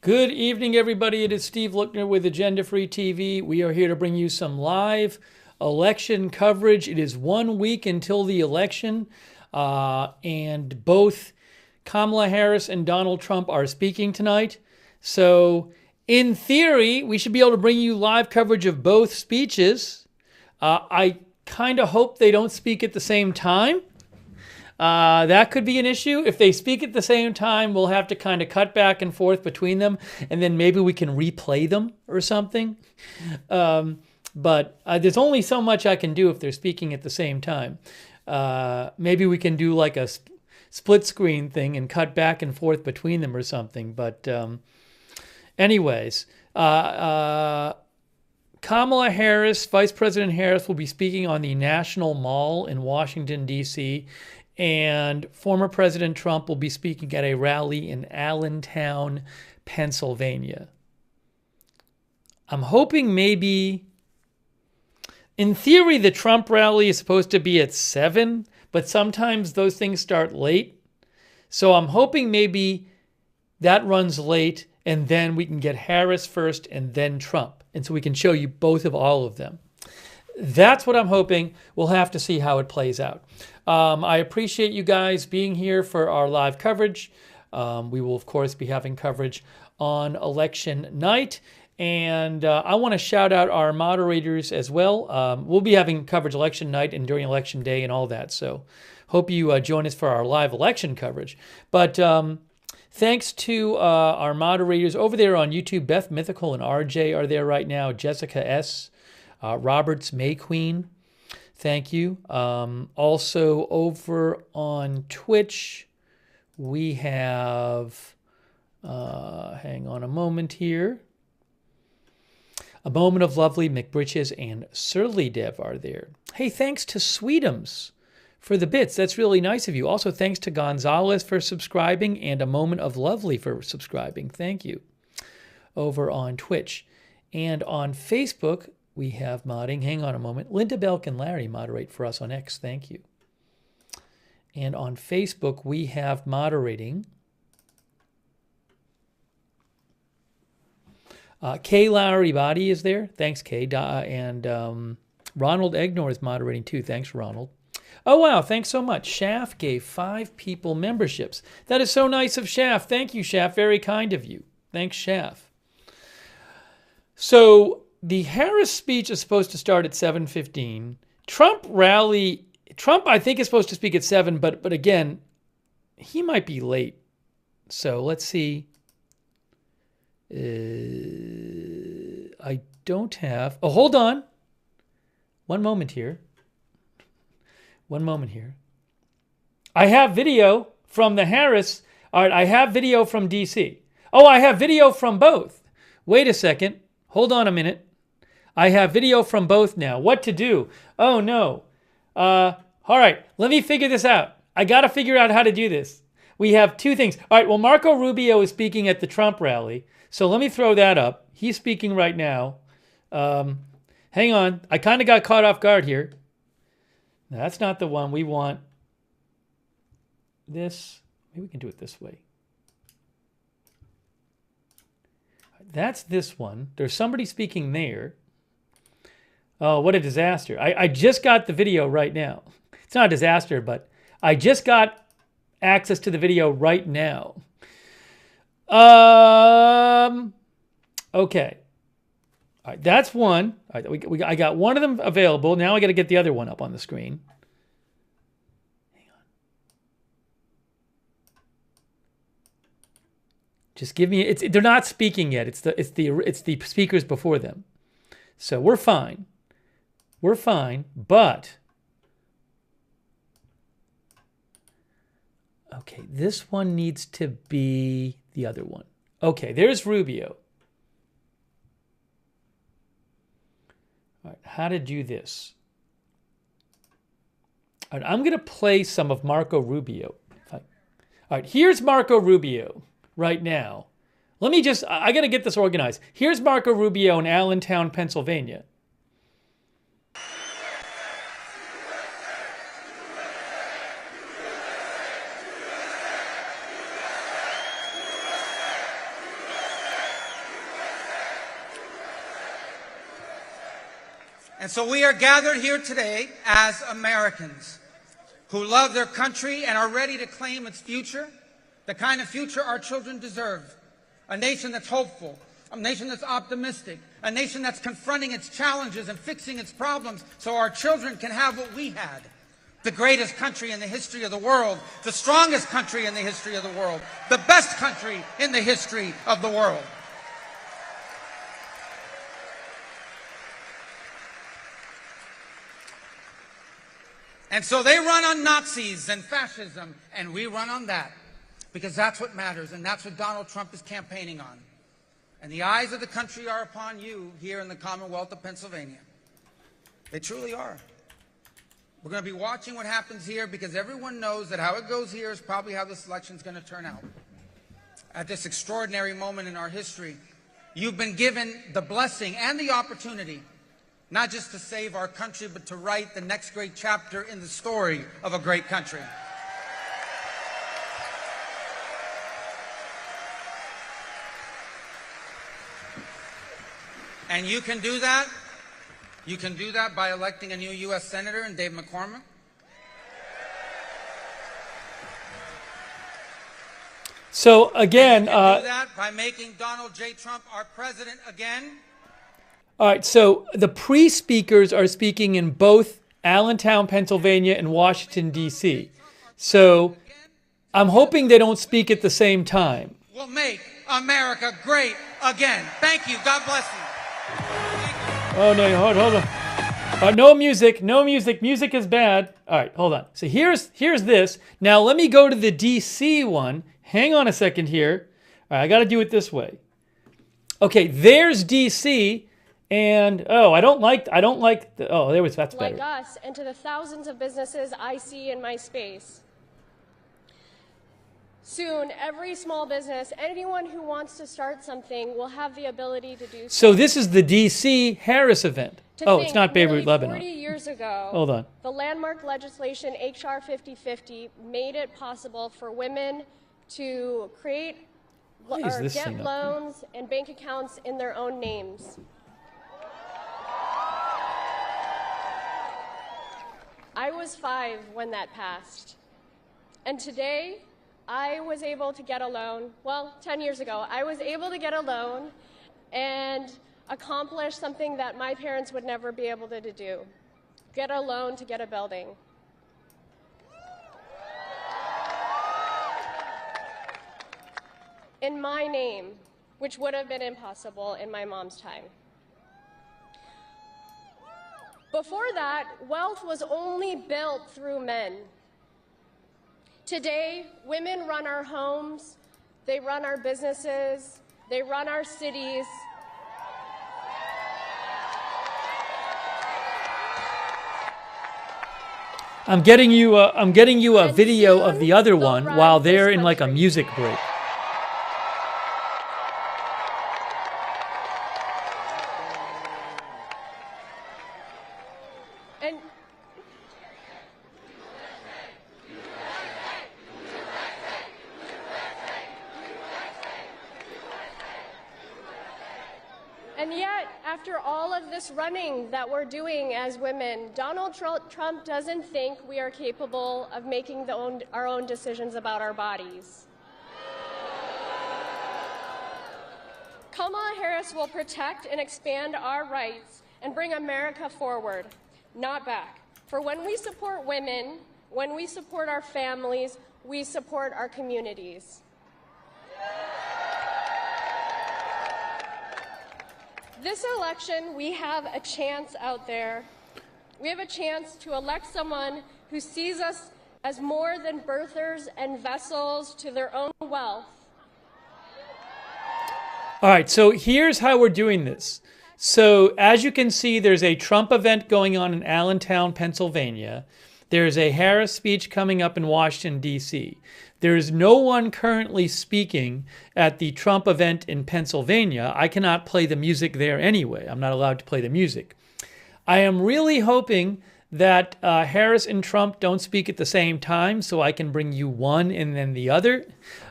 Good evening, everybody. It is Steve Lookner with Agenda Free TV. We are here to bring you some live election coverage. It is 1 week until the election, and both Kamala Harris and Donald Trump are speaking tonight. So, in theory, we should be able to bring you live coverage of both speeches. I kind of hope they don't speak at the same time. That could be an issue. If they speak at the same time, we'll have to kind of cut back and forth between them, and then maybe we can replay them or something. But there's only so much I can do if they're speaking at the same time. Maybe we can do like a split screen thing and cut back and forth between them or something. But anyways, Kamala Harris, Vice President Harris, will be speaking on the National Mall in Washington, D.C., and former President Trump will be speaking at a rally in Allentown, Pennsylvania. I'm hoping maybe, in theory, the Trump rally is supposed to be at 7, but sometimes those things start late. So I'm hoping maybe that runs late, and then we can get Harris first and then Trump. And so we can show you both of all of them. That's what I'm hoping. We'll have to see how it plays out. I appreciate you guys being here for our live coverage. We will, of course, be having coverage on election night. And I want to shout out our moderators as well. We'll be having coverage election night and during election day and all that. So hope you join us for our live election coverage. But thanks to our moderators over there on YouTube. Beth Mythical and RJ are there right now. Jessica S., Roberts May Queen, thank you. Also over on Twitch, we have, hang on a moment here. A Moment of Lovely, McBritches, and Surly Dev are there. Hey, thanks to Sweetums for the bits. That's really nice of you. Also, thanks to Gonzalez for subscribing and A Moment of Lovely for subscribing. Thank you. Over on Twitch. And on Facebook, we have modding. Hang on a moment. Linda Belk and Larry moderate for us on X. Thank you. And on Facebook, we have moderating. Kay Lowry Body is there. Thanks, Kay. And Ronald Egnor is moderating too. Thanks, Ronald. Oh, wow. Thanks so much. Shaft gave 5 people memberships. That is so nice of Shaft. Thank you, Shaft. Very kind of you. Thanks, Shaft. So the Harris speech is supposed to start at 7:15. Trump, I think, is supposed to speak at 7, but again, he might be late. So let's see. I don't have... Oh, hold on. One moment here. I have video from the Harris. All right, I have video from D.C. Oh, I have video from both. Wait a second. Hold on a minute. I have video from both now. What to do? Oh, no. All right, let me figure this out. I got to figure out how to do this. We have 2 things. All right, well, Marco Rubio is speaking at the Trump rally. So let me throw that up. He's speaking right now. Hang on. I kind of got caught off guard here. No, that's not the one we want. This. Maybe we can do it this way. That's this one. There's somebody speaking there. Oh, what a disaster. I just got the video right now. It's not a disaster, but I just got access to the video right now. Okay. All right, that's one. All right, I got one of them available. Now I got to get the other one up on the screen. Hang on. Just give me. They're not speaking yet. It's the speakers before them. So we're fine. We're fine, but okay, this one needs to be the other one. Okay, there's Rubio. All right, how to do this. All right, I'm going to play some of Marco Rubio. All right, here's Marco Rubio right now. I got to get this organized. Here's Marco Rubio in Allentown, Pennsylvania. And so we are gathered here today as Americans who love their country and are ready to claim its future, the kind of future our children deserve. A nation that's hopeful, a nation that's optimistic, a nation that's confronting its challenges and fixing its problems so our children can have what we had. The greatest country in the history of the world, the strongest country in the history of the world, the best country in the history of the world. And so they run on Nazis and fascism, and we run on that, because that's what matters, and that's what Donald Trump is campaigning on. And the eyes of the country are upon you here in the Commonwealth of Pennsylvania. They truly are. We're going to be watching what happens here, because everyone knows that how it goes here is probably how this election is going to turn out. At this extraordinary moment in our history, you've been given the blessing and the opportunity not just to save our country, but to write the next great chapter in the story of a great country. And you can do that. You can do that by electing a new U.S. Senator in Dave McCormick. So again, you can do that by making Donald J. Trump our president again. All right, so the pre-speakers are speaking in both Allentown, Pennsylvania and Washington, D.C. So I'm hoping they don't speak at the same time. We'll make America great again. Thank you. God bless you. Oh, no, hold on. No music, no music. Music is bad. All right, hold on. So here's this. Now let me go to the D.C. one. Hang on a second here. All right, I got to do it this way. Okay, there's D.C., and I don't like that's better. Like us, and to the thousands of businesses I see in my space. Soon, every small business, anyone who wants to start something will have the ability to do so. So this is the D.C. Harris event. It's not Beirut, Lebanon. 40 years ago, hold on. The landmark legislation, H.R. 5050, made it possible for women to create or get loans and bank accounts in their own names. I was 5 when that passed. And today, I was able to get a loan. Well, 10 years ago, I was able to get a loan and accomplish something that my parents would never be able to do. Get a loan to get a building. In my name, which would have been impossible in my mom's time. Before that, wealth was only built through men. Today, women run our homes, they run our businesses, they run our cities. I'm getting you a video of the other one while they're in like a music break. And yet, after all of this running that we're doing as women, Donald Trump doesn't think we are capable of making our own decisions about our bodies. Kamala Harris will protect and expand our rights and bring America forward, not back. For when we support women, when we support our families, we support our communities. This election, we have a chance out there. We have a chance to elect someone who sees us as more than birthers and vessels to their own wealth. All right, so here's how we're doing this. So as you can see, there's a Trump event going on in Allentown, Pennsylvania. There's a Harris speech coming up in Washington, D.C. There's no one currently speaking at the Trump event in Pennsylvania. I cannot play the music there anyway. I'm not allowed to play the music. I am really hoping that Harris and Trump don't speak at the same time, so I can bring you one and then the other.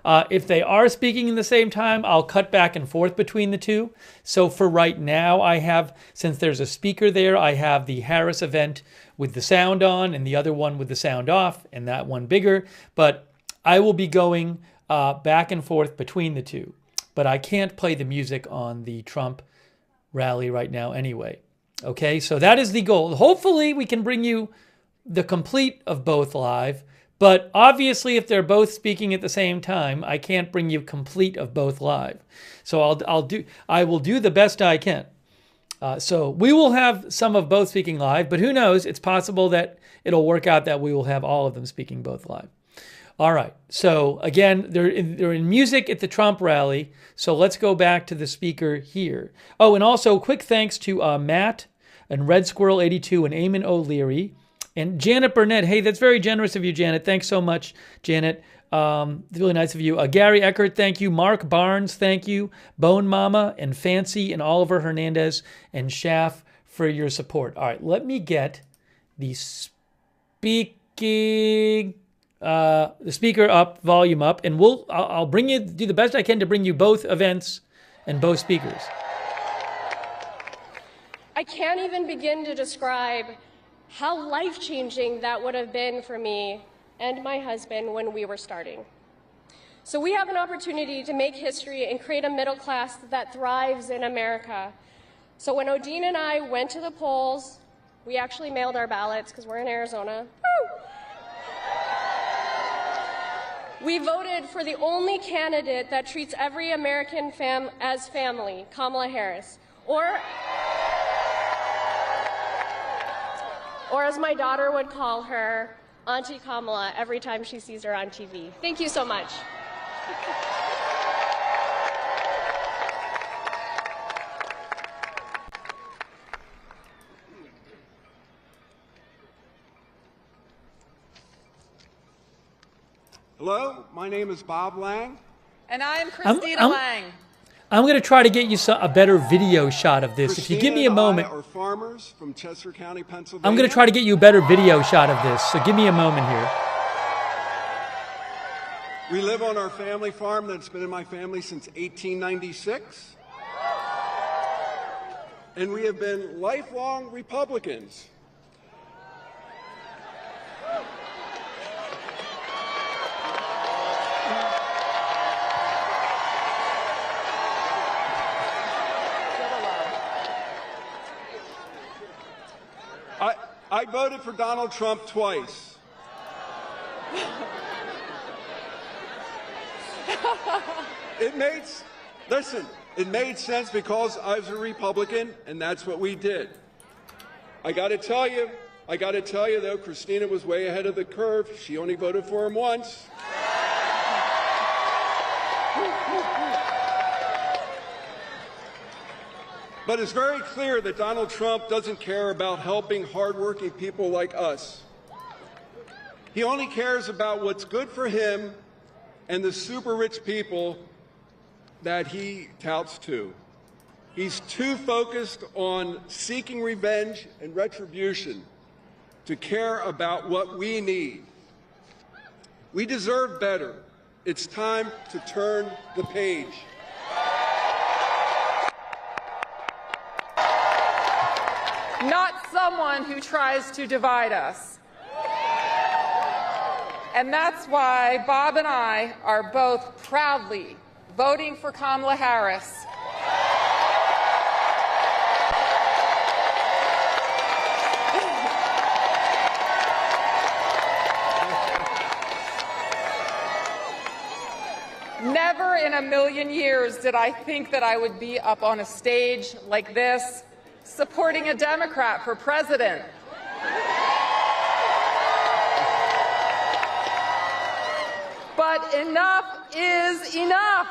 If they are speaking in the same time, I'll cut back and forth between the two. So for right now, I have, since there's a speaker there, I have the Harris event with the sound on and the other one with the sound off, and that one bigger. But I will be going back and forth between the two. But I can't play the music on the Trump rally right now anyway. Okay, so that is the goal. Hopefully we can bring you the complete of both live, but obviously if they're both speaking at the same time, I can't bring you complete of both live. So I will do the best I can. So we will have some of both speaking live, but who knows? It's possible that it'll work out that we will have all of them speaking both live. All right. So again, they're in music at the Trump rally. So let's go back to the speaker here. Oh, and also quick thanks to Matt and Red Squirrel 82 and Eamon O'Leary and Janet Burnett. Hey, that's very generous of you, Janet. Thanks so much, Janet. Really nice of you. Gary Eckert, thank you. Mark Barnes, thank you. Bone Mama and Fancy and Oliver Hernandez and Schaff for your support. All right, let me get the speaker up, volume up, and I'll do the best I can to bring you both events and both speakers. I can't even begin to describe how life-changing that would have been for me and my husband when we were starting. So we have an opportunity to make history and create a middle class that thrives in America. So when Odine and I went to the polls, we actually mailed our ballots because we're in Arizona. Woo! We voted for the only candidate that treats every American as family, Kamala Harris, or as my daughter would call her, Auntie Kamala, every time she sees her on TV. Thank you so much. Hello, my name is Bob Lang. And I'm Christina Lang. I'm going to try to get you a better video shot of this. Christina if you give me a moment. Are farmers from Chester County, Pennsylvania. I'm going to try to get you a better video shot of this. So give me a moment here. We live on our family farm that's been in my family since 1896. And we have been lifelong Republicans. I voted for Donald Trump twice. It made sense because I was a Republican, and that's what we did. I got to tell you though, Christina was way ahead of the curve. She only voted for him once. But it's very clear that Donald Trump doesn't care about helping hardworking people like us. He only cares about what's good for him and the super rich people that he touts to. He's too focused on seeking revenge and retribution to care about what we need. We deserve better. It's time to turn the page. Not someone who tries to divide us. And that's why Bob and I are both proudly voting for Kamala Harris. Never in a million years did I think that I would be up on a stage like this, supporting a Democrat for president. But enough is enough.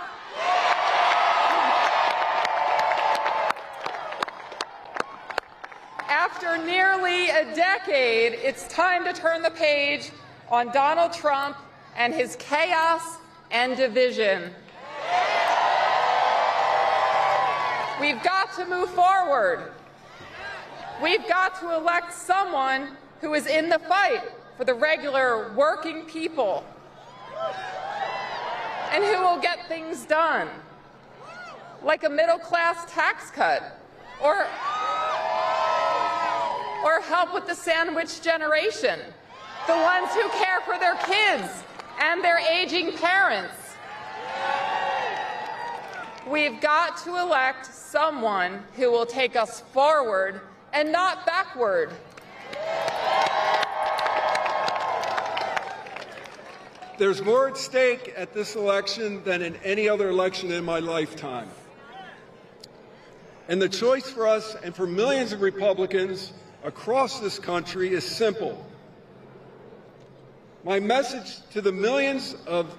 After nearly a decade, it's time to turn the page on Donald Trump and his chaos and division. We've got to move forward. We've got to elect someone who is in the fight for the regular working people and who will get things done, like a middle-class tax cut or help with the sandwich generation, the ones who care for their kids and their aging parents. We've got to elect someone who will take us forward and not backward. There's more at stake at this election than in any other election in my lifetime. And the choice for us and for millions of Republicans across this country is simple. My message to the millions of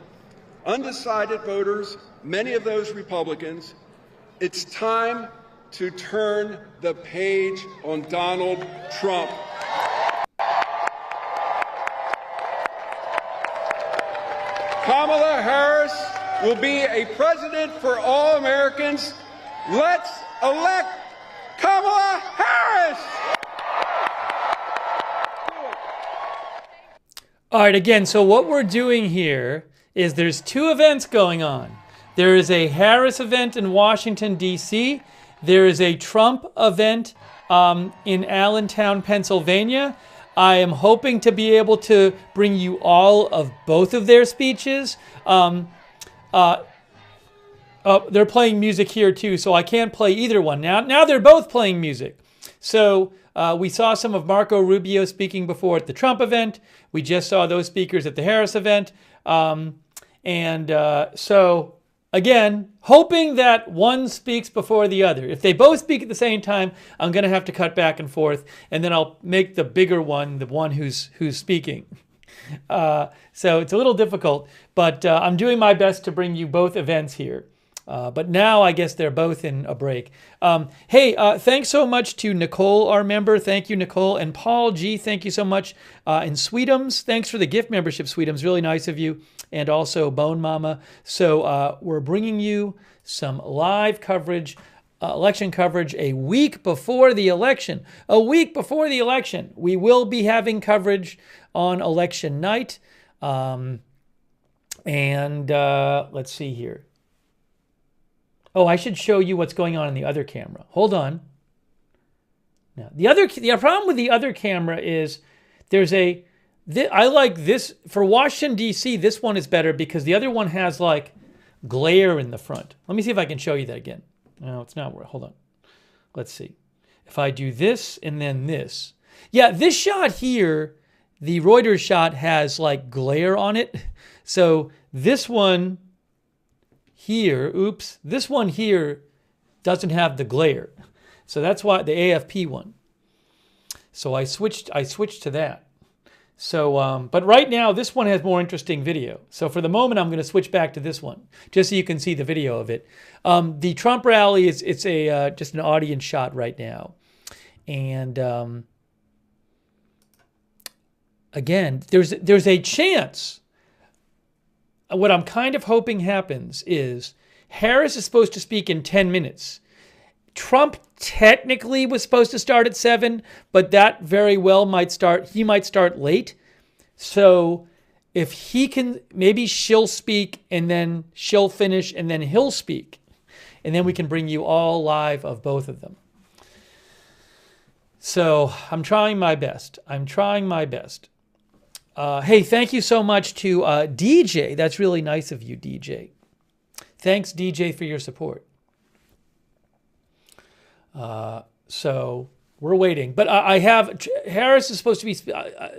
undecided voters, many of those Republicans, it's time to turn the page on Donald Trump. Kamala Harris will be a president for all Americans. Let's elect Kamala Harris! All right, again, so what we're doing here is there's two events going on. There is a Harris event in Washington, D.C. There is a Trump event in Allentown, Pennsylvania. I am hoping to be able to bring you all of both of their speeches. They're playing music here too, so I can't play either one. Now they're both playing music. So we saw some of Marco Rubio speaking before at the Trump event. We just saw those speakers at the Harris event. So, again, hoping that one speaks before the other. If they both speak at the same time, I'm going to have to cut back and forth, and then I'll make the bigger one the one who's speaking. So it's a little difficult, but I'm doing my best to bring you both events here. But now I guess they're both in a break. Hey, thanks so much to Nicole, our member. Thank you, Nicole. And Paul G, thank you so much. And Sweetums, thanks for the gift membership, Sweetums. Really nice of you. And also Bone Mama. So we're bringing you some live coverage, election coverage a week before the election. A week before the election. We will be having coverage on election night. Let's see here. Oh, I should show you what's going on in the other camera. Hold on. Now, the problem with the other camera is I like this. For Washington, D.C., this one is better because the other one has like glare in the front. Let me see if I can show you that again. No, it's not. Hold on. Let's see. If I do this and then this. Yeah, this shot here, the Reuters shot has like glare on it. So this one here, this one here doesn't have the glare. So that's why the AFP one. So I switched to that. So, but right now this one has more interesting video. So for the moment, I'm going to switch back to this one just so you can see the video of it. The Trump rally it's just an audience shot right now. And again, there's a chance. What I'm kind of hoping happens is Harris is supposed to speak in 10 minutes. Trump technically was supposed to start at 7, but that very well might start late. So if he can, maybe she'll speak and then she'll finish and then he'll speak. And then we can bring you all live of both of them. So I'm trying my best. Hey, thank you so much to DJ. That's really nice of you, DJ. Thanks, DJ, for your support. So we're waiting. But I have Harris is supposed to be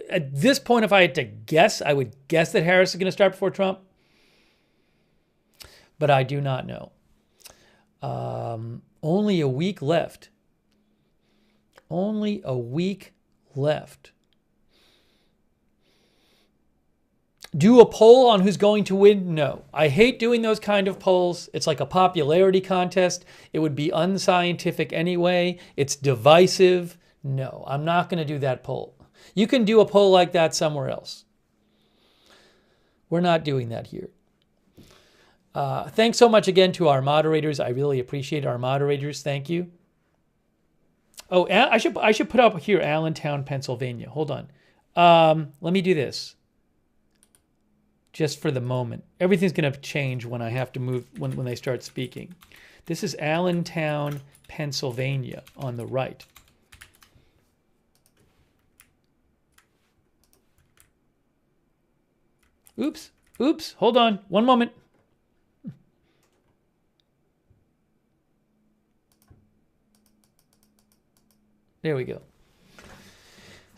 at this point. If I had to guess, I would guess that Harris is going to start before Trump. But I do not know. Only a week left. Only a week left. Do a poll on who's going to win? No. I hate doing those kind of polls. It's like a popularity contest. It would be unscientific anyway. It's divisive. No, I'm not going to do that poll. You can do a poll like that somewhere else. We're not doing that here. Thanks so much again to our moderators. I really appreciate our moderators. Thank you. Oh, I should put up here Allentown, Pennsylvania. Hold on. Let me do this. Just for the moment. Everything's going to change when I have to move, when they start speaking. This is Allentown, Pennsylvania on the right. Oops. Oops. Hold on. One moment. There we go.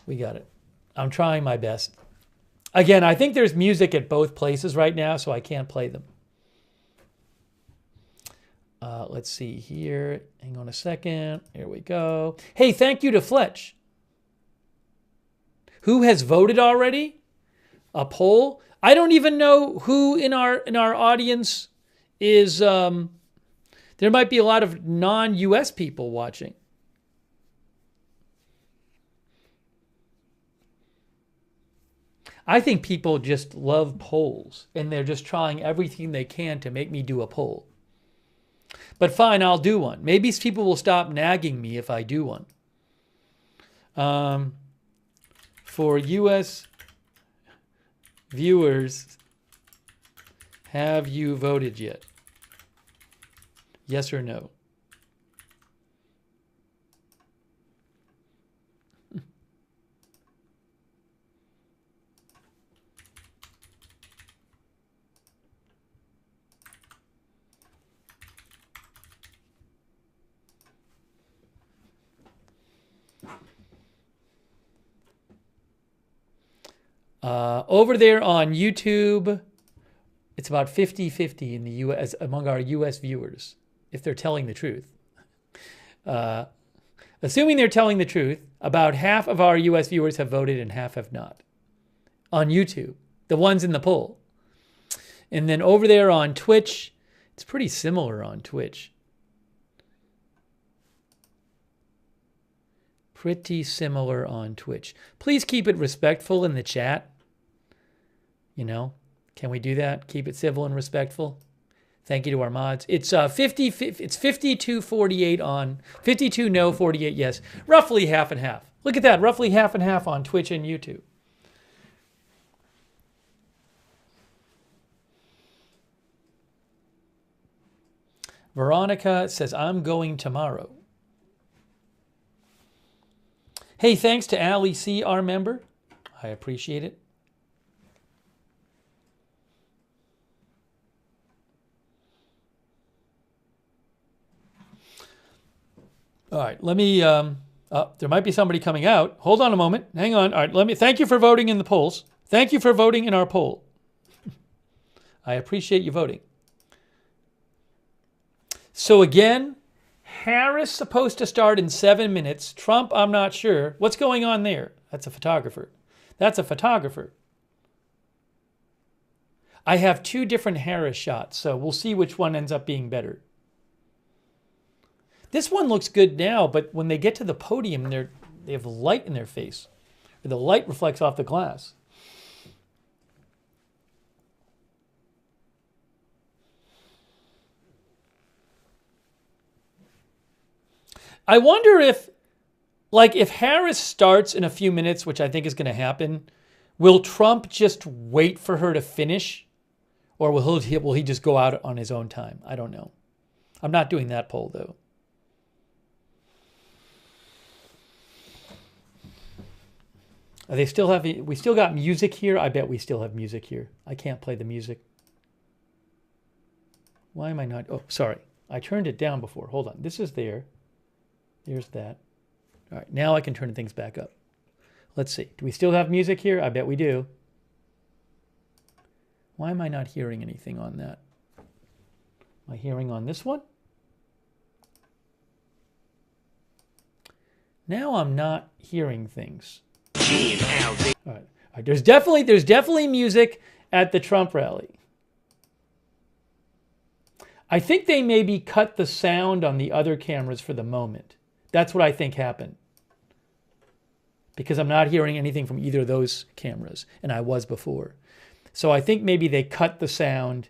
We got it. I'm trying my best. Again, I think there's music at both places right now, so I can't play them. Let's see here. Hang on a second. Here we go. Hey, thank you to Fletch. Who has voted already? A poll? I don't even know who in our audience is. There might be a lot of non-US people watching. I think people just love polls, and they're just trying everything they can to make me do a poll. But fine, I'll do one. Maybe people will stop nagging me if I do one. For U.S. viewers, have you voted yet? Yes or no? Over there on YouTube, it's about 50-50 in the U.S. among our U.S. viewers, if they're telling the truth. Assuming they're telling the truth, about half of our U.S. viewers have voted and half have not. On YouTube, the ones in the poll. And then over there on Twitch, it's pretty similar on Twitch. Pretty similar on Twitch. Please keep it respectful in the chat. You know, can we do that? Keep it civil and respectful. Thank you to our mods. It's 52-48 on 52 no, 48 yes. Roughly half and half. Look at that, roughly half and half on Twitch and YouTube. Veronica says, I'm going tomorrow. Hey, thanks to Ali C, our member. I appreciate it. All right, let me, there might be somebody coming out. Hold on a moment. Hang on. All right, thank you for voting in the polls. Thank you for voting in our poll. I appreciate you voting. So again, Harris supposed to start in 7 minutes. Trump, I'm not sure. What's going on there? That's a photographer. That's a photographer. I have two different Harris shots, so we'll see which one ends up being better. This one looks good now, but when they get to the podium, they have light in their face. The light reflects off the glass. I wonder if Harris starts in a few minutes, which I think is going to happen, will Trump just wait for her to finish? Or will he just go out on his own time? I don't know. I'm not doing that poll, though. We still got music here? I bet we still have music here. I can't play the music. Why am I not? Oh, sorry. I turned it down before. Hold on. This is there. There's that. All right. Now I can turn things back up. Let's see. Do we still have music here? I bet we do. Why am I not hearing anything on that? Am I hearing on this one? Now I'm not hearing things. All right. There's definitely music at the Trump rally. I think they maybe cut the sound on the other cameras for the moment. That's what I think happened. Because I'm not hearing anything from either of those cameras, and I was before. So I think maybe they cut the sound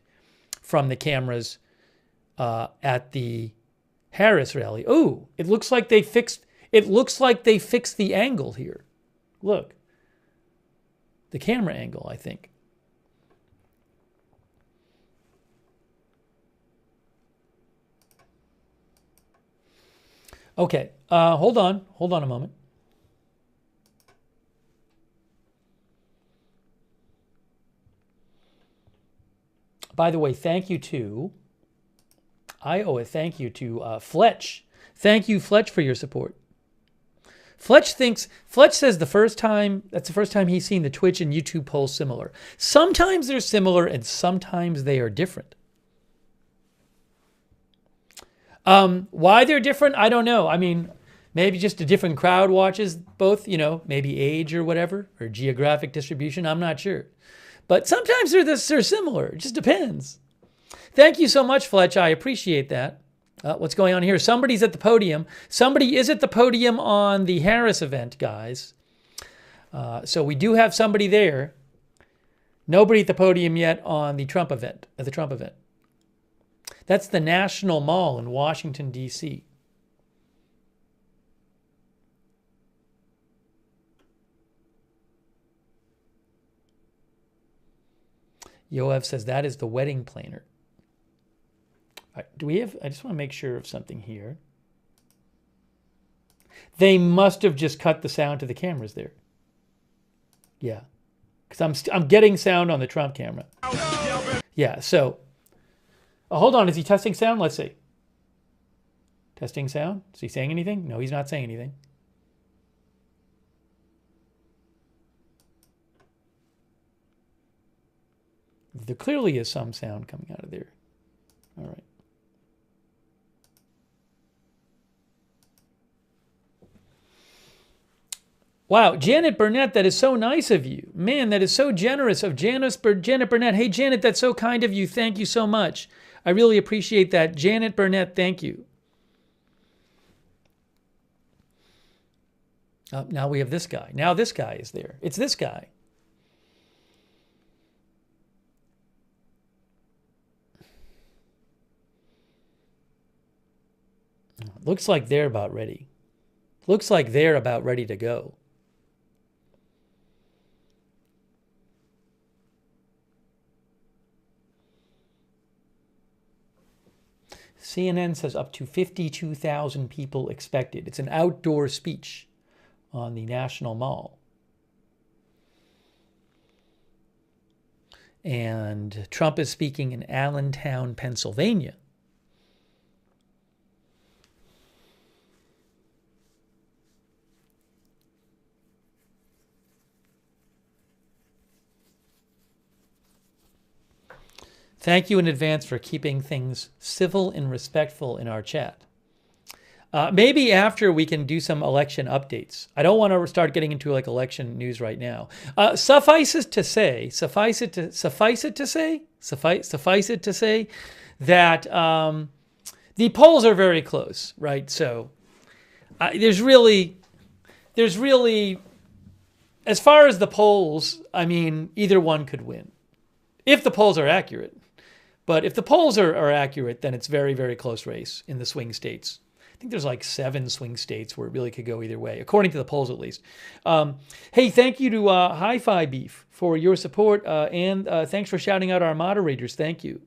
from the cameras at the Harris rally. Ooh, it looks like they fixed. It looks like they fixed the angle here. Look. The camera angle, I think. Okay, hold on a moment. By the way, thank you to, I owe a thank you to Fletch. Thank you, Fletch, for your support. Fletch says that's the first time he's seen the Twitch and YouTube polls similar. Sometimes they're similar and sometimes they are different. Why they're different, I don't know. I mean, maybe just a different crowd watches both, maybe age or whatever, or geographic distribution, I'm not sure. But sometimes they're similar, it just depends. Thank you so much, Fletch, I appreciate that. What's going on here? Somebody's at the podium. Somebody is at the podium on the Harris event, guys. So we do have somebody there. Nobody at the podium yet on the Trump event, That's the National Mall in Washington, D.C. Yoav says that is the wedding planner. All right, do we have, I just want to make sure of something here. They must have just cut the sound to the cameras there. Yeah, because I'm getting sound on the Trump camera. Yeah, so... Oh, hold on, is he testing sound? Let's see. Testing sound? Is he saying anything? No, he's not saying anything. There clearly is some sound coming out of there. All right. Wow, Janet Burnett, that is so nice of you. Man, that is so generous of Janet Burnett. Hey, Janet, that's so kind of you. Thank you so much. I really appreciate that. Janet Burnett, thank you. Now we have this guy. Now this guy is there. It's this guy. Looks like they're about ready. Looks like they're about ready to go. CNN says up to 52,000 people expected. It's an outdoor speech on the National Mall. And Trump is speaking in Allentown, Pennsylvania. Thank you in advance for keeping things civil and respectful in our chat. Maybe after we can do some election updates. I don't want to start getting into like election news right now. Suffice it to say that the polls are very close, right? So there's really, as far as the polls, I mean, either one could win if the polls are accurate. But if the polls are accurate, then it's very, very close race in the swing states. I think there's like 7 swing states where it really could go either way, according to the polls at least. Hey, thank you to Hi-Fi Beef for your support, and thanks for shouting out our moderators. Thank you.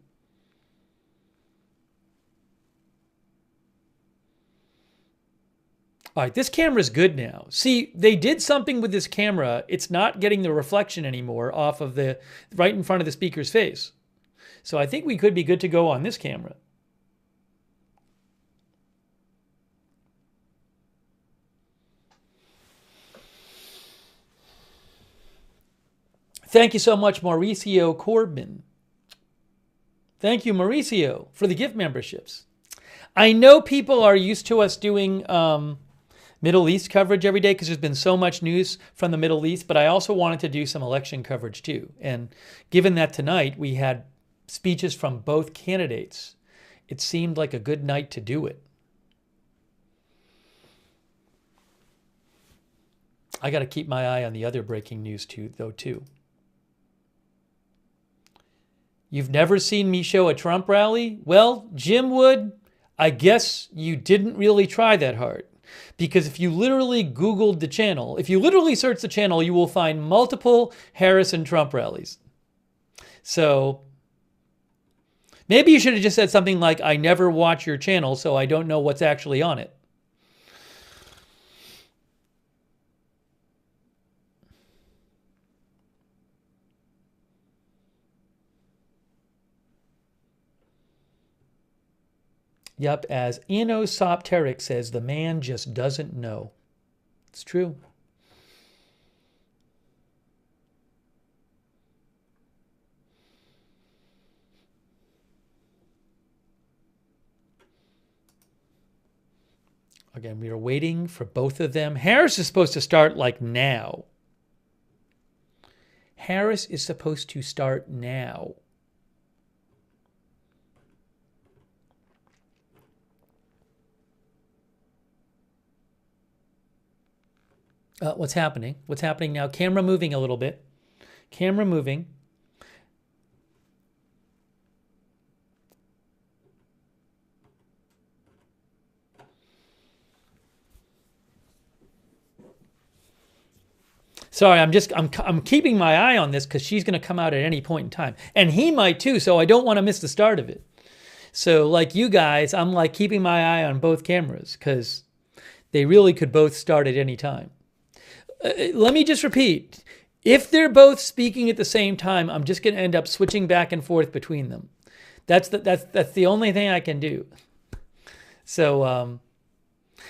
All right, this camera's good now. See, they did something with this camera. It's not getting the reflection anymore off of the right in front of the speaker's face. So I think we could be good to go on this camera. Thank you so much, Mauricio Corbin. Thank you, Mauricio, for the gift memberships. I know people are used to us doing Middle East coverage every day because there's been so much news from the Middle East, but I also wanted to do some election coverage too. And given that tonight we had speeches from both candidates, it seemed like a good night to do it. I got to keep my eye on the other breaking news too. You've never seen me show a Trump rally? Well, Jim Wood, I guess you didn't really try that hard. Because if you literally Googled the channel, if you literally search the channel, you will find multiple Harris and Trump rallies. So maybe you should have just said something like, I never watch your channel, so I don't know what's actually on it. Yep, as Inosopteric says, the man just doesn't know. It's true. Again, we are waiting for both of them. Harris is supposed to start like now. Harris is supposed to start now. What's happening? What's happening now? Camera moving a little bit. Camera moving. Sorry, I'm keeping my eye on this because she's going to come out at any point in time. And he might too, so I don't want to miss the start of it. So like you guys, I'm like keeping my eye on both cameras because they really could both start at any time. Let me just repeat. If they're both speaking at the same time, I'm just going to end up switching back and forth between them. That's the only thing I can do. So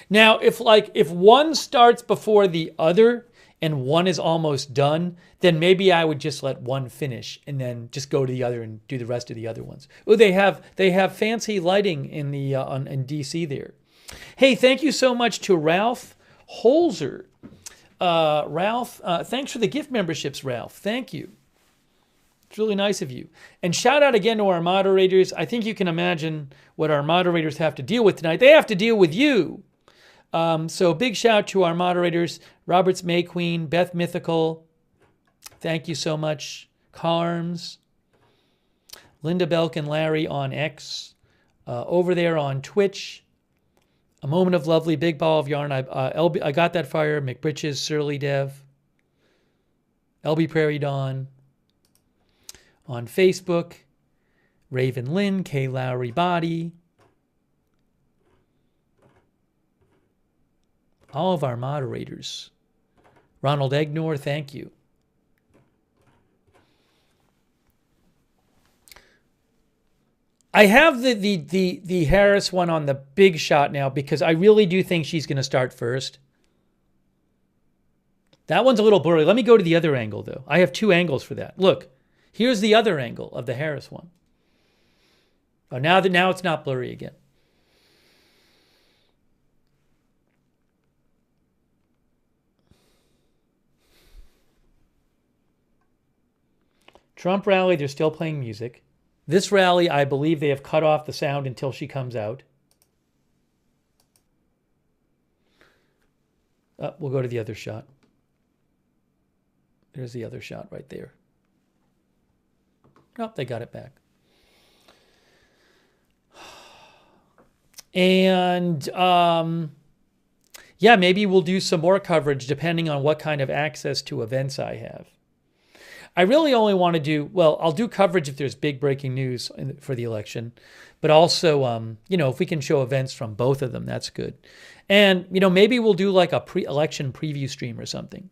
now if one starts before the other and one is almost done, then maybe I would just let one finish and then just go to the other and do the rest of the other ones. Oh, they have fancy lighting in the in DC there. Hey, thank you so much to Ralph Holzer. Ralph, thanks for the gift memberships, Ralph. Thank you. It's really nice of you. And shout out again to our moderators. I think you can imagine what our moderators have to deal with tonight. They have to deal with you. So big shout to our moderators, Roberts May Queen, Beth Mythical. Thank you so much. Carms, Linda Belk and Larry on X, over there on Twitch. A Moment of Lovely, Big Ball of Yarn, I Got That Fire, McBritches, Surly Dev, LB Prairie Dawn. On Facebook, Raven Lynn, K. Lowry Body. All of our moderators. Ronald Egnor, thank you. I have the Harris one on the big shot now because I really do think she's going to start first. That one's a little blurry. Let me go to the other angle, though. I have two angles for that. Look, here's the other angle of the Harris one. Oh, now it's not blurry again. Trump rally, they're still playing music. This rally, I believe they have cut off the sound until she comes out. We'll go to the other shot. There's the other shot right there. Oh, they got it back. And yeah, maybe we'll do some more coverage depending on what kind of access to events I have. I really only want to do, well, I'll do coverage if there's big breaking news for the election, but also, if we can show events from both of them, that's good. And, maybe we'll do like a pre-election preview stream or something.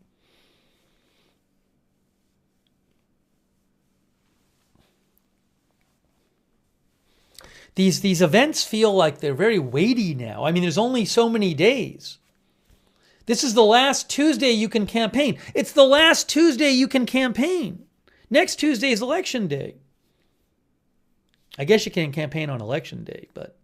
These events feel like they're very weighty now. I mean, there's only so many days. This is the last Tuesday you can campaign. It's the last Tuesday you can campaign. Next Tuesday is election day. I guess you can't campaign on election day, but...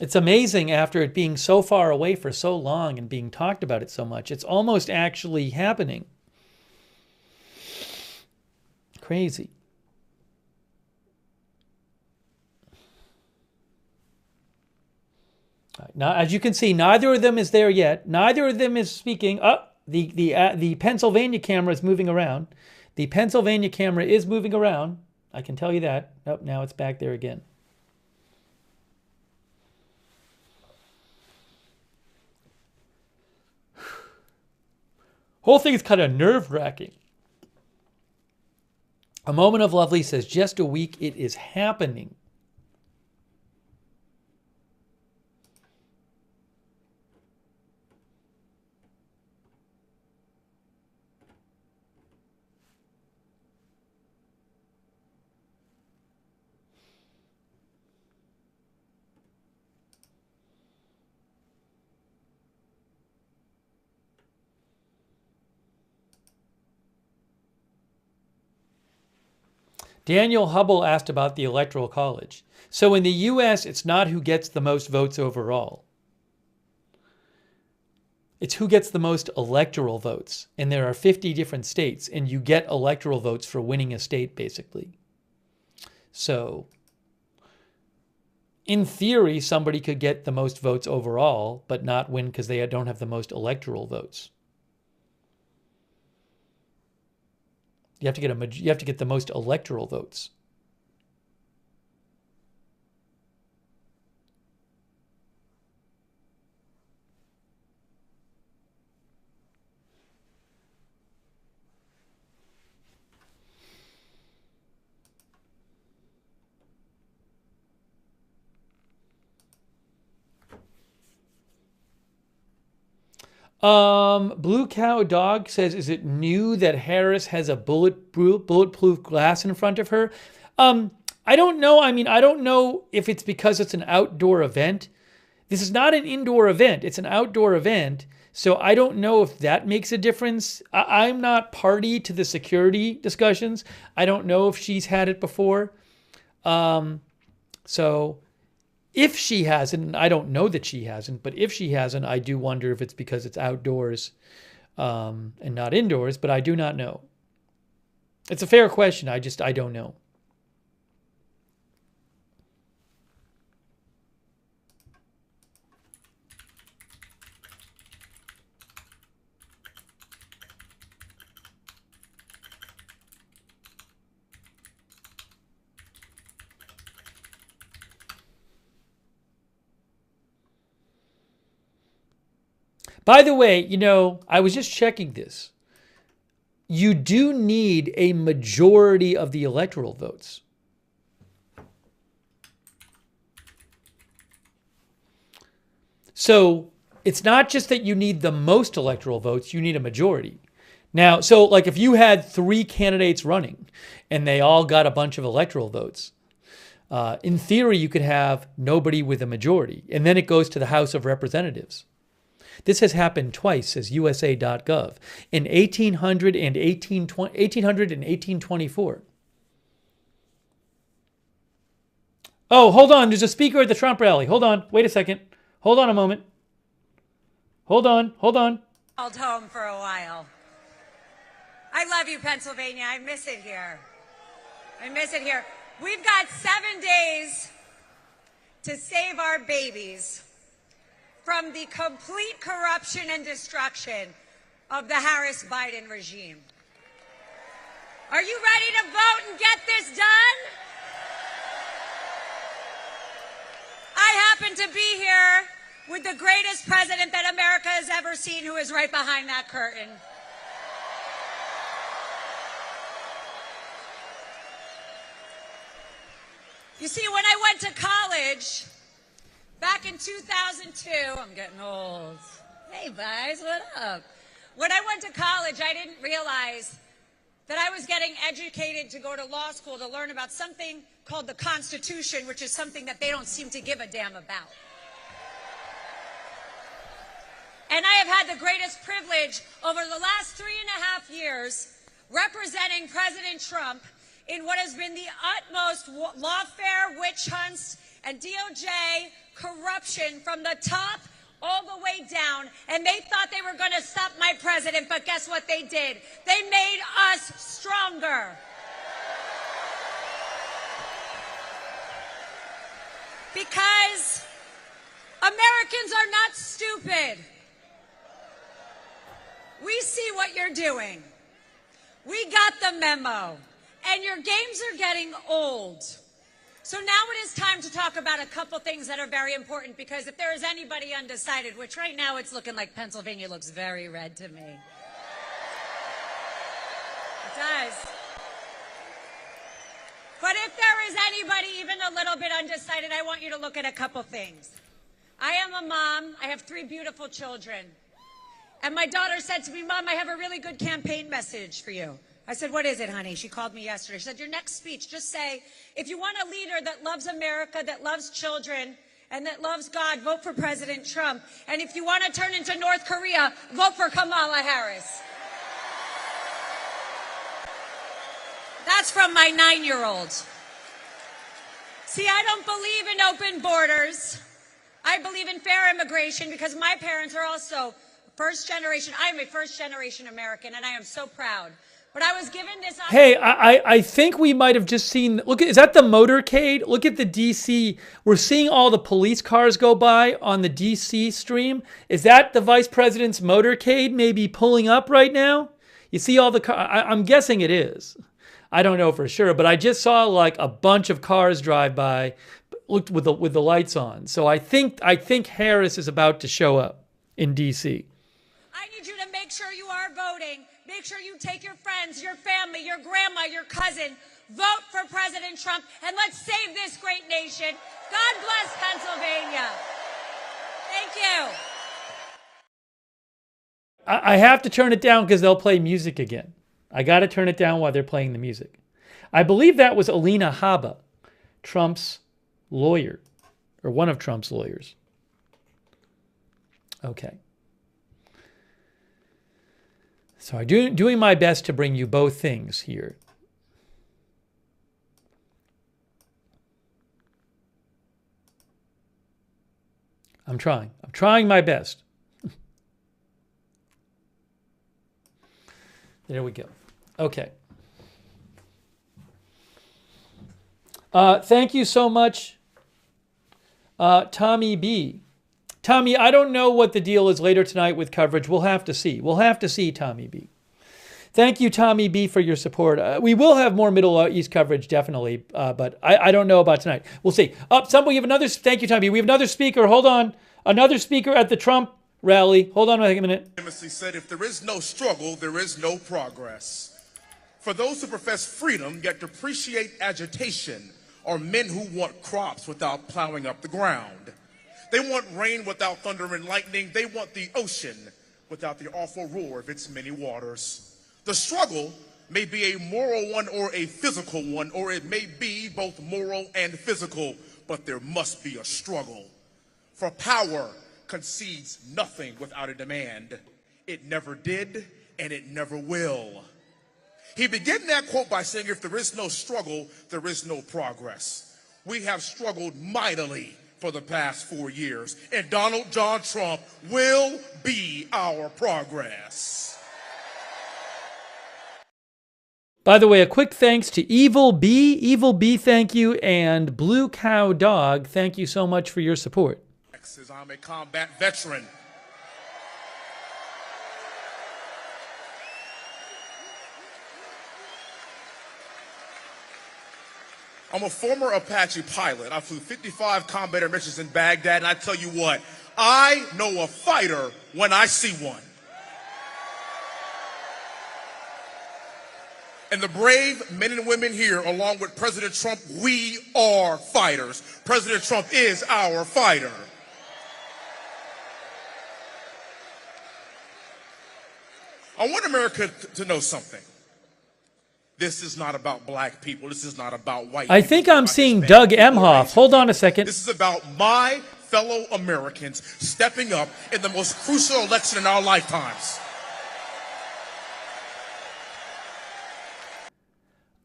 It's amazing after it being so far away for so long and being talked about it so much. It's almost actually happening. Crazy. Now, as you can see, neither of them is there yet. Neither of them is speaking. Oh, the Pennsylvania camera is moving around. The Pennsylvania camera is moving around. I can tell you that. Oh, now it's back there again. Whole thing is kind of nerve-wracking. A Moment of Lovely says, just a week, it is happening. Daniel Hubble asked about the Electoral College. So in the U.S., it's not who gets the most votes overall. It's who gets the most electoral votes. And there are 50 different states, and you get electoral votes for winning a state, basically. So, in theory, somebody could get the most votes overall, but not win because they don't have the most electoral votes. You have to get the most electoral votes. Blue Cow Dog says, is it new that Harris has a bulletproof glass in front of her? I don't know. I mean, I don't know if it's because it's an outdoor event. This is not an indoor event. It's an outdoor event. So I don't know if that makes a difference. I'm not party to the security discussions. I don't know if she's had it before. So if she hasn't, and I don't know that she hasn't, but if she hasn't, I do wonder if it's because it's outdoors and not indoors, but I do not know. It's a fair question. I don't know. By the way, I was just checking this. You do need a majority of the electoral votes. So it's not just that you need the most electoral votes, you need a majority. Now, so like if you had 3 candidates running and they all got a bunch of electoral votes, in theory, you could have nobody with a majority. And then it goes to the House of Representatives. This has happened twice, says USA.gov, in 1800 and 1824. Oh, hold on. There's a speaker at the Trump rally. Hold on. Wait a second. Hold on a moment. Hold on. Called home for a while. I love you, Pennsylvania. I miss it here. We've got 7 days to save our babies from the complete corruption and destruction of the Harris-Biden regime. Are you ready to vote and get this done? I happen to be here with the greatest president that America has ever seen, who is right behind that curtain. You see, when I went to college, back in 2002, I'm getting old. Hey, Vice, what up? When I went to college, I didn't realize that I was getting educated to go to law school to learn about something called the Constitution, which is something that they don't seem to give a damn about. And I have had the greatest privilege over the last 3.5 years representing President Trump in what has been the utmost lawfare, witch hunts, and DOJ corruption from the top all the way down. And they thought they were going to stop my president, but guess what they did? They made us stronger. Because Americans are not stupid. We see what you're doing. We got the memo. And your games are getting old. So now it is time to talk about a couple things that are very important, because if there is anybody undecided, which right now it's looking like Pennsylvania looks very red to me. It does. But if there is anybody even a little bit undecided, I want you to look at a couple things. I am a mom. I have 3 beautiful children. And my daughter said to me, Mom, I have a really good campaign message for you. I said, what is it, honey? She called me yesterday. She said, your next speech, just say, if you want a leader that loves America, that loves children, and that loves God, vote for President Trump. And if you want to turn into North Korea, vote for Kamala Harris. That's from my 9-year-old. See, I don't believe in open borders. I believe in fair immigration because my parents are also first generation. I am a first generation American, and I am so proud. But I was given this. Hey, I think we might have just seen. Look, is that the motorcade? Look at the DC. We're seeing all the police cars go by on the DC stream. Is that the vice president's motorcade maybe pulling up right now? You see all the cars. I'm guessing it is. I don't know for sure, but I just saw like a bunch of cars drive by, looked with the lights on. So I think Harris is about to show up in DC. I need you to make sure you are voting. Make sure you take your friends, your family, your grandma, your cousin. Vote for President Trump, and let's save this great nation. God bless Pennsylvania. Thank you. I have to turn it down because they'll play music again. I got to turn it down while they're playing the music. I believe that was Alina Habba, Trump's lawyer, or one of Trump's lawyers. Okay. So I'm doing my best to bring you both things here. I'm trying my best. There we go. Okay. Thank you so much, Tommy B. Tommy, I don't know what the deal is later tonight with coverage. We'll have to see. We'll have to see, Tommy B. Thank you, Tommy B, for your support. We will have more Middle East coverage, definitely, but I don't know about tonight. We'll see. Somebody have another. Thank you, Tommy. We have another speaker. Hold on. Another speaker at the Trump rally. Hold on a minute. Famously said, if there is no struggle, there is no progress. For those who profess freedom yet depreciate agitation are men who want crops without plowing up the ground. They want rain without thunder and lightning. They want the ocean without the awful roar of its many waters. The struggle may be a moral one or a physical one, or it may be both moral and physical, but there must be a struggle. For power concedes nothing without a demand. It never did, and it never will. He began that quote by saying, if there is no struggle, there is no progress. We have struggled mightily for the past 4 years, and Donald John Trump will be our progress. By the way, a quick thanks to Evil B. Evil B, thank you, and Blue Cow Dog, thank you so much for your support. I'm a combat veteran. I'm a former Apache pilot. I flew 55 combat missions in Baghdad, and I tell you what, I know a fighter when I see one. And the brave men and women here, along with President Trump, we are fighters. President Trump is our fighter. I want America to know something. This is not about black people. This is not about white people. I think I'm seeing Doug Emhoff. Hold on a second. This is about my fellow Americans stepping up in the most crucial election in our lifetimes.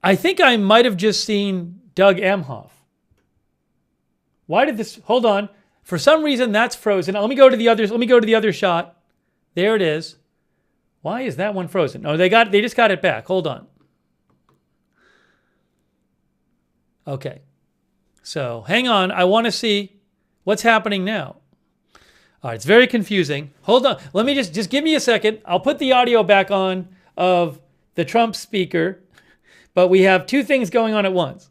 I think I might have just seen Doug Emhoff. Why did this? Hold on. For some reason, that's frozen. Let me go to the others. Let me go to the other shot. There it is. Why is that one frozen? Oh, they just got it back. Hold on. Okay. So hang on. I want to see what's happening now. All right, it's very confusing. Hold on. Let me just give me a second. I'll put the audio back on of the Trump speaker, but we have two things going on at once.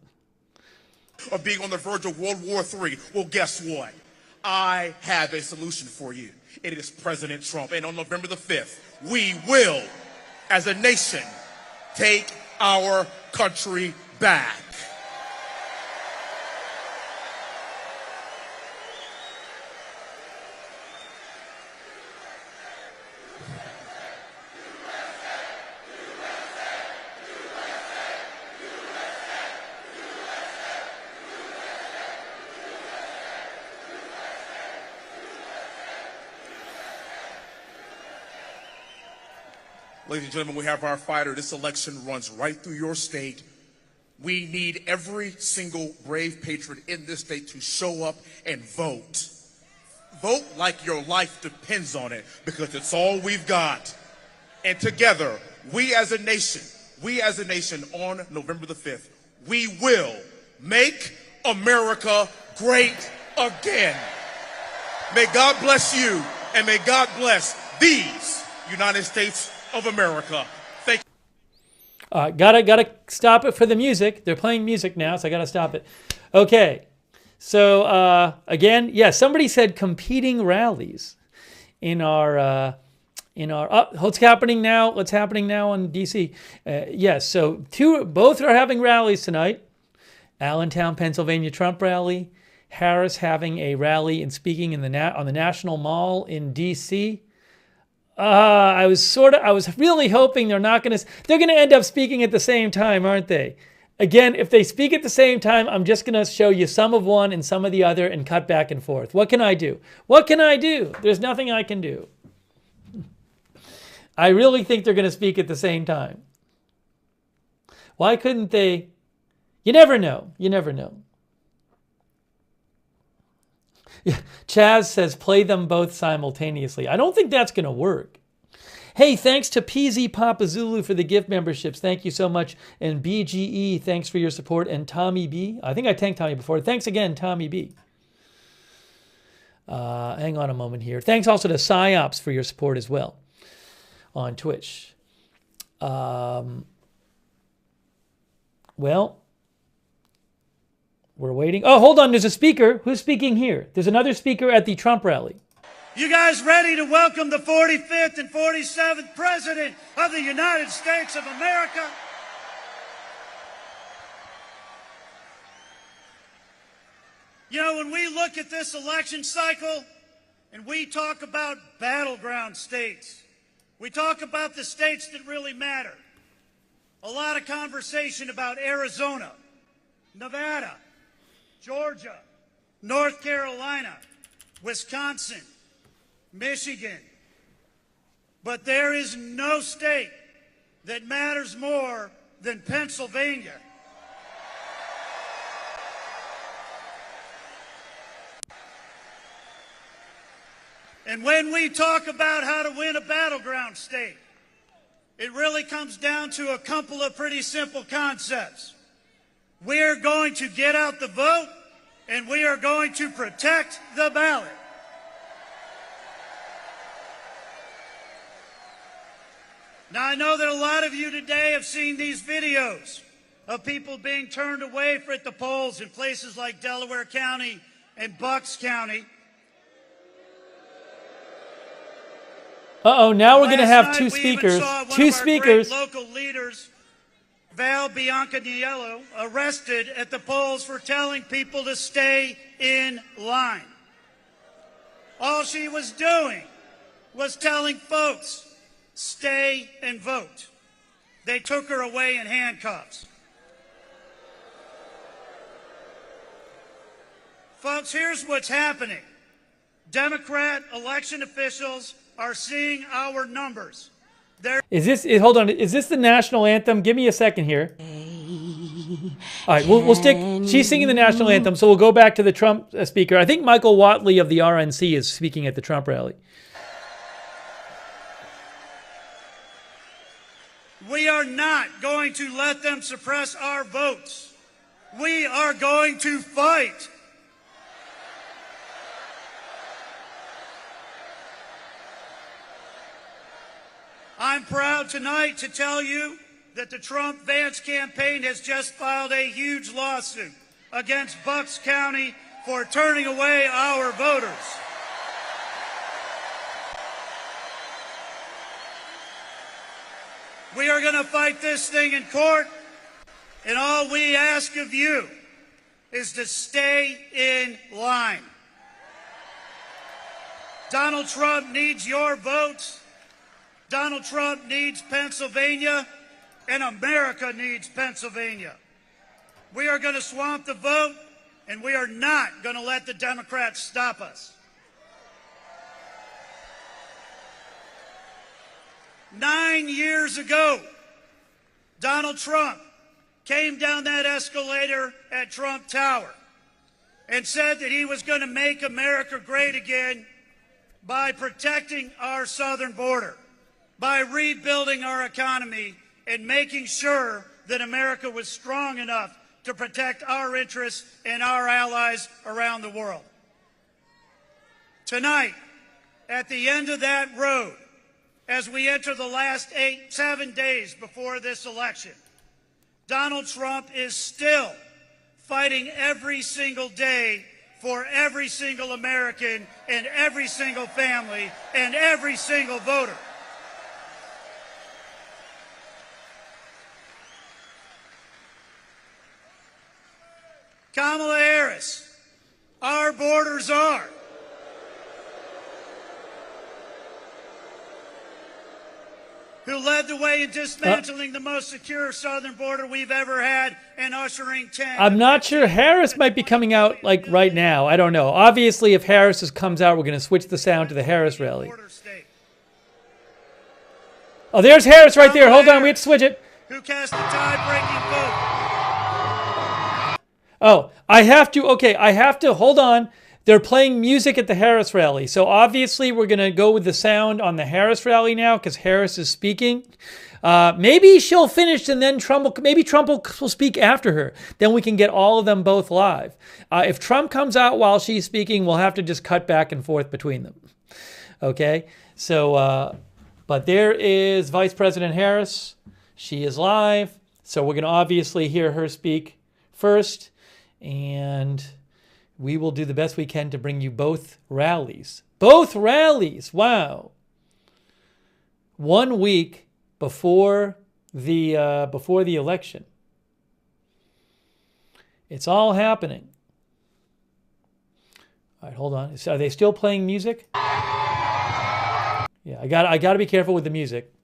Of being on the verge of World War III. Well, guess what? I have a solution for you. It is President Trump. And on November the 5th, we will, as a nation, take our country back. Ladies and gentlemen, we have our fighter. This election runs right through your state. We need every single brave patriot in this state to show up and vote. Vote like your life depends on it, because it's all we've got. And together, we as a nation on November the 5th, we will make America great again. May God bless you, and may God bless these United States of America. Thank you. Gotta stop it for the music. They're playing music now, so I gotta stop it. Okay. So again, yeah, somebody said competing rallies in our what's happening now? What's happening now in DC? Yes, so both are having rallies tonight. Allentown, Pennsylvania Trump rally. Harris having a rally and speaking on the National Mall in DC. I was really hoping they're going to end up speaking at the same time, aren't they? Again, if they speak at the same time, I'm just going to show you some of one and some of the other and cut back and forth. What can I do? What can I do? There's nothing I can do. I really think they're going to speak at the same time. Why couldn't they? You never know. You never know. Yeah, Chaz says play them both simultaneously. I don't think that's going to work. Hey, thanks to PZ Papa Zulu for the gift memberships. Thank you so much. And BGE, thanks for your support. And Tommy B. I think I thanked Tommy before. Thanks again, Tommy B. Hang on a moment here. Thanks also to PsyOps for your support as well on Twitch. Well, we're waiting. Oh, hold on. There's a speaker. Who's speaking here? There's another speaker at the Trump rally. You guys ready to welcome the 45th and 47th President of the United States of America? You know, when we look at this election cycle and we talk about battleground states, we talk about the states that really matter. A lot of conversation about Arizona, Nevada, Georgia, North Carolina, Wisconsin, Michigan. But there is no state that matters more than Pennsylvania. And when we talk about how to win a battleground state, it really comes down to a couple of pretty simple concepts. We're going to get out the vote, and we are going to protect the ballot. Now, I know that a lot of you today have seen these videos of people being turned away at the polls in places like Delaware County and Bucks County. Uh-oh, now we're going to have two speakers. Two speakers. Local leaders, Val Biancaniello, arrested at the polls for telling people to stay in line. All she was doing was telling folks, stay and vote. They took her away in handcuffs. Folks, here's what's happening. Democrat election officials are seeing our numbers. Hold on, is this the national anthem? Give me a second here. All right, we'll stick, she's singing the national anthem, so we'll go back to the Trump speaker. I think Michael Watley of the RNC is speaking at the Trump rally. We are not going to let them suppress our votes. We are going to fight. proud tonight to tell you that the Trump-Vance campaign has just filed a huge lawsuit against Bucks County for turning away our voters. We are going to fight this thing in court, and all we ask of you is to stay in line. Donald Trump needs your votes. Donald Trump needs Pennsylvania, and America needs Pennsylvania. We are going to swamp the vote, and we are not going to let the Democrats stop us. 9 years ago, Donald Trump came down that escalator at Trump Tower and said that he was going to make America great again by protecting our southern border, by rebuilding our economy, and making sure that America was strong enough to protect our interests and our allies around the world. Tonight, at the end of that road, as we enter the last 7 days before this election, Donald Trump is still fighting every single day for every single American and every single family and every single voter. Kamala Harris, our borders are. Who led the way in dismantling the most secure southern border we've ever had and ushering 10. I'm not sure. Harris might be coming out like right now. I don't know. Obviously, if Harris comes out, we're going to switch the sound to the Harris rally. Oh, there's Harris right there. Hold on, we have to switch it. Who cast the tie-breaking vote? Oh, I have to, hold on. They're playing music at the Harris rally. So obviously we're going to go with the sound on the Harris rally now because Harris is speaking. Maybe she'll finish and then Trump will speak after her. Then we can get all of them both live. If Trump comes out while she's speaking, we'll have to just cut back and forth between them. Okay? So, but there is Vice President Harris. She is live. So we're going to obviously hear her speak first. And we will do the best we can to bring you both rallies. Both rallies! Wow. 1 week before the election. It's all happening. All right, hold on. Are they still playing music? Yeah, I got to be careful with the music.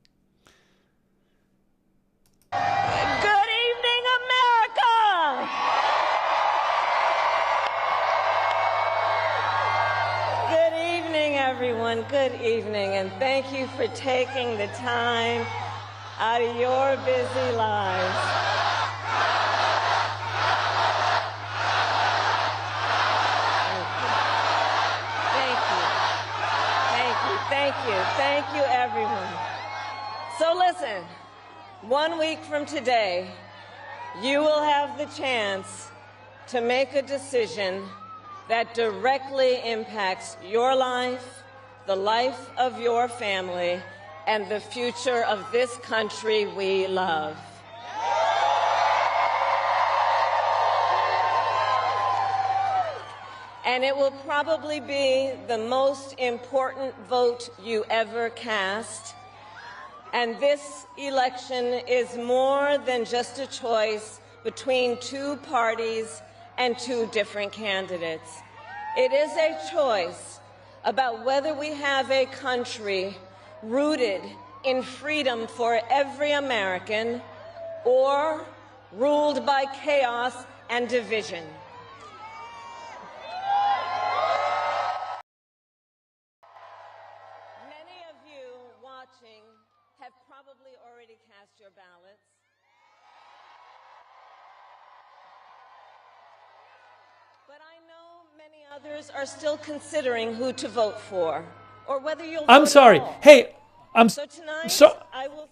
Everyone, good evening, and thank you for taking the time out of your busy lives. Thank you, everyone. So listen, 1 week from today, you will have the chance to make a decision that directly impacts your life, the life of your family, and the future of this country we love. And it will probably be the most important vote you ever cast. And this election is more than just a choice between two parties and two different candidates. It is a choice about whether we have a country rooted in freedom for every American or ruled by chaos and division. Many of you watching have probably already cast your ballots. But I know many others are still considering who to vote for, or whether you'll vote I'm sorry. at all. Hey, I'm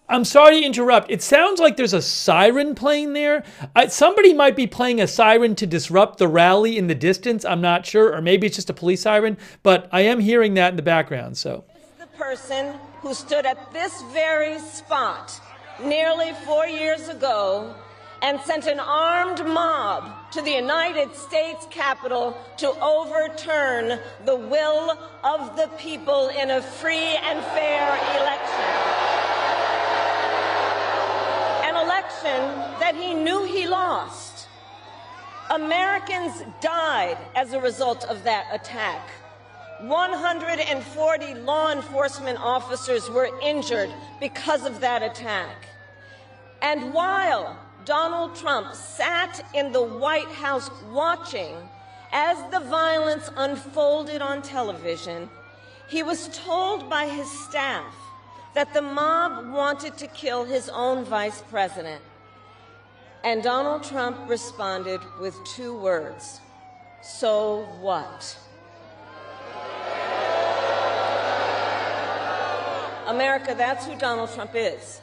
I'm sorry to interrupt. It sounds like there's a siren playing there. Somebody might be playing a siren to disrupt the rally in the distance. I'm not sure, or maybe it's just a police siren. But I am hearing that in the background. So. The person who stood at this very spot nearly 4 years ago and sent an armed mob to the United States Capitol to overturn the will of the people in a free and fair election. An election that he knew he lost. Americans died as a result of that attack. 140 law enforcement officers were injured because of that attack. And while Donald Trump sat in the White House watching as the violence unfolded on television, he was told by his staff that the mob wanted to kill his own vice president. And Donald Trump responded with 2 words: "So what?" America, that's who Donald Trump is.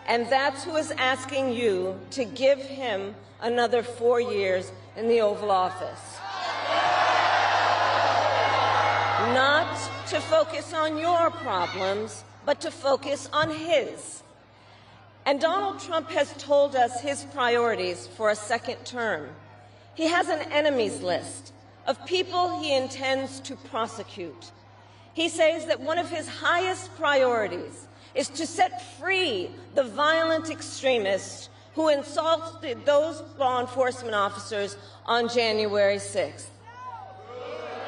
And that's who is asking you to give him another 4 years in the Oval Office. Not to focus on your problems, but to focus on his. And Donald Trump has told us his priorities for a second term. He has an enemies list of people he intends to prosecute. He says that one of his highest priorities is to set free the violent extremists who insulted those law enforcement officers on January 6th.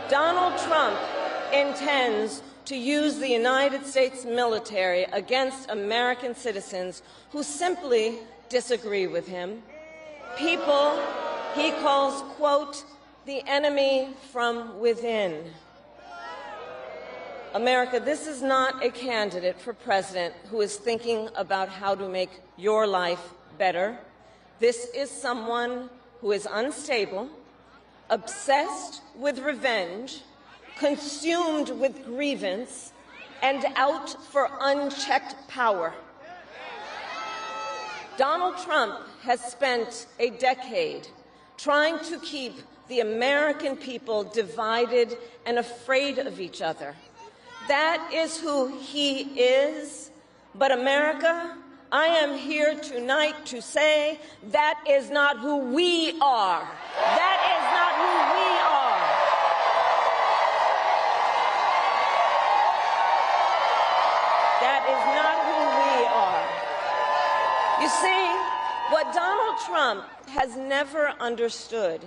Donald Trump intends to use the United States military against American citizens who simply disagree with him. People he calls, quote, the enemy from within. America, this is not a candidate for president who is thinking about how to make your life better. This is someone who is unstable, obsessed with revenge, consumed with grievance, and out for unchecked power. Donald Trump has spent a decade trying to keep the American people divided and afraid of each other. That is who he is. But America, I am here tonight to say that is not who we are. That is not who we are. That is not who we are. You see, what Donald Trump has never understood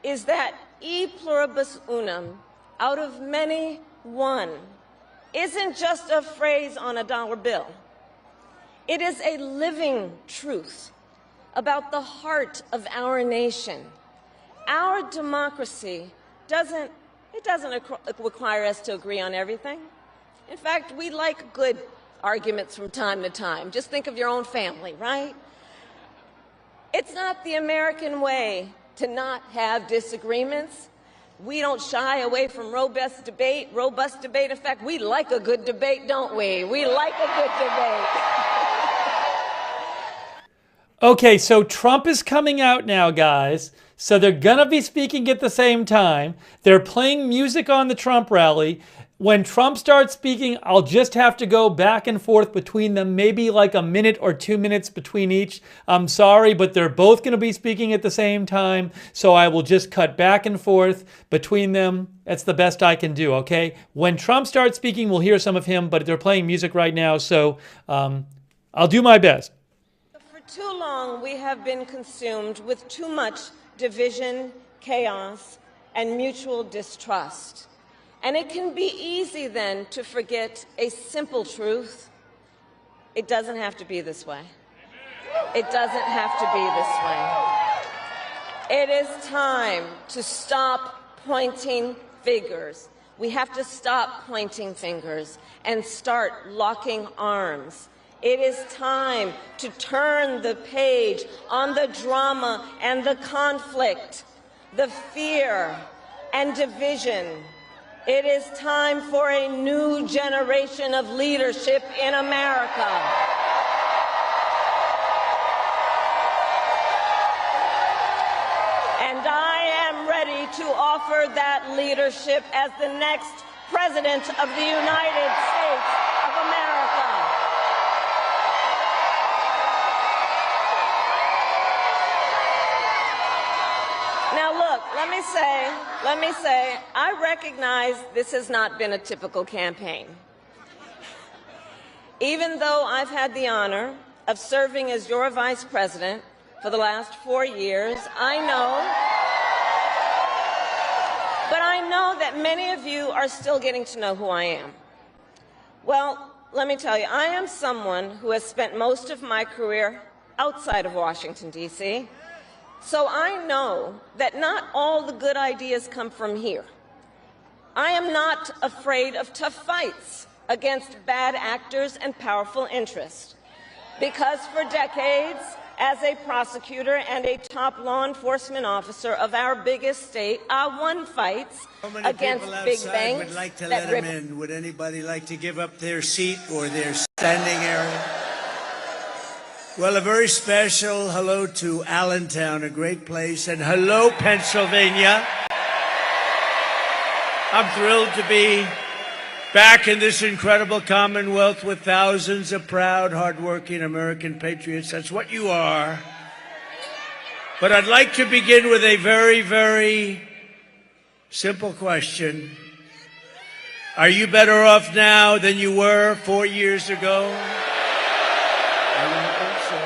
is that e pluribus unum, out of many, one, isn't just a phrase on a dollar bill. It is a living truth about the heart of our nation. Our democracy doesn't require us to agree on everything. In fact, we like good arguments from time to time. Just think of your own family, right? It's not the American way to not have disagreements. We don't shy away from robust debate. In fact, we like a good debate, don't we? We like a good debate. Okay, so Trump is coming out now, guys. So they're going to be speaking at the same time. They're playing music on the Trump rally. When Trump starts speaking, I'll just have to go back and forth between them, maybe like a minute or 2 minutes between each. I'm sorry, but they're both going to be speaking at the same time, so I will just cut back and forth between them. That's the best I can do, okay? When Trump starts speaking, we'll hear some of him, but they're playing music right now, so I'll do my best. For too long, we have been consumed with too much division, chaos, and mutual distrust. And it can be easy then to forget a simple truth. It doesn't have to be this way. It doesn't have to be this way. It is time to stop pointing fingers. We have to stop pointing fingers and start locking arms. It is time to turn the page on the drama and the conflict, the fear and division. It is time for a new generation of leadership in America. And I am ready to offer that leadership as the next President of the United States of America. Now look, let me say, I recognize this has not been a typical campaign. Even though I've had the honor of serving as your vice president for the last 4 years, I know that many of you are still getting to know who I am. Well, let me tell you, I am someone who has spent most of my career outside of Washington, D.C., so I know that not all the good ideas come from here. I am not afraid of tough fights against bad actors and powerful interests, because for decades, as a prosecutor and a top law enforcement officer of our biggest state, I won fights against big banks would like to let him in. Would anybody like to give up their seat or their standing area? Well, a very special hello to Allentown, a great place, and hello, Pennsylvania. I'm thrilled to be back in this incredible Commonwealth with thousands of proud, hardworking American patriots. That's what you are. But I'd like to begin with a very, very simple question. Are you better off now than you were 4 years ago? I don't think so.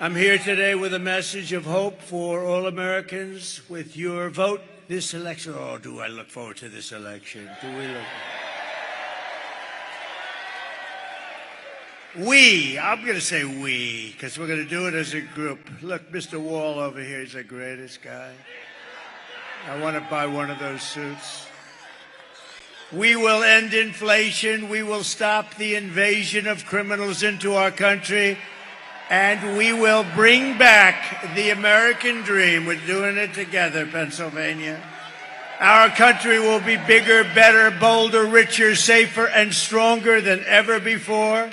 I'm here today with a message of hope for all Americans. With your vote this election, oh, do I look forward to this election? Do we look? I'm going to say we, because we're going to do it as a group. Look, Mr. Wall over here is the greatest guy. I want to buy one of those suits. We will end inflation. We will stop the invasion of criminals into our country. And we will bring back the American dream. We're doing it together, Pennsylvania. Our country will be bigger, better, bolder, richer, safer, and stronger than ever before.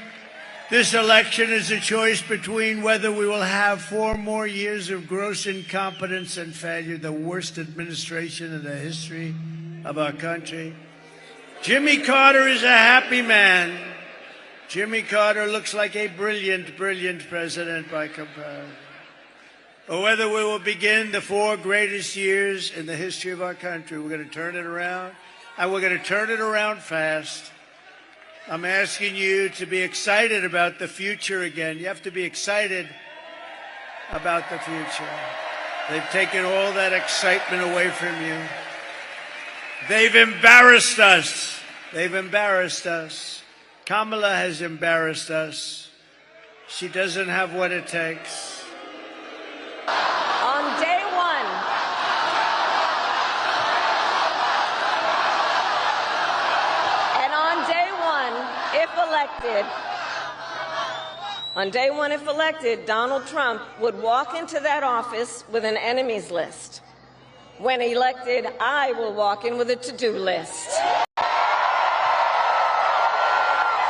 This election is a choice between whether we will have 4 more years of gross incompetence and failure, the worst administration in the history of our country. Jimmy Carter is a happy man. Jimmy Carter looks like a brilliant, brilliant president by comparison. Or whether we will begin the 4 greatest years in the history of our country. We're going to turn it around, and we're going to turn it around fast. I'm asking you to be excited about the future again. You have to be excited about the future. They've taken all that excitement away from you. They've embarrassed us. They've embarrassed us. Kamala has embarrassed us. She doesn't have what it takes. On day one, if elected, Donald Trump would walk into that office with an enemies list. When elected, I will walk in with a to-do list.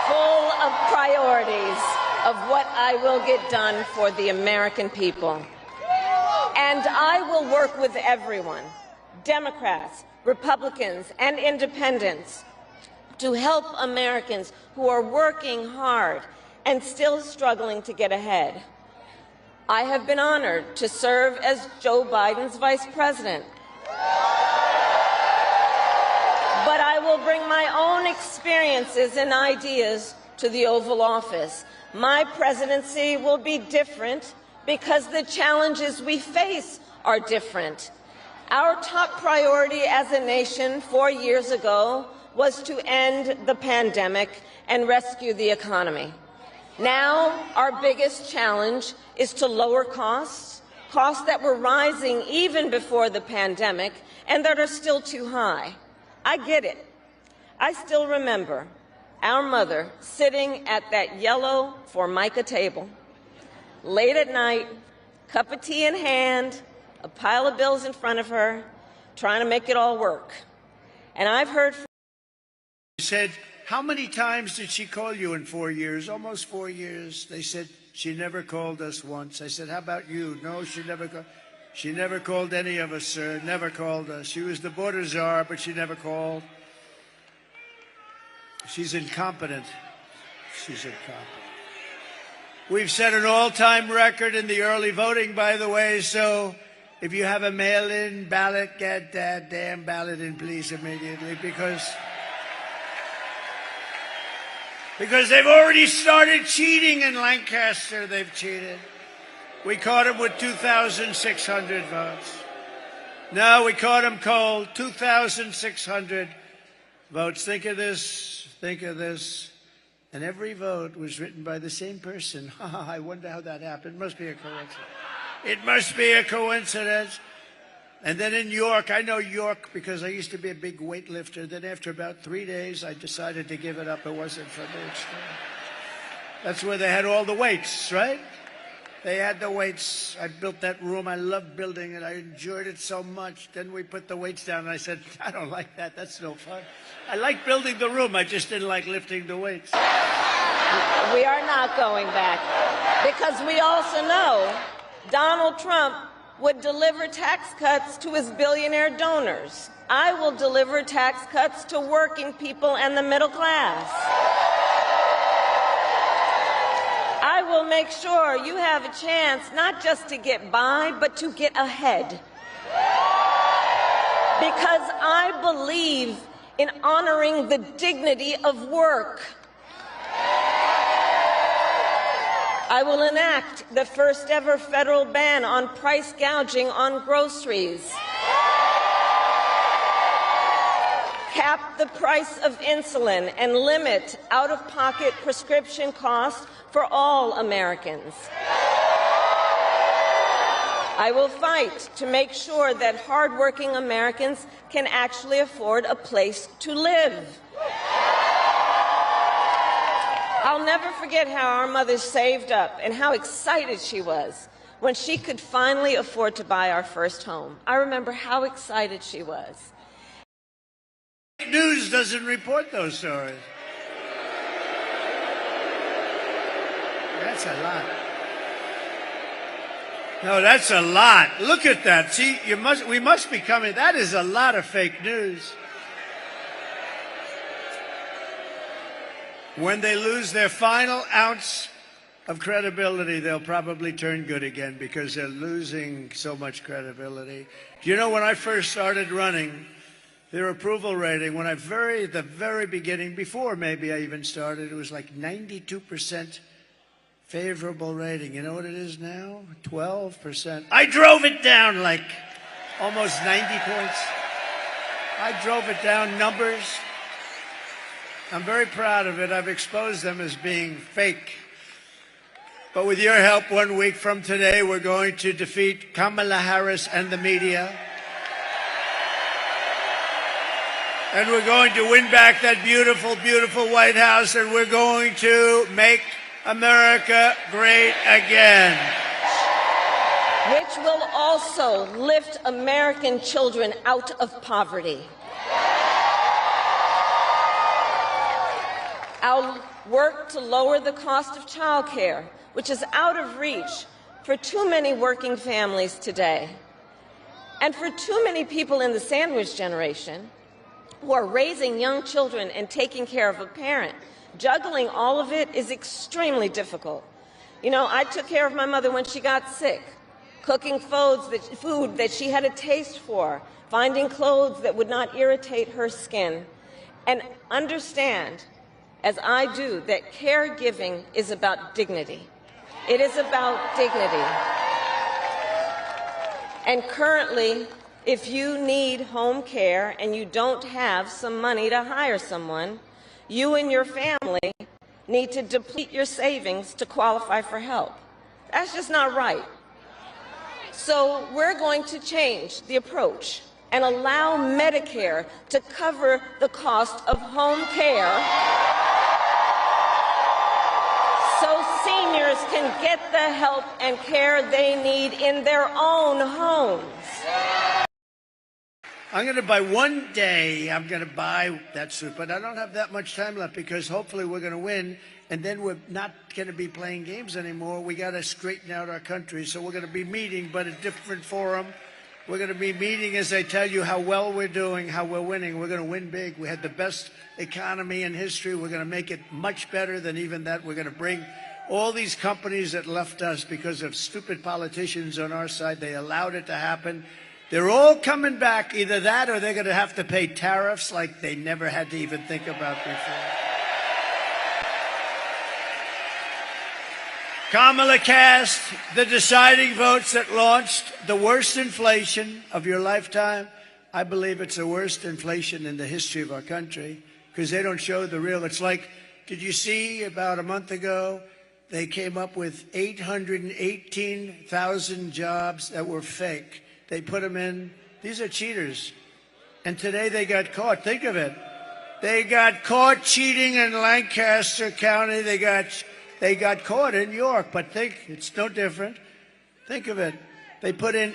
Full of priorities of what I will get done for the American people. And I will work with everyone, Democrats, Republicans, and independents, to help Americans who are working hard and still struggling to get ahead. I have been honored to serve as Joe Biden's vice president. But I will bring my own experiences and ideas to the Oval Office. My presidency will be different because the challenges we face are different. Our top priority as a nation 4 years ago was to end the pandemic and rescue the economy. Now, our biggest challenge is to lower costs that were rising even before the pandemic and that are still too high. I get it. I still remember our mother sitting at that yellow Formica table, late at night, cup of tea in hand, a pile of bills in front of her, trying to make it all work. And I've heard They said, how many times did she call you in 4 years? Almost 4 years. They said, she never called us once. I said, how about you? No, she never called. She never called any of us, sir. Never called us. She was the border czar, but she never called. She's incompetent. She's incompetent. We've set an all-time record in the early voting, by the way, so if you have a mail-in ballot, get that damn ballot in, please, immediately, because they've already started cheating in Lancaster. They've cheated. We caught them with 2,600 votes. No, we caught them cold. 2,600 votes. Think of this. Think of this. And every vote was written by the same person. I wonder how that happened. It must be a coincidence. It must be a coincidence. And then in York, I know York because I used to be a big weightlifter. Then after about 3 days, I decided to give it up. It wasn't for me. That's where they had all the weights, right? They had the weights. I built that room. I loved building it. I enjoyed it so much. Then we put the weights down, and I said, I don't like that. That's no fun. I like building the room. I just didn't like lifting the weights. We are not going back because we also know Donald Trump would deliver tax cuts to his billionaire donors. I will deliver tax cuts to working people and the middle class. I will make sure you have a chance not just to get by, but to get ahead. Because I believe in honoring the dignity of work. I will enact the first ever federal ban on price gouging on groceries. Cap the price of insulin and limit out-of-pocket prescription costs for all Americans. I will fight to make sure that hardworking Americans can actually afford a place to live. I'll never forget how our mother saved up and how excited she was when she could finally afford to buy our first home. I remember how excited she was. News doesn't report those stories. That's a lot. No, that's a lot. Look at that. See, we must be coming. That is a lot of fake news. When they lose their final ounce of credibility, they'll probably turn good again because they're losing so much credibility. Do you know when I first started running, their approval rating, when at the very beginning, before maybe I even started, it was like 92% favorable rating. You know what it is now? 12%. I drove it down like almost 90 points. I drove it down numbers. I'm very proud of it. I've exposed them as being fake. But with your help, 1 week from today, we're going to defeat Kamala Harris and the media. And we're going to win back that beautiful, beautiful White House, and we're going to make America great again. Which will also lift American children out of poverty. I'll work to lower the cost of childcare, which is out of reach for too many working families today. And for too many people in the sandwich generation who are raising young children and taking care of a parent. Juggling all of it is extremely difficult. You know, I took care of my mother when she got sick, cooking food that she had a taste for, finding clothes that would not irritate her skin. And understand, as I do, that caregiving is about dignity. It is about dignity. And currently, if you need home care and you don't have some money to hire someone, you and your family need to deplete your savings to qualify for help. That's just not right. So we're going to change the approach and allow Medicare to cover the cost of home care so seniors can get the help and care they need in their own homes. I'm going to buy one day, I'm going to buy that suit, but I don't have that much time left because hopefully we're going to win and then we're not going to be playing games anymore. We got to straighten out our country. So we're going to be meeting, but a different forum. We're going to be meeting as I tell you how well we're doing, how we're winning. We're going to win big. We had the best economy in history. We're going to make it much better than even that. We're going to bring all these companies that left us because of stupid politicians on our side. They allowed it to happen. They're all coming back. Either that or they're going to have to pay tariffs like they never had to even think about before. Kamala cast the deciding votes that launched the worst inflation of your lifetime. I believe it's the worst inflation in the history of our country because they don't show the real. It's like, did you see about a month ago, they came up with 818,000 jobs that were fake. They put them in. These are cheaters. And today they got caught. Think of it. They got caught cheating in Lancaster County. They got caught in York. But think, it's no different. Think of it. They put in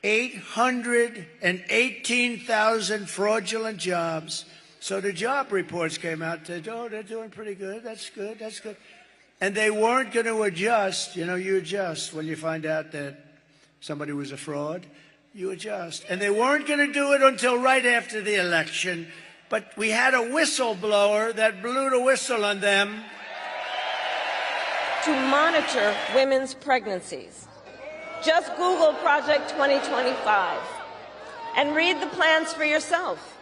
818,000 fraudulent jobs. So the job reports came out. They said, oh, they're doing pretty good. That's good. That's good. And they weren't going to adjust. You know, you adjust when you find out that somebody was a fraud. You adjust. And they weren't going to do it until right after the election. But we had a whistleblower that blew the whistle on them. To monitor women's pregnancies. Just Google Project 2025 and read the plans for yourself.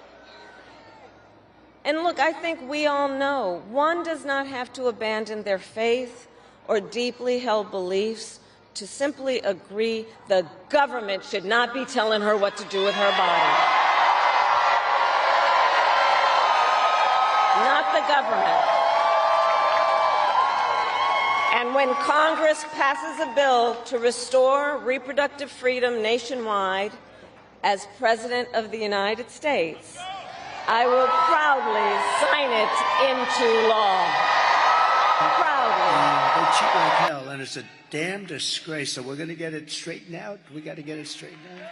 And look, I think we all know one does not have to abandon their faith or deeply held beliefs to simply agree the government should not be telling her what to do with her body. Not the government. And when Congress passes a bill to restore reproductive freedom nationwide, as President of the United States, I will proudly sign it into law. Proudly. They cheat like hell, and it's a damn disgrace. So we're going to get it straightened out. We got to get it straightened out.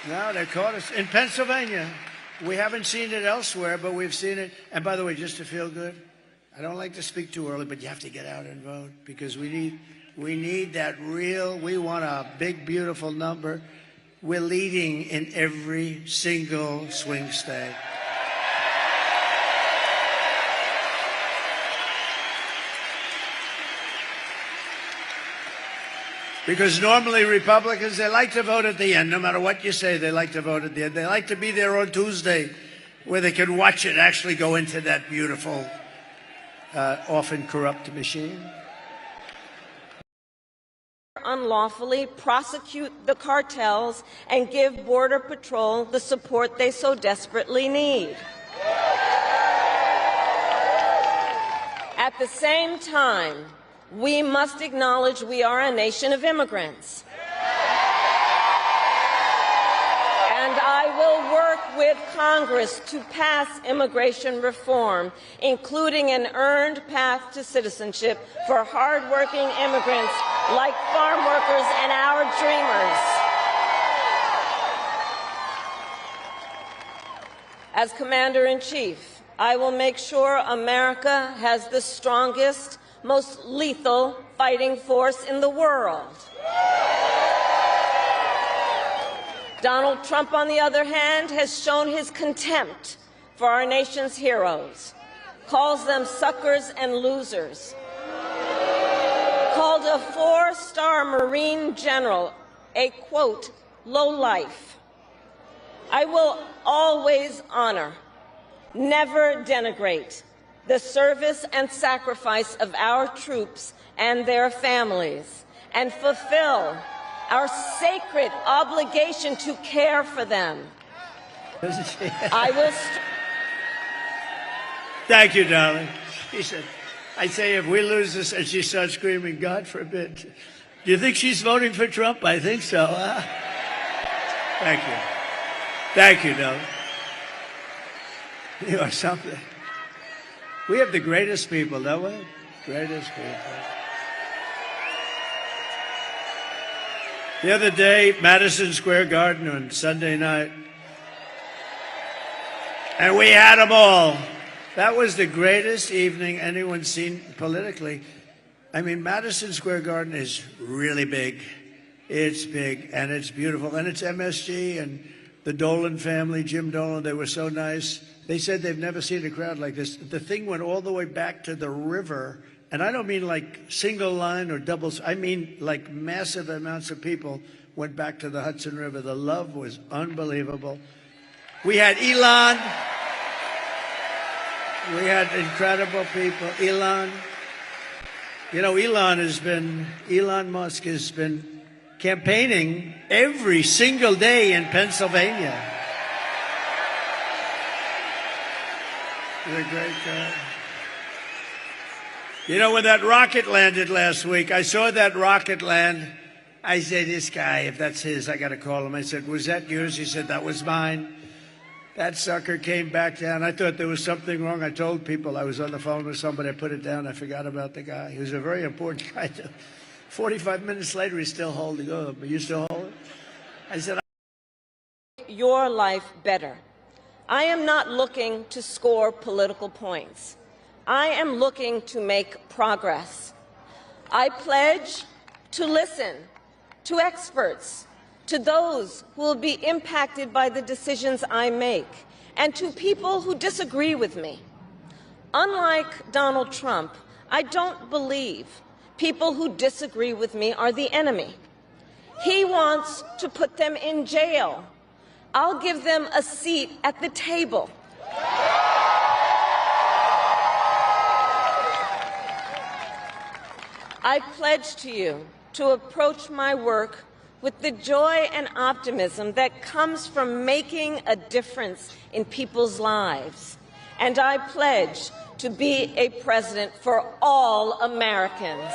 No, they caught us in Pennsylvania. We haven't seen it elsewhere, but we've seen it. And by the way, just to feel good, I don't like to speak too early, but you have to get out and vote because we need that real. We want a big, beautiful number. We're leading in every single swing state. Because normally Republicans, they like to vote at the end. No matter what you say, they like to vote at the end. They like to be there on Tuesday where they can watch it actually go into that beautiful, often corrupt machine. Unlawfully prosecute the cartels and give Border Patrol the support they so desperately need. At the same time, we must acknowledge we are a nation of immigrants. And I will work with Congress to pass immigration reform, including an earned path to citizenship for hardworking immigrants like farm workers and our dreamers. As Commander-in-Chief, I will make sure America has the strongest, most lethal fighting force in the world. Donald Trump, on the other hand, has shown his contempt for our nation's heroes, calls them suckers and losers, called a 4-star Marine general a, quote, lowlife. I will always honor, never denigrate, the service and sacrifice of our troops and their families, and fulfill our sacred obligation to care for them. I will. Thank you, darling. She said, I say if we lose this, and she starts screaming, God forbid. Do you think she's voting for Trump? I think so. Thank you. Thank you, darling. You are something. We have the greatest people, don't we? Greatest people. The other day, Madison Square Garden on Sunday night, And we had them all. That was the greatest evening anyone's seen politically. I mean, Madison Square Garden is really big. It's big, and it's beautiful. And it's MSG and the Dolan family, Jim Dolan, they were so nice. They said they've never seen a crowd like this. The thing went all the way back to the river. And I don't mean like single line or doubles. I mean like massive amounts of people went back to the Hudson River. The love was unbelievable. We had Elon. We had incredible people. Elon. You know, Elon Musk has been campaigning every single day in Pennsylvania. He's a great guy. You know, when that rocket landed last week, I saw that rocket land. I said, this guy, if that's his, I got to call him. I said, was that yours? He said, that was mine. That sucker came back down. I thought there was something wrong. I told people I was on the phone with somebody. I put it down. I forgot about the guy. He was a very important guy. 45 minutes later, he's still holding up. Are you still holding? I said, your life better. I am not looking to score political points. I am looking to make progress. I pledge to listen to experts, to those who will be impacted by the decisions I make, and to people who disagree with me. Unlike Donald Trump, I don't believe people who disagree with me are the enemy. He wants to put them in jail. I'll give them a seat at the table. I pledge to you to approach my work with the joy and optimism that comes from making a difference in people's lives. And I pledge to be a president for all Americans.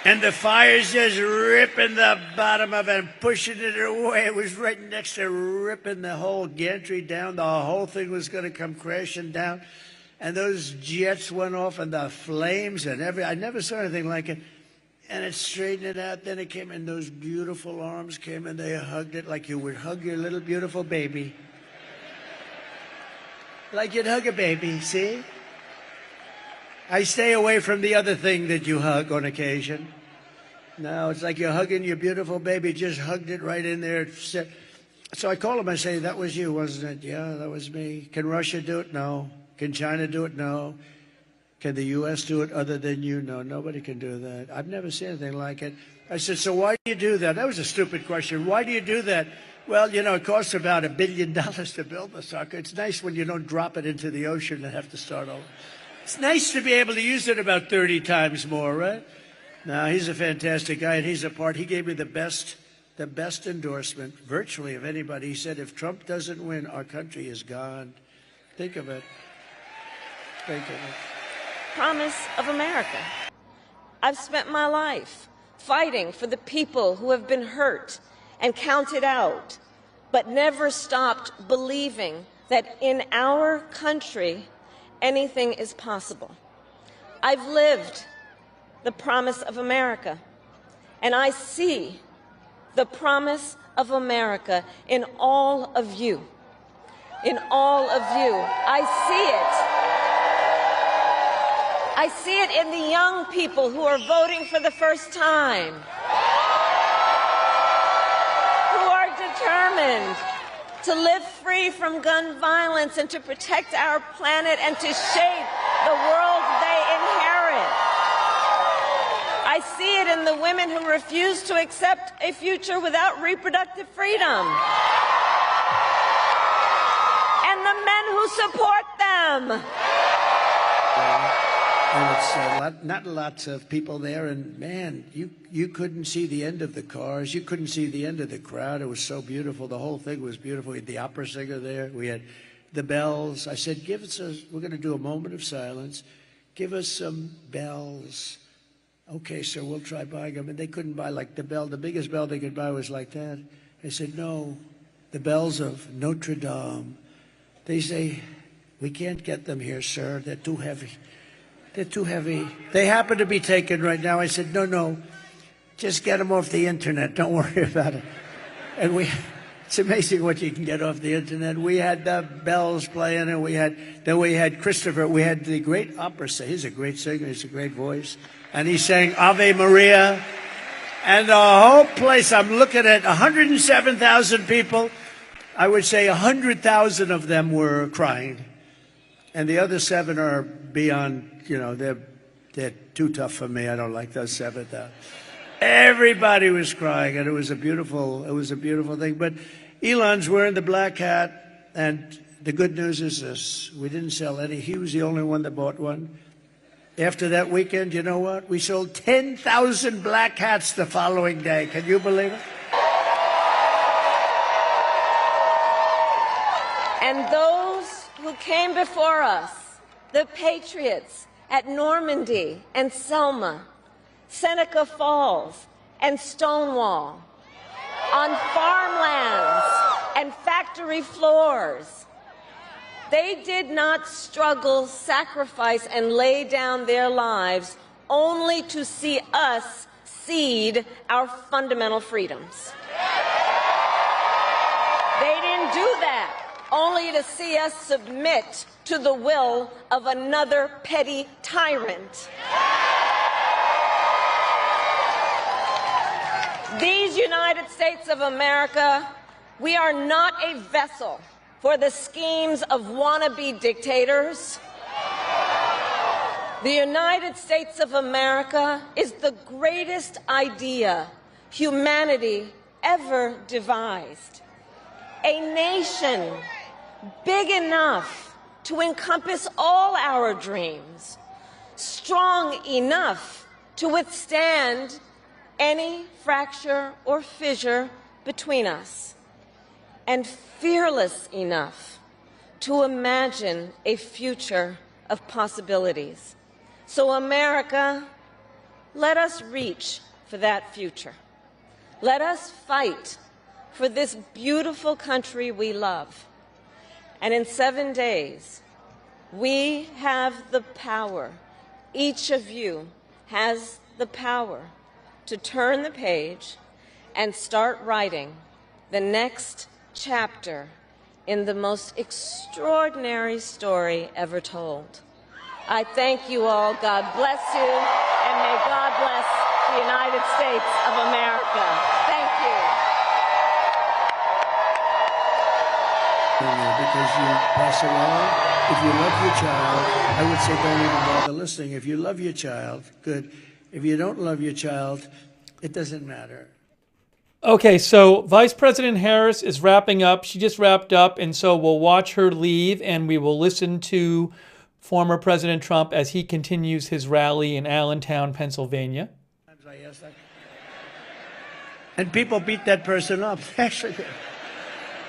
and the fire's just ripping the bottom of it and pushing it away. It was right next to ripping the whole gantry down. The whole thing was going to come crashing down. And those jets went off and the flames and I never saw anything like it. And it straightened it out. Then it came in, those beautiful arms came and they hugged it like you would hug your little beautiful baby. Like you'd hug a baby, see? I stay away from the other thing that you hug on occasion. No, it's like you're hugging your beautiful baby, just hugged it right in there. So I call him, I say, that was you, wasn't it? Yeah, that was me. Can Russia do it? No. Can China do it? No. Can the U.S. do it other than you? No, nobody can do that. I've never seen anything like it. I said, so why do you do that? That was a stupid question. Why do you do that? Well, you know, it costs about $1 billion to build the sucker. It's nice when you don't drop it into the ocean and have to start over. It's nice to be able to use it about 30 times more, right? No, he's a fantastic guy, and he's a part. He gave me the best endorsement virtually of anybody. He said, if Trump doesn't win, our country is gone. Think of it. Think of it. Promise of America. I've spent my life fighting for the people who have been hurt and counted out, but never stopped believing that in our country, anything is possible. I've lived the promise of America, and I see the promise of America in all of you. In all of you. I see it. I see it in the young people who are voting for the first time, who are determined to live free from gun violence and to protect our planet and to shape the world they inherit. I see it in the women who refuse to accept a future without reproductive freedom, and the men who support them. And it's not lots of people there, and man, you couldn't see the end of the cars. You couldn't see the end of the crowd. It was so beautiful. The whole thing was beautiful. We had the opera singer there. We had the bells. I said, we're going to do a moment of silence. Give us some bells. Okay, so we'll try buying them. And they couldn't buy like the bell. The biggest bell they could buy was like that. I said, no, the bells of Notre Dame. They say, we can't get them here, sir. They're too heavy. They're too heavy. They happen to be taken right now. I said, no, just get them off the internet. Don't worry about it. And it's amazing what you can get off the internet. We had bells playing, and then we had Christopher. We had the great opera singer. He's a great singer. He's a great voice. And he sang Ave Maria. And the whole place, I'm looking at 107,000 people. I would say 100,000 of them were crying. And the other 7 are beyond, they're too tough for me. I don't like those 7,000. Everybody was crying, and it was a beautiful thing. But Elon's wearing the black hat, and the good news is this: we didn't sell any. He was the only one that bought one. After that weekend, you know what? We sold 10,000 black hats the following day. Can you believe it? And those who came before us, the patriots at Normandy and Selma, Seneca Falls and Stonewall, on farmlands and factory floors. They did not struggle, sacrifice, and lay down their lives only to see us cede our fundamental freedoms. They didn't do that only to see us submit to the will of another petty tyrant. These United States of America, we are not a vessel for the schemes of wannabe dictators. The United States of America is the greatest idea humanity ever devised. A nation big enough to encompass all our dreams, strong enough to withstand any fracture or fissure between us, and fearless enough to imagine a future of possibilities. So, America, let us reach for that future. Let us fight for this beautiful country we love. And in 7 days, we have the power, each of you has the power to turn the page and start writing the next chapter in the most extraordinary story ever told. I thank you all. God bless you, and may God bless the United States of America. Thank you. Because you pass along. If you love your child, I would say don't even bother listening. If you love your child, good. If you don't love your child, it doesn't matter. Okay, so Vice President Harris is wrapping up. She just wrapped up, and so we'll watch her leave, and we will listen to former President Trump as he continues his rally in Allentown, Pennsylvania. And people beat that person up.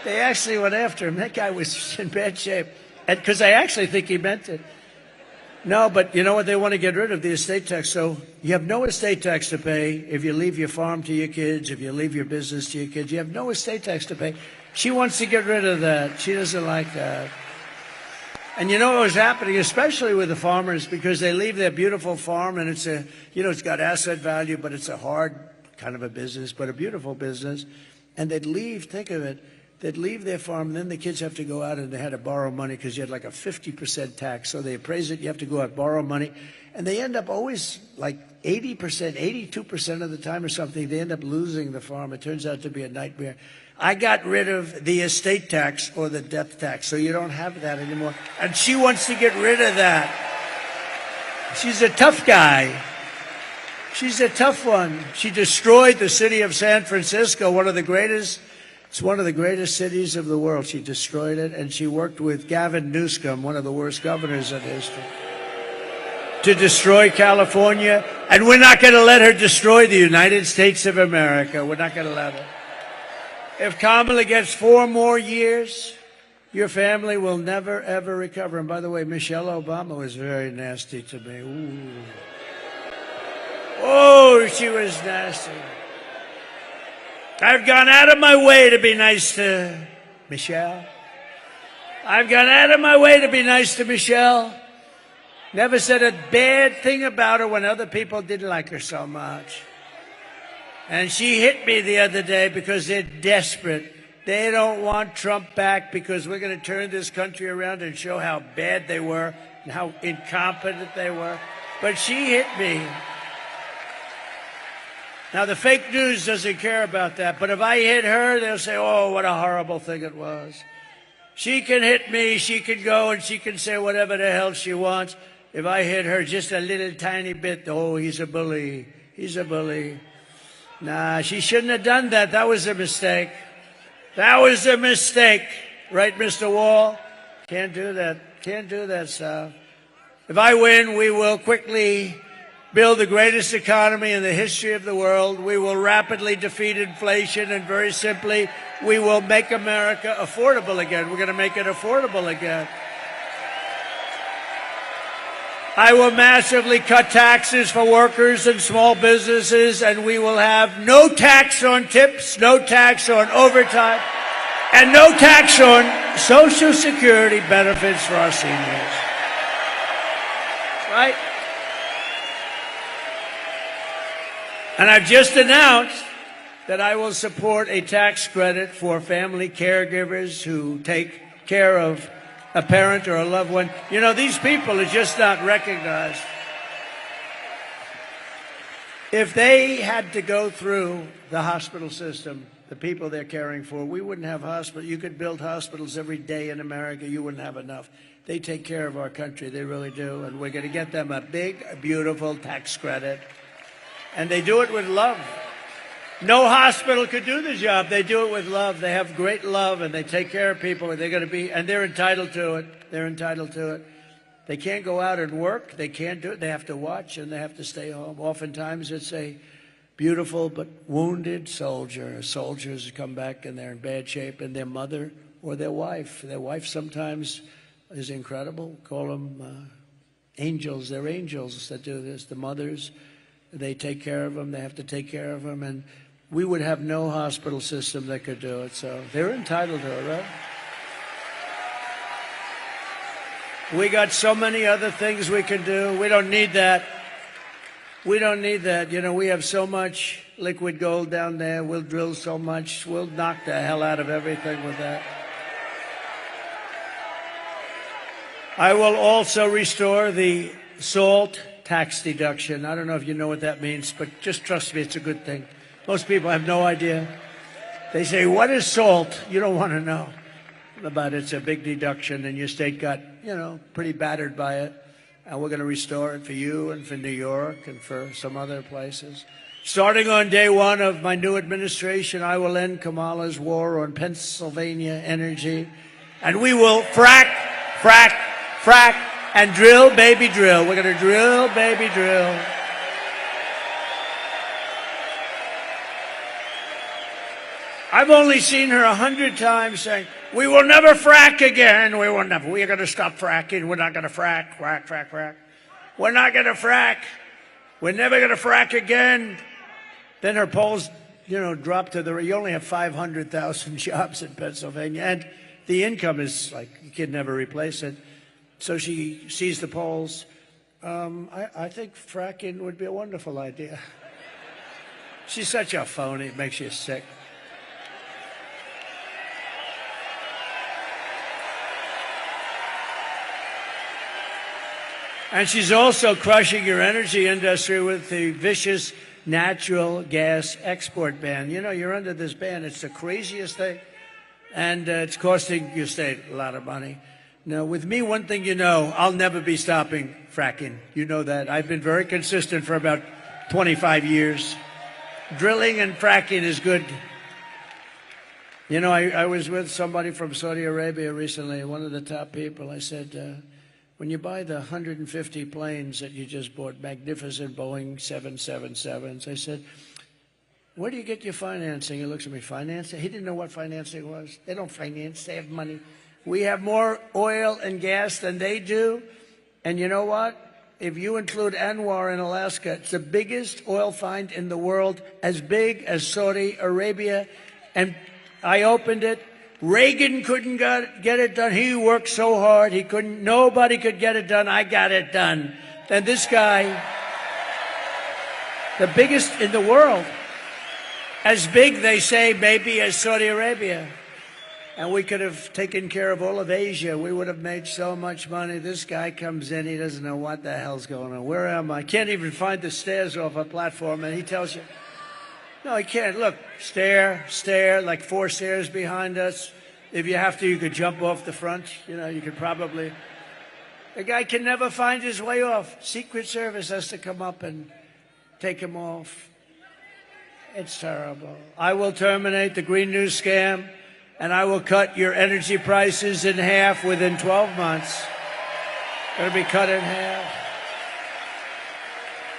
They actually went after him. That guy was in bad shape. Because I actually think he meant it. No, but you know what? They want to get rid of the estate tax. So you have no estate tax to pay if you leave your farm to your kids, if you leave your business to your kids. You have no estate tax to pay. She wants to get rid of that. She doesn't like that. And you know what was happening, especially with the farmers, because they leave their beautiful farm and it's it's got asset value, but it's a hard kind of a business, but a beautiful business. And they'd leave, think of it, they'd leave their farm, and then the kids have to go out and they had to borrow money because you had like a 50% tax. So they appraise it, you have to go out, borrow money. And they end up always like 80%, 82% of the time or something, they end up losing the farm. It turns out to be a nightmare. I got rid of the estate tax or the death tax, so you don't have that anymore. And she wants to get rid of that. She's a tough guy. She's a tough one. She destroyed the city of San Francisco, it's one of the greatest cities of the world. She destroyed it, and she worked with Gavin Newsom, one of the worst governors in history, to destroy California. And we're not going to let her destroy the United States of America. We're not going to let her. If Kamala gets 4 more years, your family will never, ever recover. And by the way, Michelle Obama was very nasty to me. Ooh. Oh, she was nasty. I've gone out of my way to be nice to Michelle. I've gone out of my way to be nice to Michelle. Never said a bad thing about her when other people didn't like her so much. And she hit me the other day because they're desperate. They don't want Trump back because we're going to turn this country around and show how bad they were and how incompetent they were. But she hit me. Now, the fake news doesn't care about that. But if I hit her, they'll say, oh, what a horrible thing it was. She can hit me. She can go and she can say whatever the hell she wants. If I hit her just a little tiny bit, oh, he's a bully. He's a bully. Nah, she shouldn't have done that. That was a mistake. That was a mistake. Right, Mr. Wall? Can't do that. Can't do that, sir. If I win, we will quickly build the greatest economy in the history of the world. We will rapidly defeat inflation, and very simply, we will make America affordable again. We're going to make it affordable again. I will massively cut taxes for workers and small businesses, and we will have no tax on tips, no tax on overtime, and no tax on Social Security benefits for our seniors. Right? And I've just announced that I will support a tax credit for family caregivers who take care of a parent or a loved one. You know, these people are just not recognized. If they had to go through the hospital system, the people they're caring for, we wouldn't have hospitals. You could build hospitals every day in America. You wouldn't have enough. They take care of our country. They really do. And we're going to get them a big, beautiful tax credit. And they do it with love. No hospital could do the job. They do it with love. They have great love, and they take care of people. And they're going to be, and they're entitled to it. They're entitled to it. They can't go out and work. They can't do it. They have to watch, and they have to stay home. Oftentimes, it's a beautiful but wounded soldier. Soldiers come back, and they're in bad shape, and their mother or their wife. Their wife sometimes is incredible. Call them angels. They're angels that do this. The mothers, they take care of them. They have to take care of them, and we would have no hospital system that could do it. So they're entitled to it, right? We got so many other things we can do. We don't need that. We don't need that. You know, we have so much liquid gold down there. We'll drill so much. We'll knock the hell out of everything with that. I will also restore the SALT tax deduction. I don't know if you know what that means, but just trust me, it's a good thing. Most people have no idea. They say, what is SALT? You don't want to know about it. It's a big deduction, and your state got, you know, pretty battered by it. And we're going to restore it for you and for New York and for some other places. Starting on day one of my new administration, I will end Kamala's war on Pennsylvania energy. And we will frack, frack, frack, and drill, baby, drill. We're going to drill, baby, drill. I've only seen her 100 times saying, we will never frack again. We will never. We are going to stop fracking. We're not going to frack, frack, frack, frack. We're not going to frack. We're never going to frack again. Then her polls, you know, drop to you only have 500,000 jobs in Pennsylvania. And the income is like, you can never replace it. So she sees the polls. I think fracking would be a wonderful idea. She's such a phony. It makes you sick. And she's also crushing your energy industry with the vicious natural gas export ban. You know, you're under this ban. It's the craziest thing. And it's costing your state a lot of money. Now, with me, one thing you know, I'll never be stopping fracking. You know that. I've been very consistent for about 25 years. Drilling and fracking is good. You know, I was with somebody from Saudi Arabia recently, one of the top people. I said, when you buy the 150 planes that you just bought, magnificent Boeing 777s, I said, where do you get your financing? He looks at me, financing? He didn't know what financing was. They don't finance, they have money. We have more oil and gas than they do. And you know what? If you include Anwar in Alaska, it's the biggest oil find in the world, as big as Saudi Arabia. And I opened it. Reagan couldn't get it done. He worked so hard. Nobody could get it done. I got it done. And this guy, the biggest in the world, as big, they say, maybe as Saudi Arabia. And we could have taken care of all of Asia. We would have made so much money. This guy comes in. He doesn't know what the hell's going on. Where am I? Can't even find the stairs off a platform. And he tells you, no, he can't. Look, stair, like 4 stairs behind us. If you have to, you could jump off the front. You know, you could probably. The guy can never find his way off. Secret Service has to come up and take him off. It's terrible. I will terminate the Green New Scam, and I will cut your energy prices in half within 12 months. Going to be cut in half.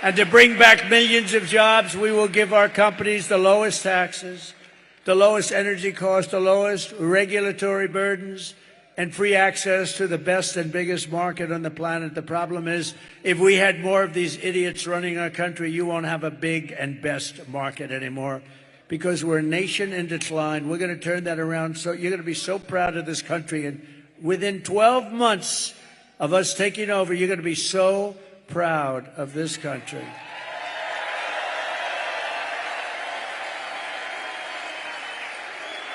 And to bring back millions of jobs, we will give our companies the lowest taxes, the lowest energy costs, the lowest regulatory burdens, and free access to the best and biggest market on the planet. The problem is, if we had more of these idiots running our country, you won't have a big and best market anymore, because we're a nation in decline. We're going to turn that around. So you're going to be so proud of this country. And within 12 months of us taking over, you're going to be so proud of this country.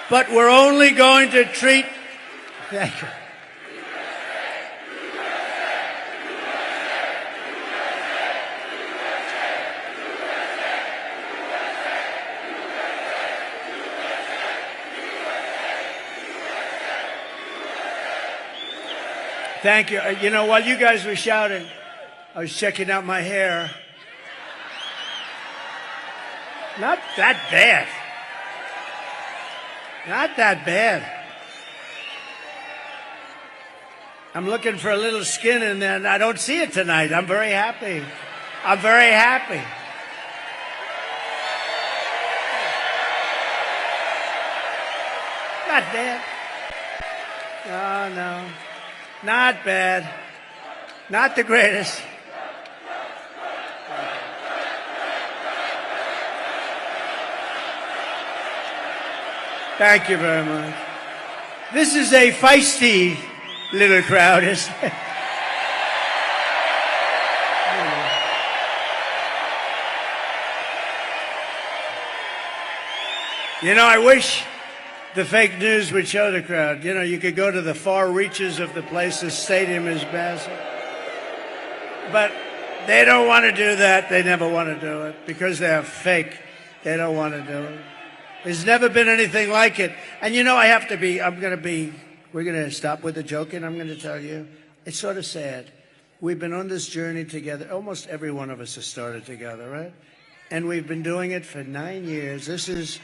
But we're only going to treat... Thank you. Thank you. You know, while you guys were shouting, I was checking out my hair. Not that bad. Not that bad. I'm looking for a little skin in there, and I don't see it tonight. I'm very happy. I'm very happy. Not bad. Oh, no. Not bad. Not the greatest. Thank you very much. This is a feisty little crowd, isn't it? You know, I wish the fake news would show the crowd. You know, you could go to the far reaches of the place. The stadium is massive. But they don't want to do that. They never want to do it because they're fake. They don't want to do it. There's never been anything like it. And you know, we're going to stop with the joking. I'm going to tell you, it's sort of sad. We've been on this journey together. Almost every one of us has started together, right? And we've been doing it for 9 years. This is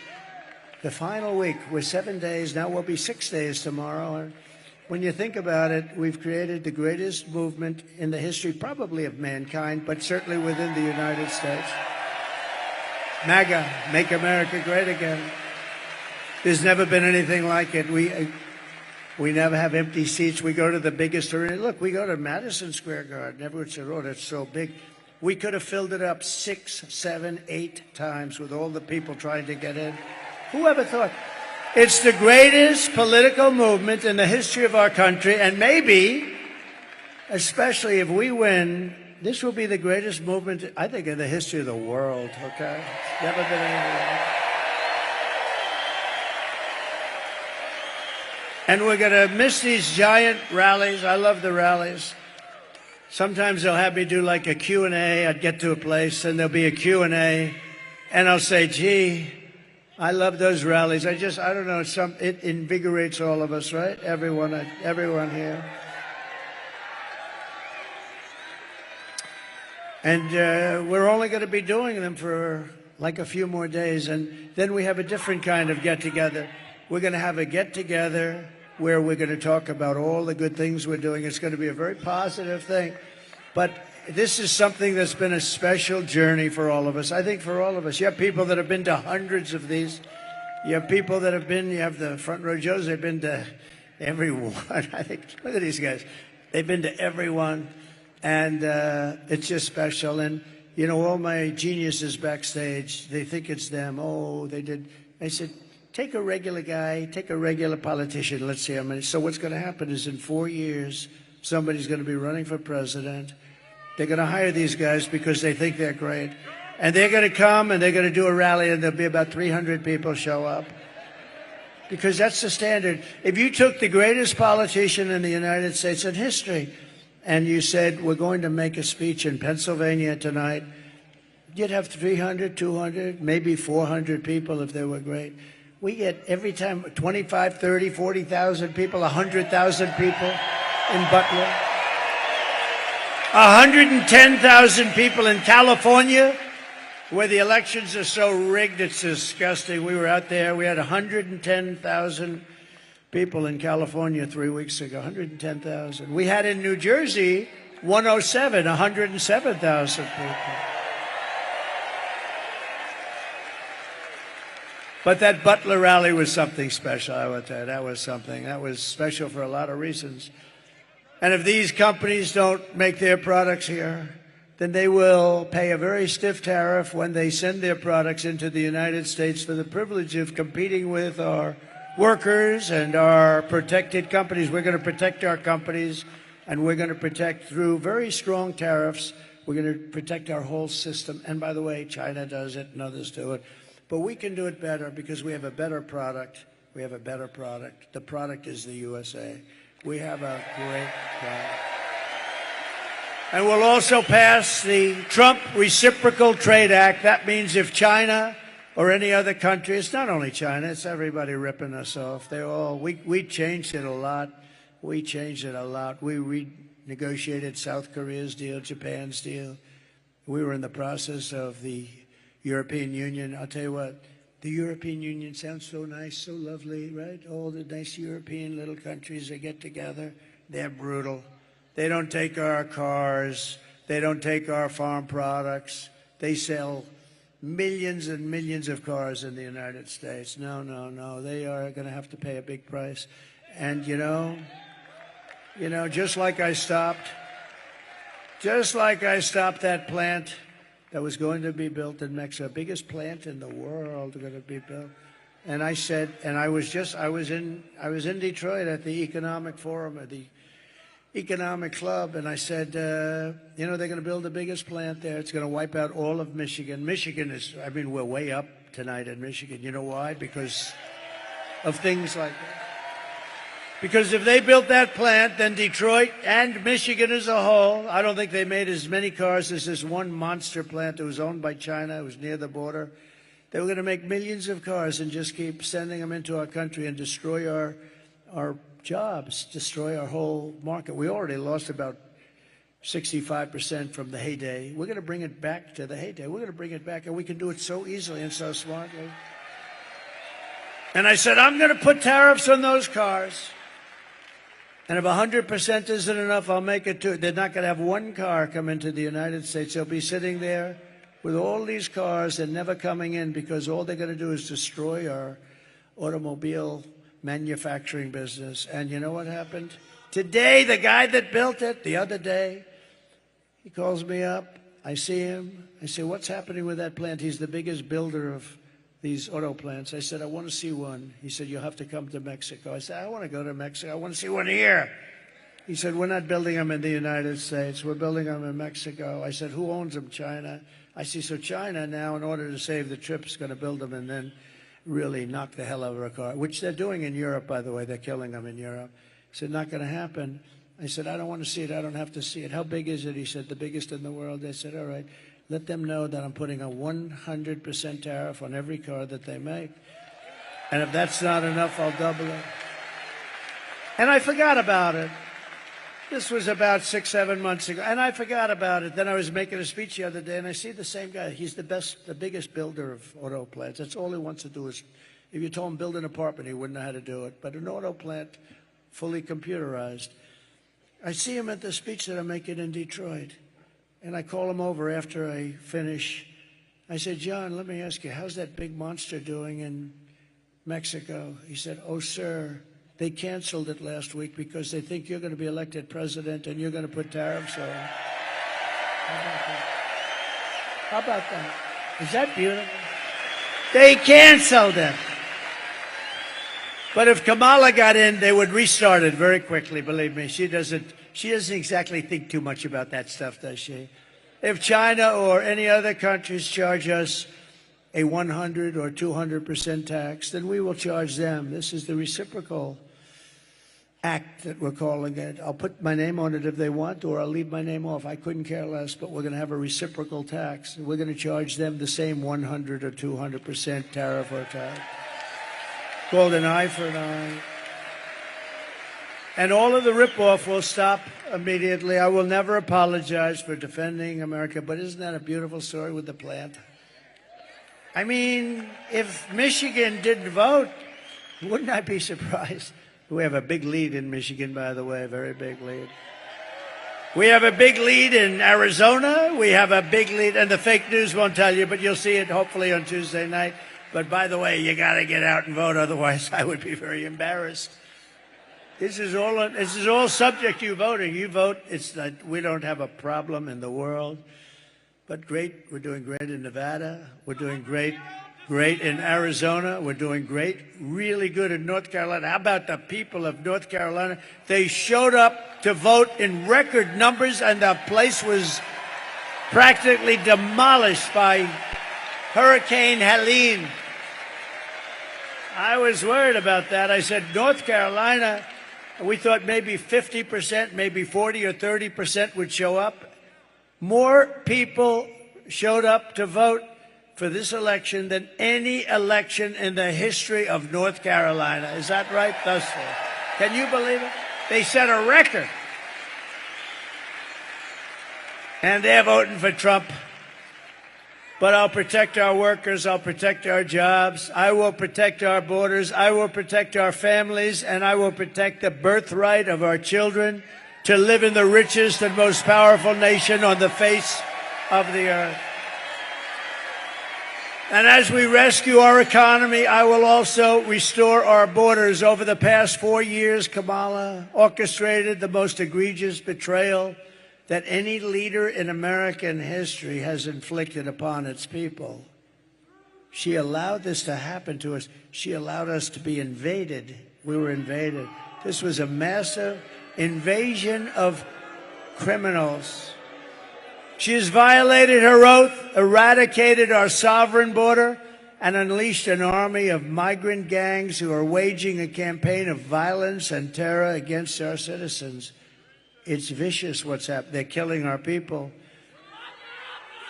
the final week. We're 7 days. Now we'll be 6 days tomorrow. And when you think about it, we've created the greatest movement in the history, probably of mankind, but certainly within the United States. MAGA, Make America Great Again. There's never been anything like it. We never have empty seats. We go to the biggest arena. Look, we go to Madison Square Garden. Everyone said, oh, that's so big. We could have filled it up 6, 7, 8 times with all the people trying to get in. Who ever thought? It's the greatest political movement in the history of our country, and maybe, especially if we win, this will be the greatest movement, I think, in the history of the world, okay? Never been anything like it. And we're going to miss these giant rallies. I love the rallies. Sometimes they'll have me do like a Q&A. I'd get to a place, and there'll be a Q&A, and I'll say, gee, I love those rallies. I don't know, it invigorates all of us, right? Everyone here. And we're only going to be doing them for like a few more days. And then we have a different kind of get-together. We're going to have a get-together where we're going to talk about all the good things we're doing. It's going to be a very positive thing. But this is something that's been a special journey for all of us. I think for all of us. You have people that have been to hundreds of these. You have people that have been, you have the front row Joes, they've been to everyone. I think, look at these guys. They've been to everyone. And it's just special. And, you know, all my geniuses backstage, they think it's them. Oh, they did. I said, Take a regular guy, take a regular politician. Let's see how many. So what's going to happen is in 4 years, somebody's going to be running for president. They're going to hire these guys because they think they're great. And they're going to come and they're going to do a rally and there'll be about 300 people show up. Because that's the standard. If you took the greatest politician in the United States in history and you said, we're going to make a speech in Pennsylvania tonight, you'd have 300, 200, maybe 400 people if they were great. We get every time 25, 30, 40,000 people, 100,000 people in Butler. 110,000 people in California, where the elections are so rigged, it's disgusting. We were out there, we had 110,000 people in California 3 weeks ago, 110,000. We had in New Jersey, 107,000 people. But that Butler rally was something special, I would tell you. That was something. That was special for a lot of reasons. And if these companies don't make their products here, then they will pay a very stiff tariff when they send their products into the United States for the privilege of competing with our workers and our protected companies. We're going to protect our companies, and we're going to protect through very strong tariffs. We're going to protect our whole system. And by the way, China does it and others do it. But we can do it better because we have a better product. We have a better product. The product is the USA. We have a great product. And we'll also pass the Trump Reciprocal Trade Act. That means if China or any other country, it's not only China, it's everybody ripping us off. They're all, we changed it a lot. We changed it a lot. We renegotiated South Korea's deal, Japan's deal. We were in the process of the European Union. I'll tell you what, the European Union sounds so nice, so lovely, right? All the nice European little countries, they get together. They're brutal. They don't take our cars. They don't take our farm products. They sell millions and millions of cars in the United States. No, no, no. They are going to have to pay a big price. And, you know, just like I stopped that plant that was going to be built in Mexico, biggest plant in the world going to be built. And I said, and I was in Detroit at the Economic Forum, at the Economic Club, and I said, you know, they're going to build the biggest plant there. It's going to wipe out all of Michigan. Michigan is, I mean, we're way up tonight in Michigan. You know why? Because of things like that. Because if they built that plant, then Detroit and Michigan as a whole, I don't think they made as many cars as this one monster plant that was owned by China. It was near the border. They were going to make millions of cars and just keep sending them into our country and destroy our jobs, destroy our whole market. We already lost about 65% from the heyday. We're going to bring it back to the heyday. We're going to bring it back, and we can do it so easily and so smartly. And I said, I'm going to put tariffs on those cars. And if 100% isn't enough, I'll make it to. They're not going to have one car come into the United States. They'll be sitting there with all these cars and never coming in because all they're going to do is destroy our automobile manufacturing business. And you know what happened? Today, the guy that built it, the other day, he calls me up. I see him. I say, what's happening with that plant? He's the biggest builder of these auto plants. I said, I want to see one. He said, you'll have to come to Mexico. I said, I want to go to Mexico. I want to see one here. He said, we're not building them in the United States. We're building them in Mexico. I said, who owns them? China. I see, so China now, in order to save the trip, is going to build them and then really knock the hell out of a car, which they're doing in Europe, by the way. They're killing them in Europe. He said, not going to happen. I said, I don't want to see it. I don't have to see it. How big is it? He said, the biggest in the world. They said, all right. Let them know that I'm putting a 100% tariff on every car that they make. And if that's not enough, I'll double it. And I forgot about it. This was about 6, 7 months ago. And I forgot about it. Then I was making a speech the other day, and I see the same guy. He's the biggest builder of auto plants. That's all he wants to do is, if you told him build an apartment, he wouldn't know how to do it. But an auto plant, fully computerized. I see him at the speech that I'm making in Detroit. And I call him over after I finish. I said, John, let me ask you, how's that big monster doing in Mexico? He said, oh, sir, they canceled it last week because they think you're going to be elected president and you're going to put tariffs on. How about that? How about that? Is that beautiful? They canceled it. But if Kamala got in, they would restart it very quickly, believe me. She doesn't exactly think too much about that stuff, does she? If China or any other countries charge us a 100 or 200% tax, then we will charge them. This is the reciprocal act that we're calling it. I'll put my name on it if they want, or I'll leave my name off. I couldn't care less, but we're going to have a reciprocal tax. We're going to charge them the same 100 or 200% tariff or tax. Called an eye for an eye. And all of the ripoff will stop immediately. I will never apologize for defending America, but isn't that a beautiful story with the plant? I mean, if Michigan didn't vote, wouldn't I be surprised? We have a big lead in Michigan, by the way, a very big lead. We have a big lead in Arizona. We have a big lead, and the fake news won't tell you, but you'll see it hopefully on Tuesday night. But by the way, you got to get out and vote, otherwise I would be very embarrassed. This is all subject to you voting. You vote. It's not, we don't have a problem in the world. But great, we're doing great in Nevada. We're doing great in Arizona. We're doing great, really good in North Carolina. How about the people of North Carolina? They showed up to vote in record numbers, and the place was practically demolished by Hurricane Helene. I was worried about that. I said, North Carolina, we thought maybe 50%, maybe 40 or 30% would show up. More people showed up to vote for this election than any election in the history of North Carolina. Is that right? Thus far. Can you believe it? They set a record. And they're voting for Trump. But I'll protect our workers. I'll protect our jobs. I will protect our borders. I will protect our families. And I will protect the birthright of our children to live in the richest and most powerful nation on the face of the earth. And as we rescue our economy, I will also restore our borders. Over the past 4 years, Kamala orchestrated the most egregious betrayal that any leader in American history has inflicted upon its people. She allowed this to happen to us. She allowed us to be invaded. We were invaded. This was a massive invasion of criminals. She has violated her oath, eradicated our sovereign border, and unleashed an army of migrant gangs who are waging a campaign of violence and terror against our citizens. It's vicious what's happening. They're killing our people.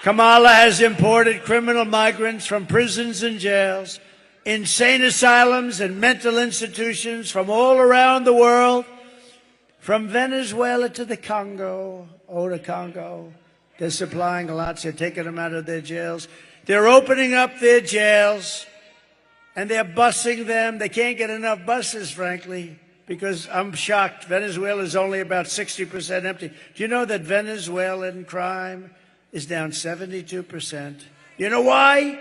Kamala has imported criminal migrants from prisons and jails, insane asylums and mental institutions from all around the world, from Venezuela to the Congo. Oh, the Congo. They're supplying lots. They're taking them out of their jails. They're opening up their jails, and they're busing them. They can't get enough buses, frankly, because I'm shocked. Venezuela is only about 60% empty. Do you know that Venezuelan crime is down 72%? You know why?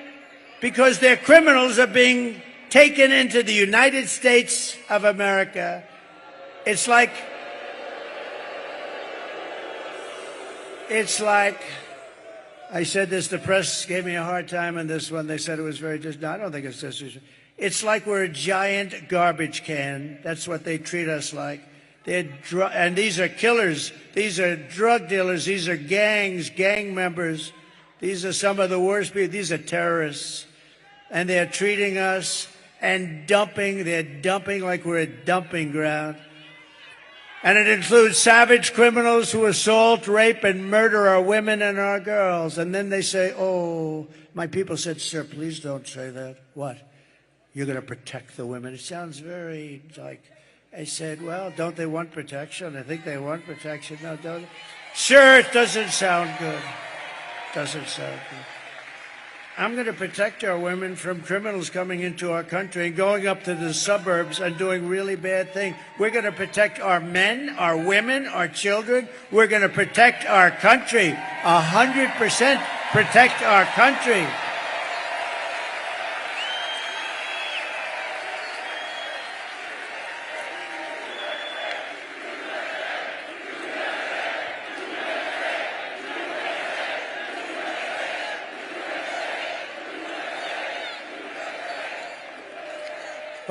Because their criminals are being taken into the United States of America. It's like I said this, the press gave me a hard time on this one. They said it was very no, I don't think it's disrespectful. It's like we're a giant garbage can. That's what they treat us like. And these are killers. These are drug dealers. These are gangs, gang members. These are some of the worst people. These are terrorists. And they're treating us and dumping. They're dumping like we're a dumping ground. And it includes savage criminals who assault, rape, and murder our women and our girls. And then they say, oh, my people said, sir, please don't say that. What? You're going to protect the women. It sounds very like, I said, well, don't they want protection? I think they want protection. No, don't. Sure, it doesn't sound good. Doesn't sound good. I'm going to protect our women from criminals coming into our country and going up to the suburbs and doing really bad things. We're going to protect our men, our women, our children. We're going to protect our country. 100% protect our country.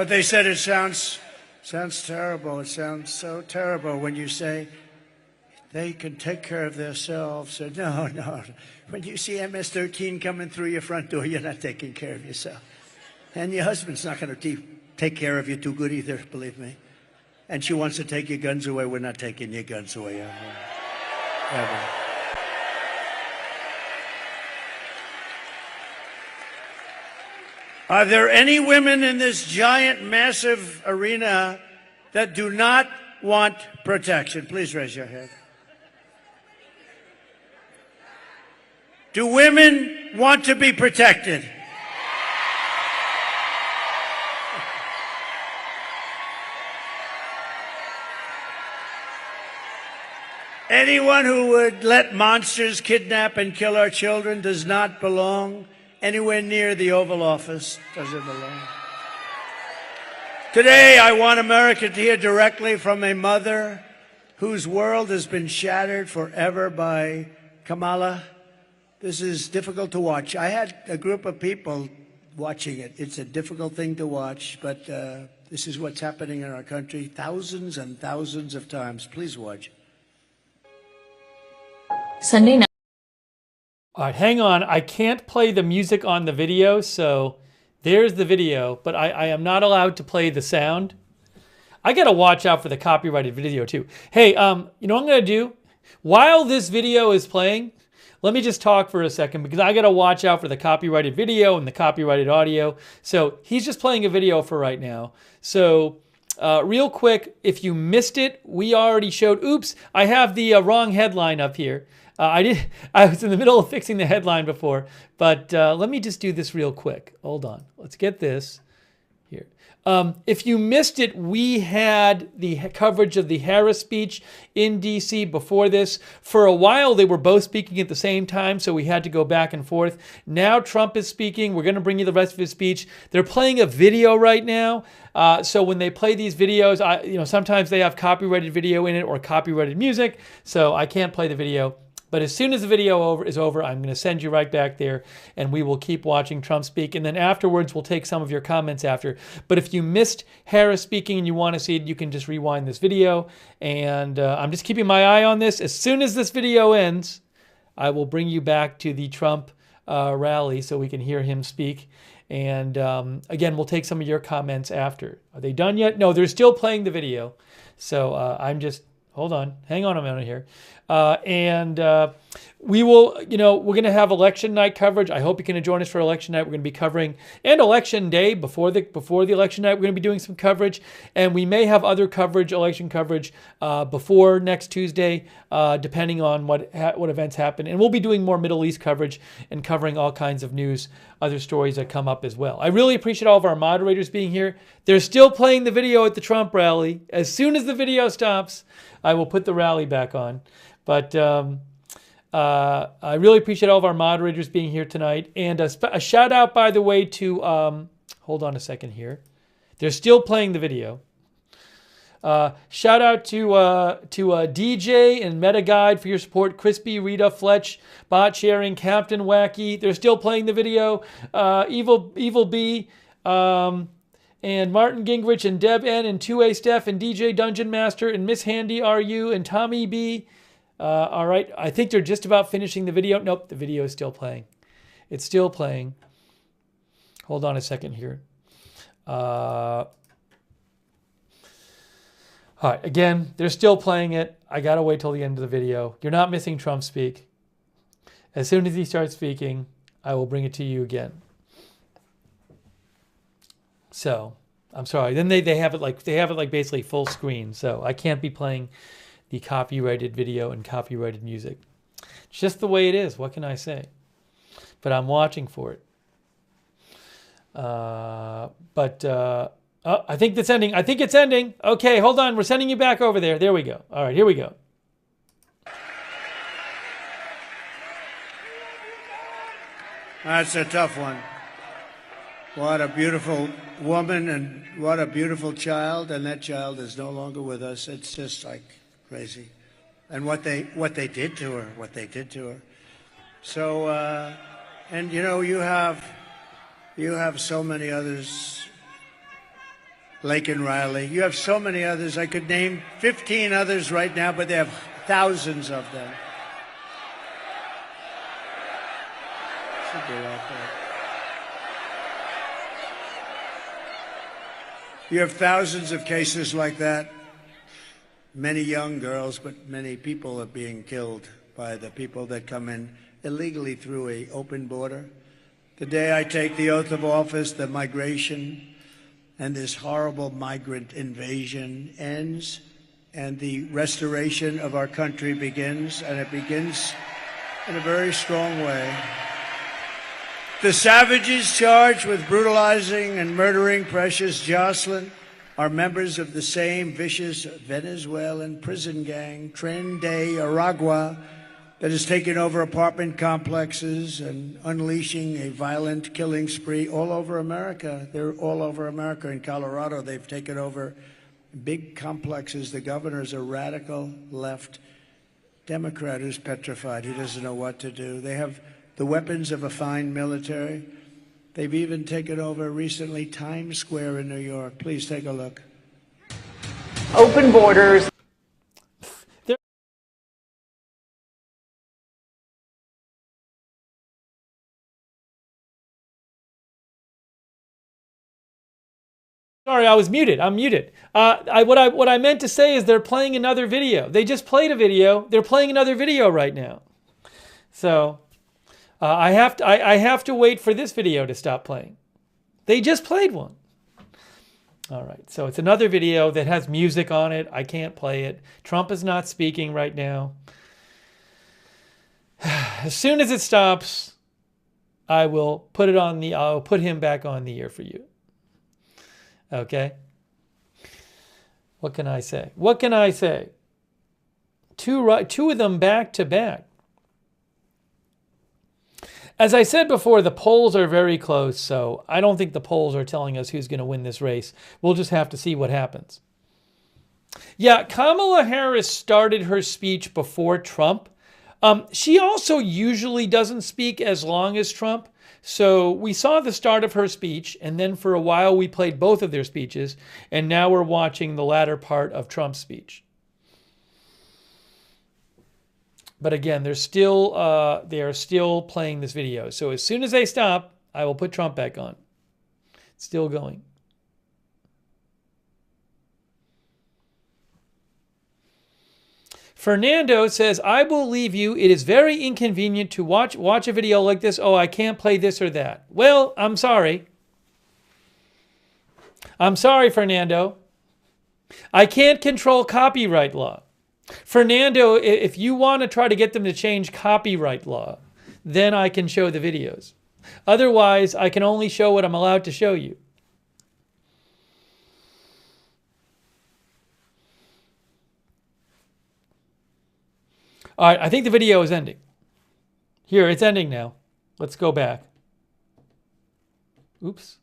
But they said it sounds terrible. It sounds so terrible when you say they can take care of themselves. So no. When you see MS-13 coming through your front door, you're not taking care of yourself. And your husband's not going to take care of you too good either, believe me. And she wants to take your guns away. We're not taking your guns away ever. Are there any women in this giant, massive arena that do not want protection? Please raise your hand. Do women want to be protected? Anyone who would let monsters kidnap and kill our children does not belong anywhere near the Oval Office. Doesn't belong. Today, I want America to hear directly from a mother whose world has been shattered forever by Kamala. This is difficult to watch. I had a group of people watching it. It's a difficult thing to watch, but this is what's happening in our country thousands and thousands of times. Please watch. Sunday night. All right, hang on. I can't play the music on the video, so there's the video, but I am not allowed to play the sound. I got to watch out for the copyrighted video, too. Hey, you know what I'm going to do? While this video is playing, let me just talk for a second because I got to watch out for the copyrighted video and the copyrighted audio. So he's just playing a video for right now. So real quick, if you missed it, we already showed, oops, I have the wrong headline up here. I was in the middle of fixing the headline before, but let me just do this real quick. Hold on. Let's get this here. If you missed it, we had the coverage of the Harris speech in D.C. before this. For a while, they were both speaking at the same time, so we had to go back and forth. Now Trump is speaking. We're going to bring you the rest of his speech. They're playing a video right now. So when they play these videos, sometimes they have copyrighted video in it or copyrighted music, so I can't play the video. But as soon as the video is over, I'm going to send you right back there, and we will keep watching Trump speak. And then afterwards, we'll take some of your comments after. But if you missed Harris speaking and you want to see it, you can just rewind this video. And I'm just keeping my eye on this. As soon as this video ends, I will bring you back to the Trump rally so we can hear him speak. And again, we'll take some of your comments after. Are they done yet? No, they're still playing the video. So I'm just... Hold on. Hang on a minute here. We will, we're going to have election night coverage. I hope you can join us for election night. We're going to be covering, and election day before the election night, we're going to be doing some coverage. And we may have other coverage, election coverage, before next Tuesday, depending on what events happen. And we'll be doing more Middle East coverage and covering all kinds of news, other stories that come up as well. I really appreciate all of our moderators being here. They're still playing the video at the Trump rally. As soon as the video stops, I will put the rally back on. But I really appreciate all of our moderators being here tonight. And a shout out, by the way, to, hold on a second here. They're still playing the video. Shout out to DJ and Meta Guide for your support. Crispy, Rita, Fletch, Bot Sharing, Captain Wacky. They're still playing the video. Evil B, and Martin Gingrich and Deb N and 2A Steph and DJ Dungeon Master and Miss Handy RU and Tommy B. All right, I think they're just about finishing the video. Nope, the video is still playing. It's still playing. Hold on a second here. All right, again, they're still playing it. I got to wait till the end of the video. You're not missing Trump speak. As soon as he starts speaking, I will bring it to you again. So, I'm sorry. Then they have it like basically full screen. So, I can't be playing the copyrighted video and copyrighted music. It's just the way it is. What can I say? But I'm watching for it. I think it's ending. I think it's ending. Okay, hold on. We're sending you back over there. There we go. All right, here we go. That's a tough one. What a beautiful woman and what a beautiful child, and that child is no longer with us. It's just like crazy. And what they did to her, So, and you have so many others Laken Riley. You have so many others. I could name 15 others right now, but they have thousands of them. Should be like that. You have thousands of cases like that. Many young girls, but many people are being killed by the people that come in illegally through an open border. The day I take the oath of office, the migration and this horrible migrant invasion ends, and the restoration of our country begins, and it begins in a very strong way. The savages charged with brutalizing and murdering Precious Jocelyn are members of the same vicious Venezuelan prison gang, Tren de Aragua, that has taken over apartment complexes and unleashing a violent killing spree all over America. They're all over America. In Colorado, they've taken over big complexes. The governor's a radical left Democrat who's petrified. He doesn't know what to do. They have the weapons of a fine military. They've even taken over recently Times Square in New York. Please take a look. Open borders. Sorry, I was muted. I'm muted. What I meant to say is they're playing another video. They just played a video. They're playing another video right now. So I have to wait for this video to stop playing. They just played one. All right. So it's another video that has music on it. I can't play it. Trump is not speaking right now. As soon as it stops, I will I'll put him back on the air for you. Okay. What can I say? What can I say? Two of them back to back. As I said before, the polls are very close, so I don't think the polls are telling us who's going to win this race. We'll just have to see what happens. Yeah, Kamala Harris started her speech before Trump. She also usually doesn't speak as long as Trump. So we saw the start of her speech, and then for a while we played both of their speeches, and now we're watching the latter part of Trump's speech. But again, they are still playing this video. So as soon as they stop, I will put Trump back on. It's still going. Fernando says, I will leave you. It is very inconvenient to watch a video like this. Oh, I can't play this or that. Well, I'm sorry. I'm sorry, Fernando. I can't control copyright law. Fernando, if you want to try to get them to change copyright law, then I can show the videos. Otherwise, I can only show what I'm allowed to show you. All right, I think the video is ending. Here, it's ending now. Let's go back. Oops.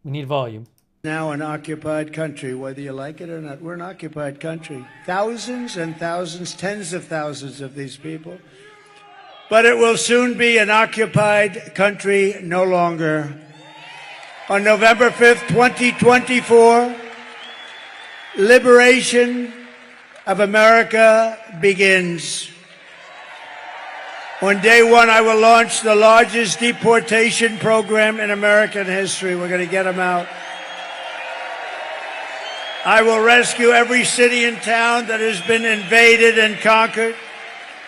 We need volume. Now an occupied country, whether you like it or not. We're an occupied country. Thousands and thousands, tens of thousands of these people. But it will soon be an occupied country no longer. On November 5th, 2024, liberation of America begins. On day one, I will launch the largest deportation program in American history. We're going to get them out. I will rescue every city and town that has been invaded and conquered,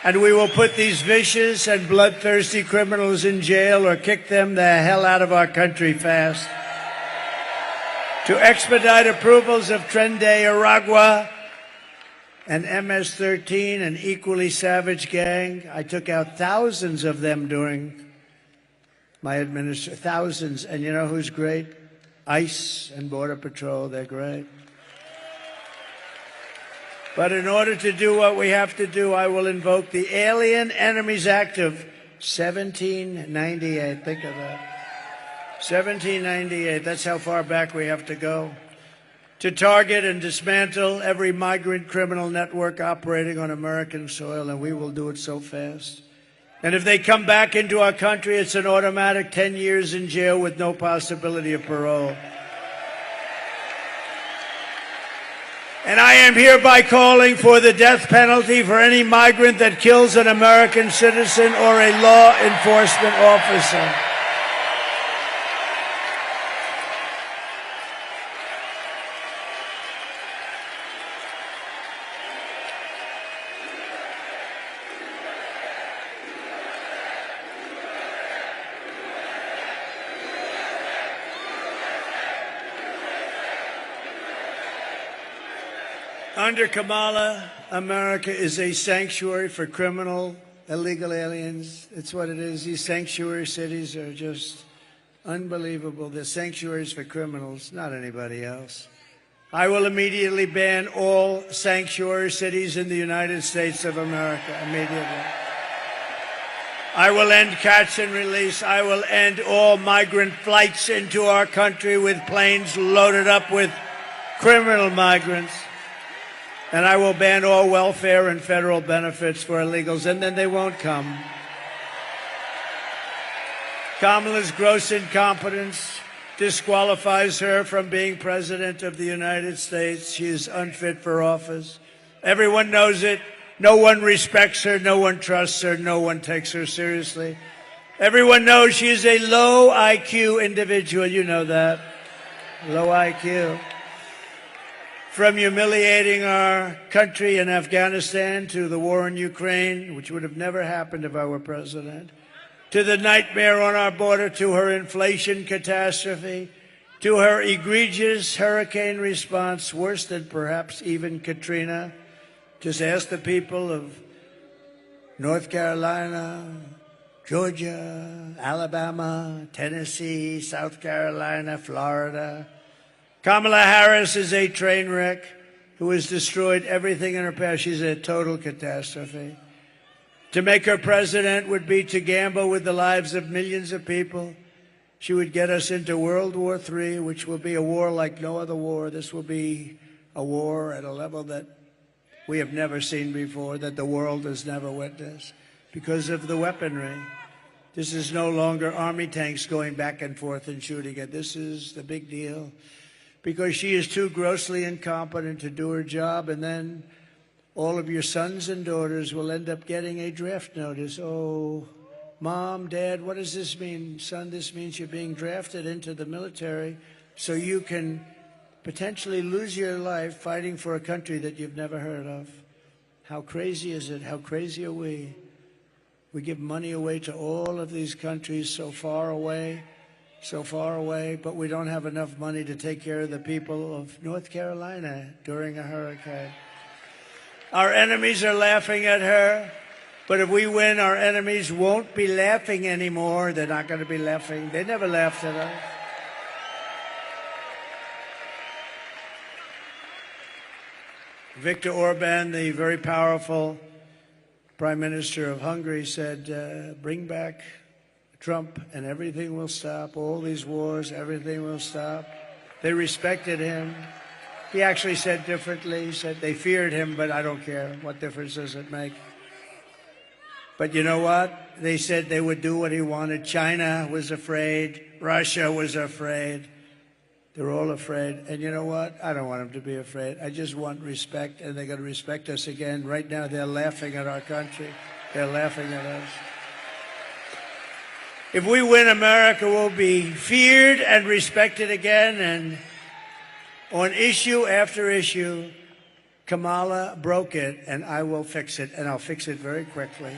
and we will put these vicious and bloodthirsty criminals in jail or kick them the hell out of our country fast. To expedite approvals of Tren de Aragua and MS-13, an equally savage gang. I took out thousands of them during my administration. Thousands. And you know who's great? ICE and Border Patrol. They're great. But in order to do what we have to do, I will invoke the Alien Enemies Act of 1798. Think of that. 1798, that's how far back we have to go. To target and dismantle every migrant criminal network operating on American soil, and we will do it so fast. And if they come back into our country, it's an automatic 10 years in jail with no possibility of parole. And I am hereby calling for the death penalty for any migrant that kills an American citizen or a law enforcement officer. Under Kamala, America is a sanctuary for criminal, illegal aliens. It's what it is. These sanctuary cities are just unbelievable. They're sanctuaries for criminals, not anybody else. I will immediately ban all sanctuary cities in the United States of America, immediately. I will end catch and release. I will end all migrant flights into our country with planes loaded up with criminal migrants. And I will ban all welfare and federal benefits for illegals, and then they won't come. Kamala's gross incompetence disqualifies her from being president of the United States. She is unfit for office. Everyone knows it. No one respects her. No one trusts her. No one takes her seriously. Everyone knows she is a low IQ individual. You know that. Low IQ. From humiliating our country in Afghanistan to the war in Ukraine, which would have never happened if I were president, to the nightmare on our border, to her inflation catastrophe, to her egregious hurricane response, worse than perhaps even Katrina. Just ask the people of North Carolina, Georgia, Alabama, Tennessee, South Carolina, Florida. Kamala Harris is a train wreck who has destroyed everything in her path. She's a total catastrophe. To make her president would be to gamble with the lives of millions of people. She would get us into World War III, which will be a war like no other war. This will be a war at a level that we have never seen before, that the world has never witnessed, because of the weaponry. This is no longer army tanks going back and forth and shooting it. This is the big deal. Because she is too grossly incompetent to do her job, and then all of your sons and daughters will end up getting a draft notice. Oh, Mom, Dad, what does this mean? Son, this means you're being drafted into the military so you can potentially lose your life fighting for a country that you've never heard of. How crazy is it? How crazy are we? We give money away to all of these countries so far away, but we don't have enough money to take care of the people of North Carolina during a hurricane. Our enemies are laughing at her, but if we win, our enemies won't be laughing anymore. They're not going to be laughing. They never laughed at us. Viktor Orban, the very powerful Prime Minister of Hungary, said, bring back Trump and everything will stop. All these wars, everything will stop. They respected him. He actually said differently. He said they feared him, but I don't care. What difference does it make? But you know what? They said they would do what he wanted. China was afraid. Russia was afraid. They're all afraid. And you know what? I don't want them to be afraid. I just want respect, and they're going to respect us again. Right now, they're laughing at our country. They're laughing at us. If we win, America will be feared and respected again. And on issue after issue, Kamala broke it, and I will fix it, and I'll fix it very quickly.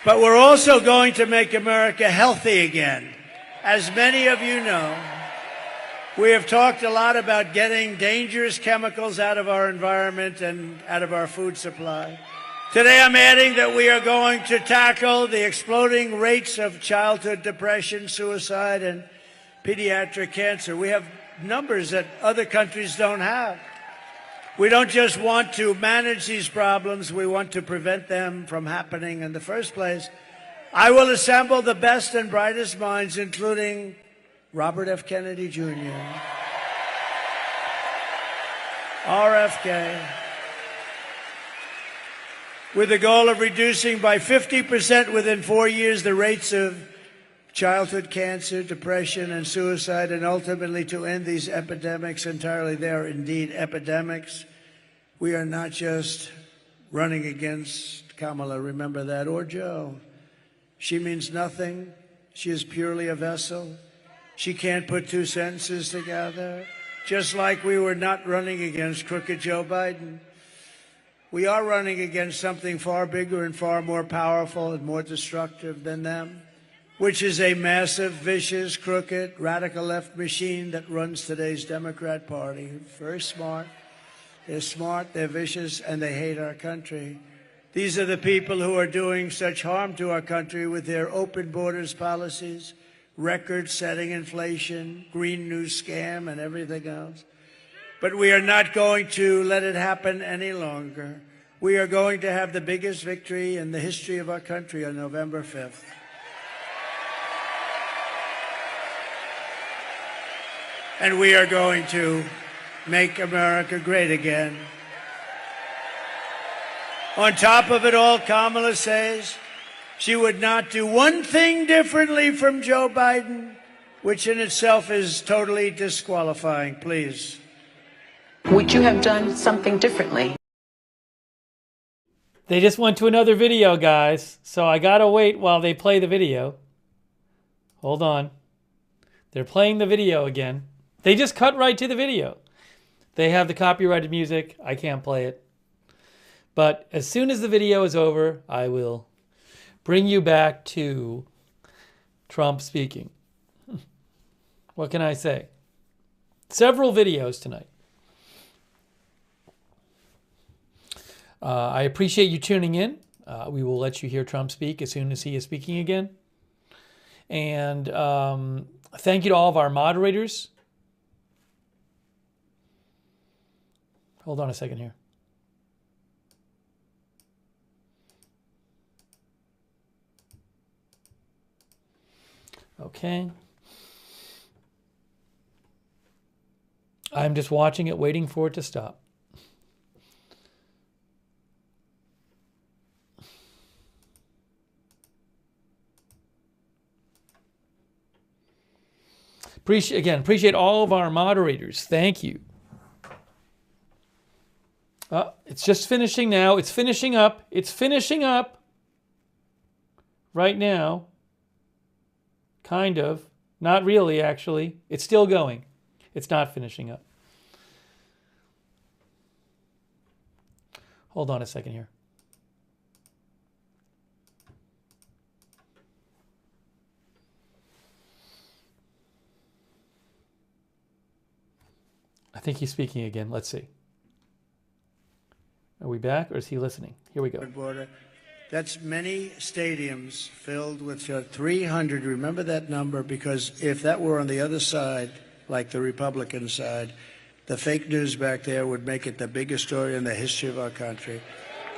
But we're also going to make America healthy again. As many of you know, we have talked a lot about getting dangerous chemicals out of our environment and out of our food supply. Today, I'm adding that we are going to tackle the exploding rates of childhood depression, suicide, and pediatric cancer. We have numbers that other countries don't have. We don't just want to manage these problems, we want to prevent them from happening in the first place. I will assemble the best and brightest minds, including Robert F. Kennedy Jr., RFK, with the goal of reducing by 50% within 4 years the rates of childhood cancer, depression, and suicide, and ultimately to end these epidemics entirely. They are indeed epidemics. We are not just running against Kamala, remember that, or Joe. She means nothing. She is purely a vessel. She can't put two sentences together. Just like we were not running against crooked Joe Biden. We are running against something far bigger and far more powerful and more destructive than them, which is a massive, vicious, crooked, radical left machine that runs today's Democrat Party. Very smart. They're smart, they're vicious, and they hate our country. These are the people who are doing such harm to our country with their open borders policies, record-setting inflation, Green New Scam, and everything else. But we are not going to let it happen any longer. We are going to have the biggest victory in the history of our country on November 5th. And we are going to make America great again. On top of it all, Kamala says she would not do one thing differently from Joe Biden, which in itself is totally disqualifying. Please. Would you have done something differently? They just went to another video, guys. So I gotta wait while they play the video. Hold on. They're playing the video again. They just cut right to the video. They have the copyrighted music. I can't play it. But as soon as the video is over, I will bring you back to Trump speaking. What can I say? Several videos tonight. I appreciate you tuning in. We will let you hear Trump speak as soon as he is speaking again. And thank you to all of our moderators. Hold on a second here. Okay. I'm just watching it, waiting for it to stop. Appreciate all of our moderators. Thank you. It's just finishing now. It's finishing up. It's finishing up right now. Kind of. Not really, actually. It's still going. It's not finishing up. Hold on a second here. I think he's speaking again. Let's see. Are we back, or is he listening? Here we go. That's many stadiums filled with 300. Remember that number, because if that were on the other side, like the Republican side, the fake news back there would make it the biggest story in the history of our country.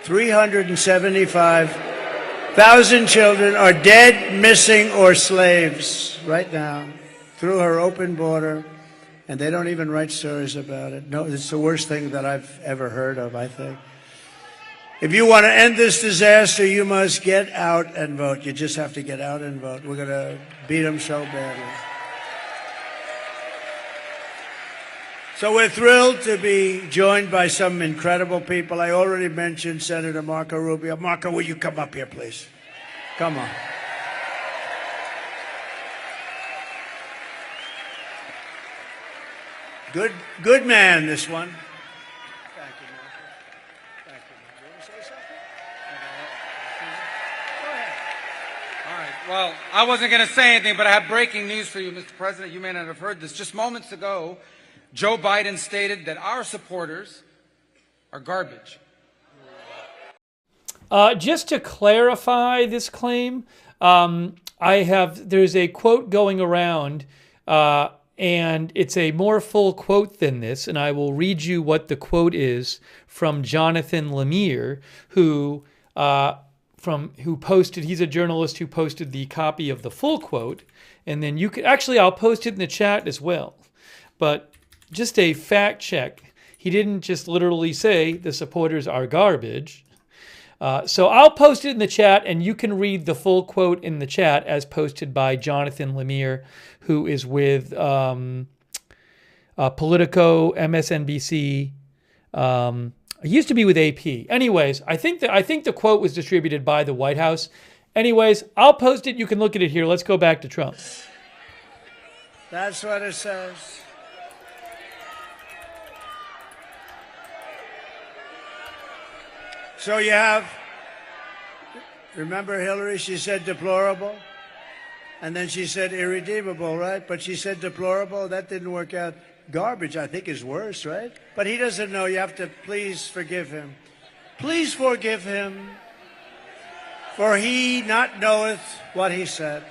375,000 children are dead, missing, or slaves right now through her open border, and they don't even write stories about it. No, it's the worst thing that I've ever heard of, I think. If you want to end this disaster, you must get out and vote. You just have to get out and vote. We're going to beat them so badly. So we're thrilled to be joined by some incredible people. I already mentioned Senator Marco Rubio. Marco, will you come up here, please? Come on. Good man, this one. Thank you, Marco. Thank you, Marco. You want to say something? Go ahead. All right. Well, I wasn't going to say anything, but I have breaking news for you, Mr. President. You may not have heard this. Just moments ago, Joe Biden stated that our supporters are garbage. Just to clarify this claim, there's a quote going around, and it's a more full quote than this, and I will read you what the quote is from Jonathan Lemire, who posted. He's a journalist who posted the copy of the full quote, and then you could actually, I'll post it in the chat as well. But just a fact check. He didn't just literally say the supporters are garbage. So I'll post it in the chat, and you can read the full quote in the chat as posted by Jonathan Lemire, who is with Politico, MSNBC. He used to be with AP. Anyways, I think the quote was distributed by the White House. Anyways, I'll post it. You can look at it here. Let's go back to Trump. That's what it says. So you have, remember Hillary, she said deplorable, and then she said irredeemable, right? But she said deplorable, that didn't work out. Garbage, I think, is worse, right? But he doesn't know. You have to please forgive him. Please forgive him, for he not knoweth what he said.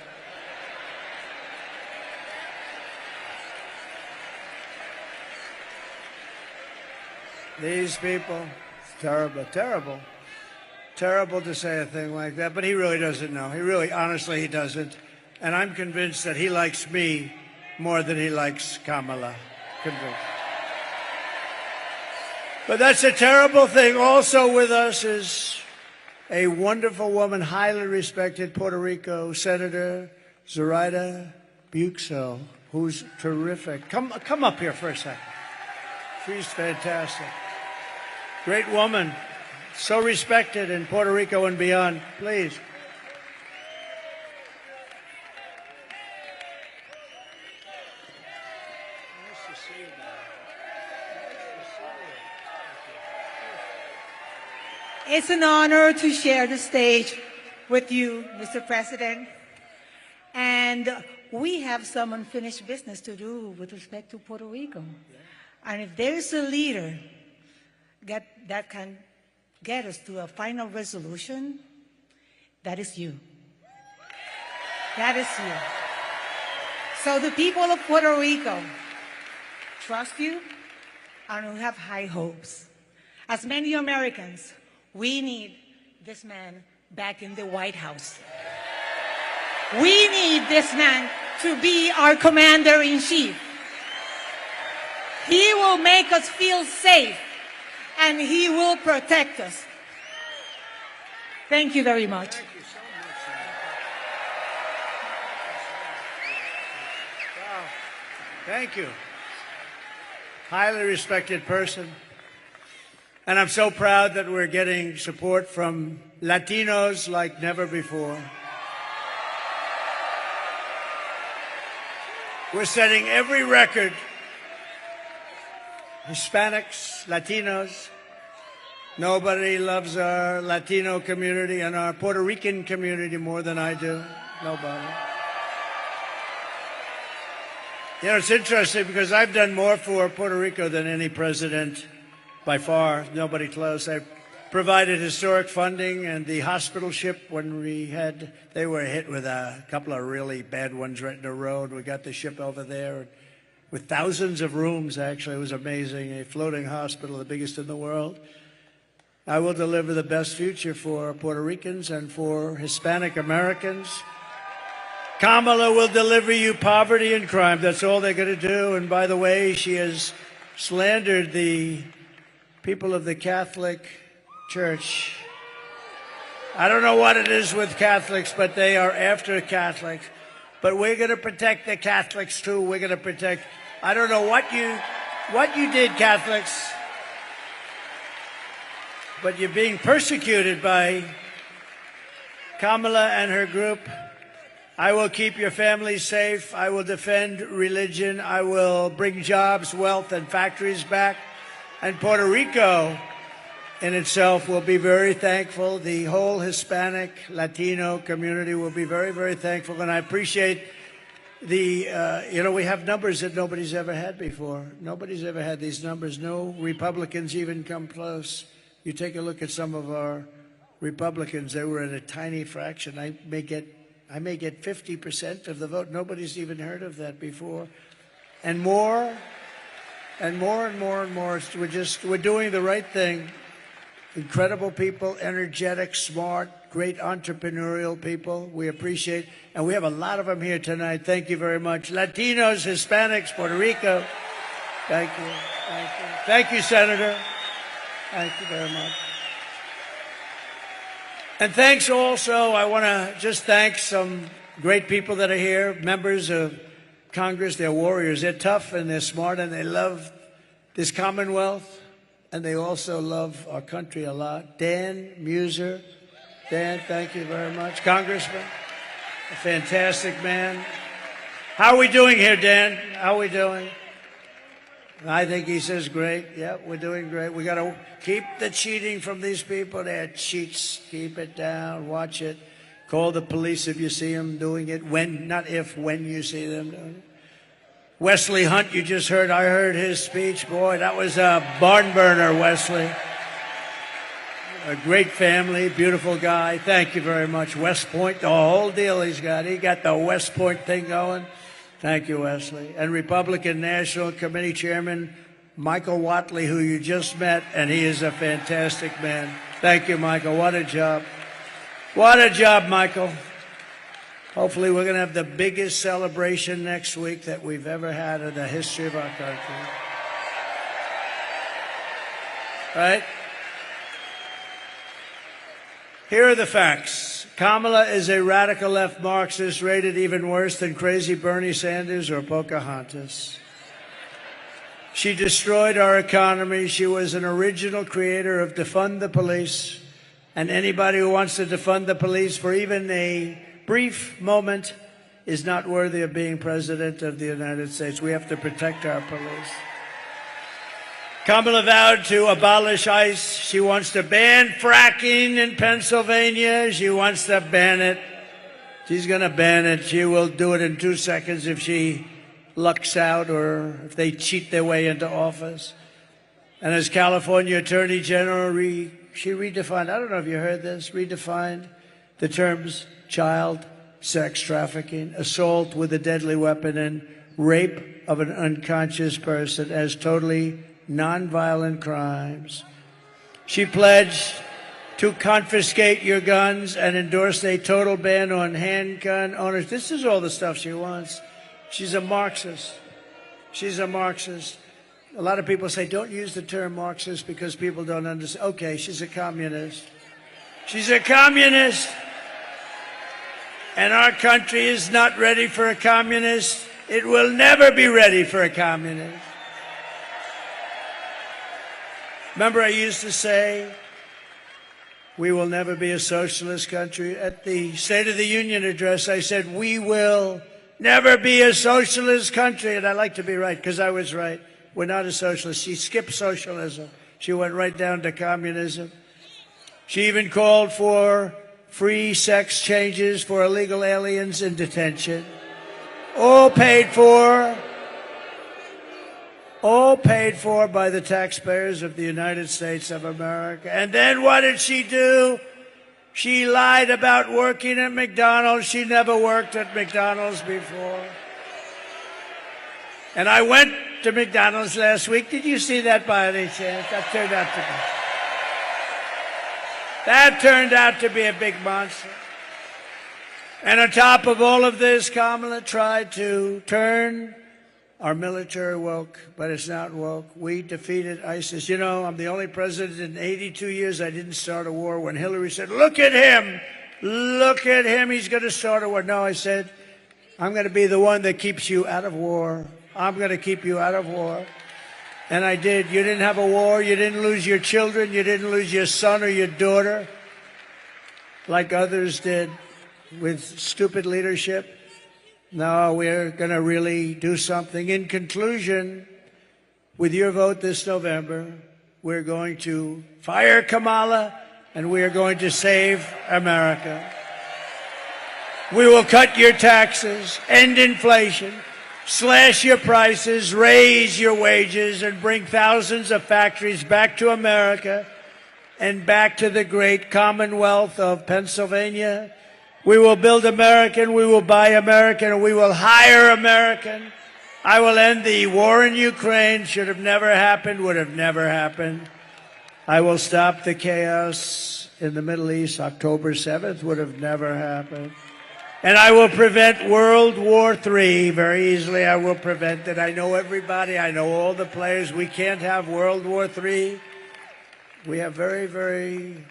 These people, it's terrible, terrible. Terrible to say a thing like that, but he really doesn't know. He really, honestly, he doesn't. And I'm convinced that he likes me more than he likes Kamala. Convinced. But that's a terrible thing. Also with us is a wonderful woman, highly respected Puerto Rico Senator Zoraida Buxo, who's terrific. Come up here for a second. She's fantastic. Great woman, so respected in Puerto Rico and beyond. Please. Nice to see you, man. Nice to see you. It's an honor to share the stage with you, Mr. President. And we have some unfinished business to do with respect to Puerto Rico. And if there's a leader that can get us to a final resolution, that is you. That is you. So the people of Puerto Rico trust you, and we have high hopes. As many Americans, we need this man back in the White House. We need this man to be our commander-in-chief. He will make us feel safe, and he will protect us. Thank you very much. Thank you so much. Wow. Thank you. Highly respected person. And I'm so proud that we're getting support from Latinos like never before. We're setting every record. Hispanics, Latinos. Nobody loves our Latino community and our Puerto Rican community more than I do. Nobody. You know, it's interesting because I've done more for Puerto Rico than any president by far. Nobody close. I provided historic funding and the hospital ship when they were hit with a couple of really bad ones right in the road. We got the ship over there with thousands of rooms, actually. It was amazing. A floating hospital, the biggest in the world. I will deliver the best future for Puerto Ricans and for Hispanic Americans. Kamala will deliver you poverty and crime. That's all they're going to do. And by the way, she has slandered the people of the Catholic Church. I don't know what it is with Catholics, but they are after Catholics. But we're going to protect the Catholics, too. We're going to protect... I don't know what you did, Catholics, but you're being persecuted by Kamala and her group. I will keep your families safe. I will defend religion. I will bring jobs, wealth, and factories back. And Puerto Rico in itself will be very thankful. The whole Hispanic, Latino community will be very, very thankful. And I appreciate we have numbers that nobody's ever had before. Nobody's ever had these numbers. No Republicans even come close. You take a look at some of our Republicans, they were at a tiny fraction. I may get 50% of the vote. Nobody's even heard of that before. And more and more and more and more. We're doing the right thing. Incredible people, energetic, smart, great entrepreneurial people. We appreciate, and we have a lot of them here tonight. Thank you very much. Latinos, Hispanics, Puerto Rico. Thank you. Thank you. Thank you, Senator. Thank you very much. And thanks also, I want to just thank some great people that are here, members of Congress. They're warriors. They're tough and they're smart and they love this Commonwealth and they also love our country a lot. Dan Muser. Dan, thank you very much. Congressman, a fantastic man. How are we doing here, Dan? How are we doing? I think he says great. Yeah, we're doing great. We got to keep the cheating from these people. They're cheats. Keep it down. Watch it. Call the police if you see them doing it. When, not if, when you see them doing it. Wesley Hunt, you just heard. I heard his speech. Boy, that was a barn burner, Wesley. A great family, beautiful guy. Thank you very much. West Point, the whole deal he's got. He got the West Point thing going. Thank you, Wesley. And Republican National Committee Chairman Michael Whatley, who you just met, and he is a fantastic man. Thank you, Michael. What a job. What a job, Michael. Hopefully we're going to have the biggest celebration next week that we've ever had in the history of our country. Right? Here are the facts. Kamala is a radical left Marxist rated even worse than crazy Bernie Sanders or Pocahontas. She destroyed our economy. She was an original creator of defund the police. And anybody who wants to defund the police for even a brief moment is not worthy of being president of the United States. We have to protect our police. Kamala vowed to abolish ICE. She wants to ban fracking in Pennsylvania. She wants to ban it. She's going to ban it. She will do it in 2 seconds if she lucks out or if they cheat their way into office. And as California Attorney General, she redefined, I don't know if you heard this, redefined the terms child sex trafficking, assault with a deadly weapon, and rape of an unconscious person as totally nonviolent crimes. She pledged to confiscate your guns and endorsed a total ban on handgun owners. This is all the stuff she wants. She's a Marxist. She's a Marxist. A lot of people say, don't use the term Marxist because people don't understand. Okay, she's a communist. She's a communist. And our country is not ready for a communist. It will never be ready for a communist. Remember, I used to say, we will never be a socialist country. At the State of the Union address, I said, we will never be a socialist country. And I like to be right, because I was right. We're not a socialist. She skipped socialism. She went right down to communism. She even called for free sex changes for illegal aliens in detention. All paid for by the taxpayers of the United States of America. And then what did she do? She lied about working at McDonald's. She never worked at McDonald's before. And I went to McDonald's last week. Did you see that by any chance? That turned out to be a big monster. And on top of all of this, Kamala tried to turn our military woke, but it's not woke. We defeated ISIS. You know, I'm the only president in 82 years I didn't start a war. When Hillary said, look at him, he's going to start a war. No, I said, I'm going to be the one that keeps you out of war. I'm going to keep you out of war. And I did. You didn't have a war. You didn't lose your children. You didn't lose your son or your daughter like others did with stupid leadership. No, we're going to really do something. In conclusion, with your vote this November, we're going to fire Kamala and we are going to save America. We will cut your taxes, end inflation, slash your prices, raise your wages, and bring thousands of factories back to America and back to the great Commonwealth of Pennsylvania. We will build American, we will buy American, and we will hire American. I will end the war in Ukraine. Should have never happened, would have never happened. I will stop the chaos in the Middle East. October 7th would have never happened. And I will prevent World War III very easily. I will prevent it. I know everybody. I know all the players. We can't have World War III. We have very, very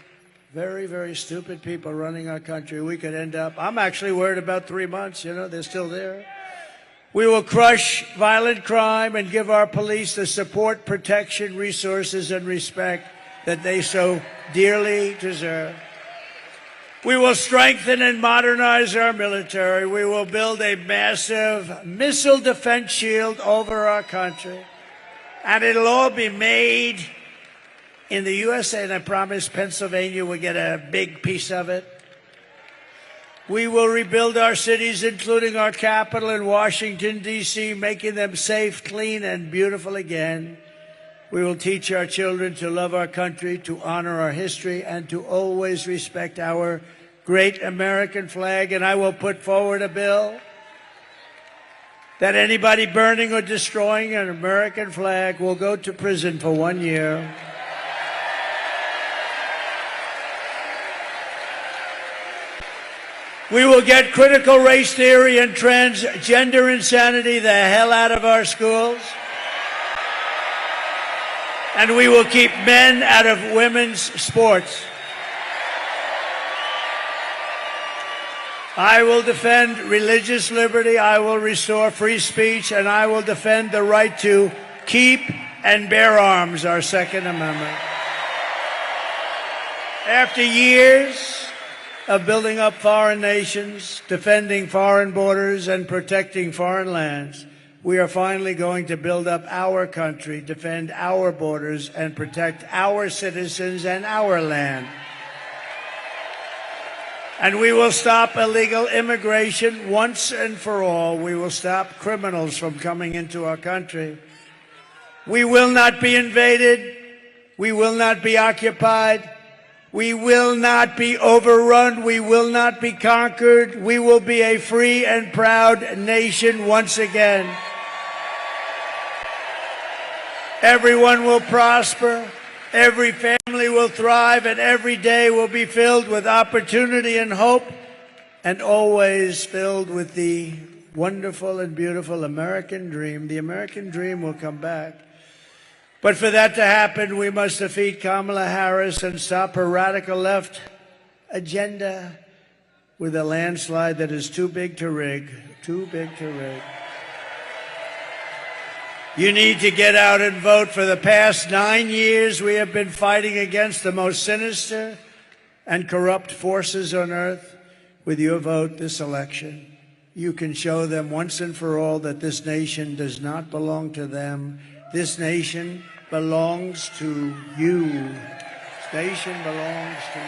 Very, very stupid people running our country. We could end up, I'm actually worried about 3 months, you know, they're still there. We will crush violent crime and give our police the support, protection, resources, and respect that they so dearly deserve. We will strengthen and modernize our military. We will build a massive missile defense shield over our country. And it'll all be made in the USA, and I promise Pennsylvania will get a big piece of it. We will rebuild our cities, including our capital in Washington, D.C., making them safe, clean, and beautiful again. We will teach our children to love our country, to honor our history, and to always respect our great American flag. And I will put forward a bill that anybody burning or destroying an American flag will go to prison for 1 year. We will get critical race theory and transgender insanity the hell out of our schools. And we will keep men out of women's sports. I will defend religious liberty. I will restore free speech, and I will defend the right to keep and bear arms, our Second Amendment. After years of building up foreign nations, defending foreign borders, and protecting foreign lands, we are finally going to build up our country, defend our borders, and protect our citizens and our land. And we will stop illegal immigration once and for all. We will stop criminals from coming into our country. We will not be invaded. We will not be occupied. We will not be overrun. We will not be conquered. We will be a free and proud nation once again. Everyone will prosper. Every family will thrive, and every day will be filled with opportunity and hope, and always filled with the wonderful and beautiful American dream. The American dream will come back. But for that to happen, we must defeat Kamala Harris and stop her radical left agenda with a landslide that is too big to rig, too big to rig. You need to get out and vote. For the past 9 years, we have been fighting against the most sinister and corrupt forces on earth. With your vote this election, you can show them once and for all that this nation does not belong to them. This nation belongs to you. This nation belongs to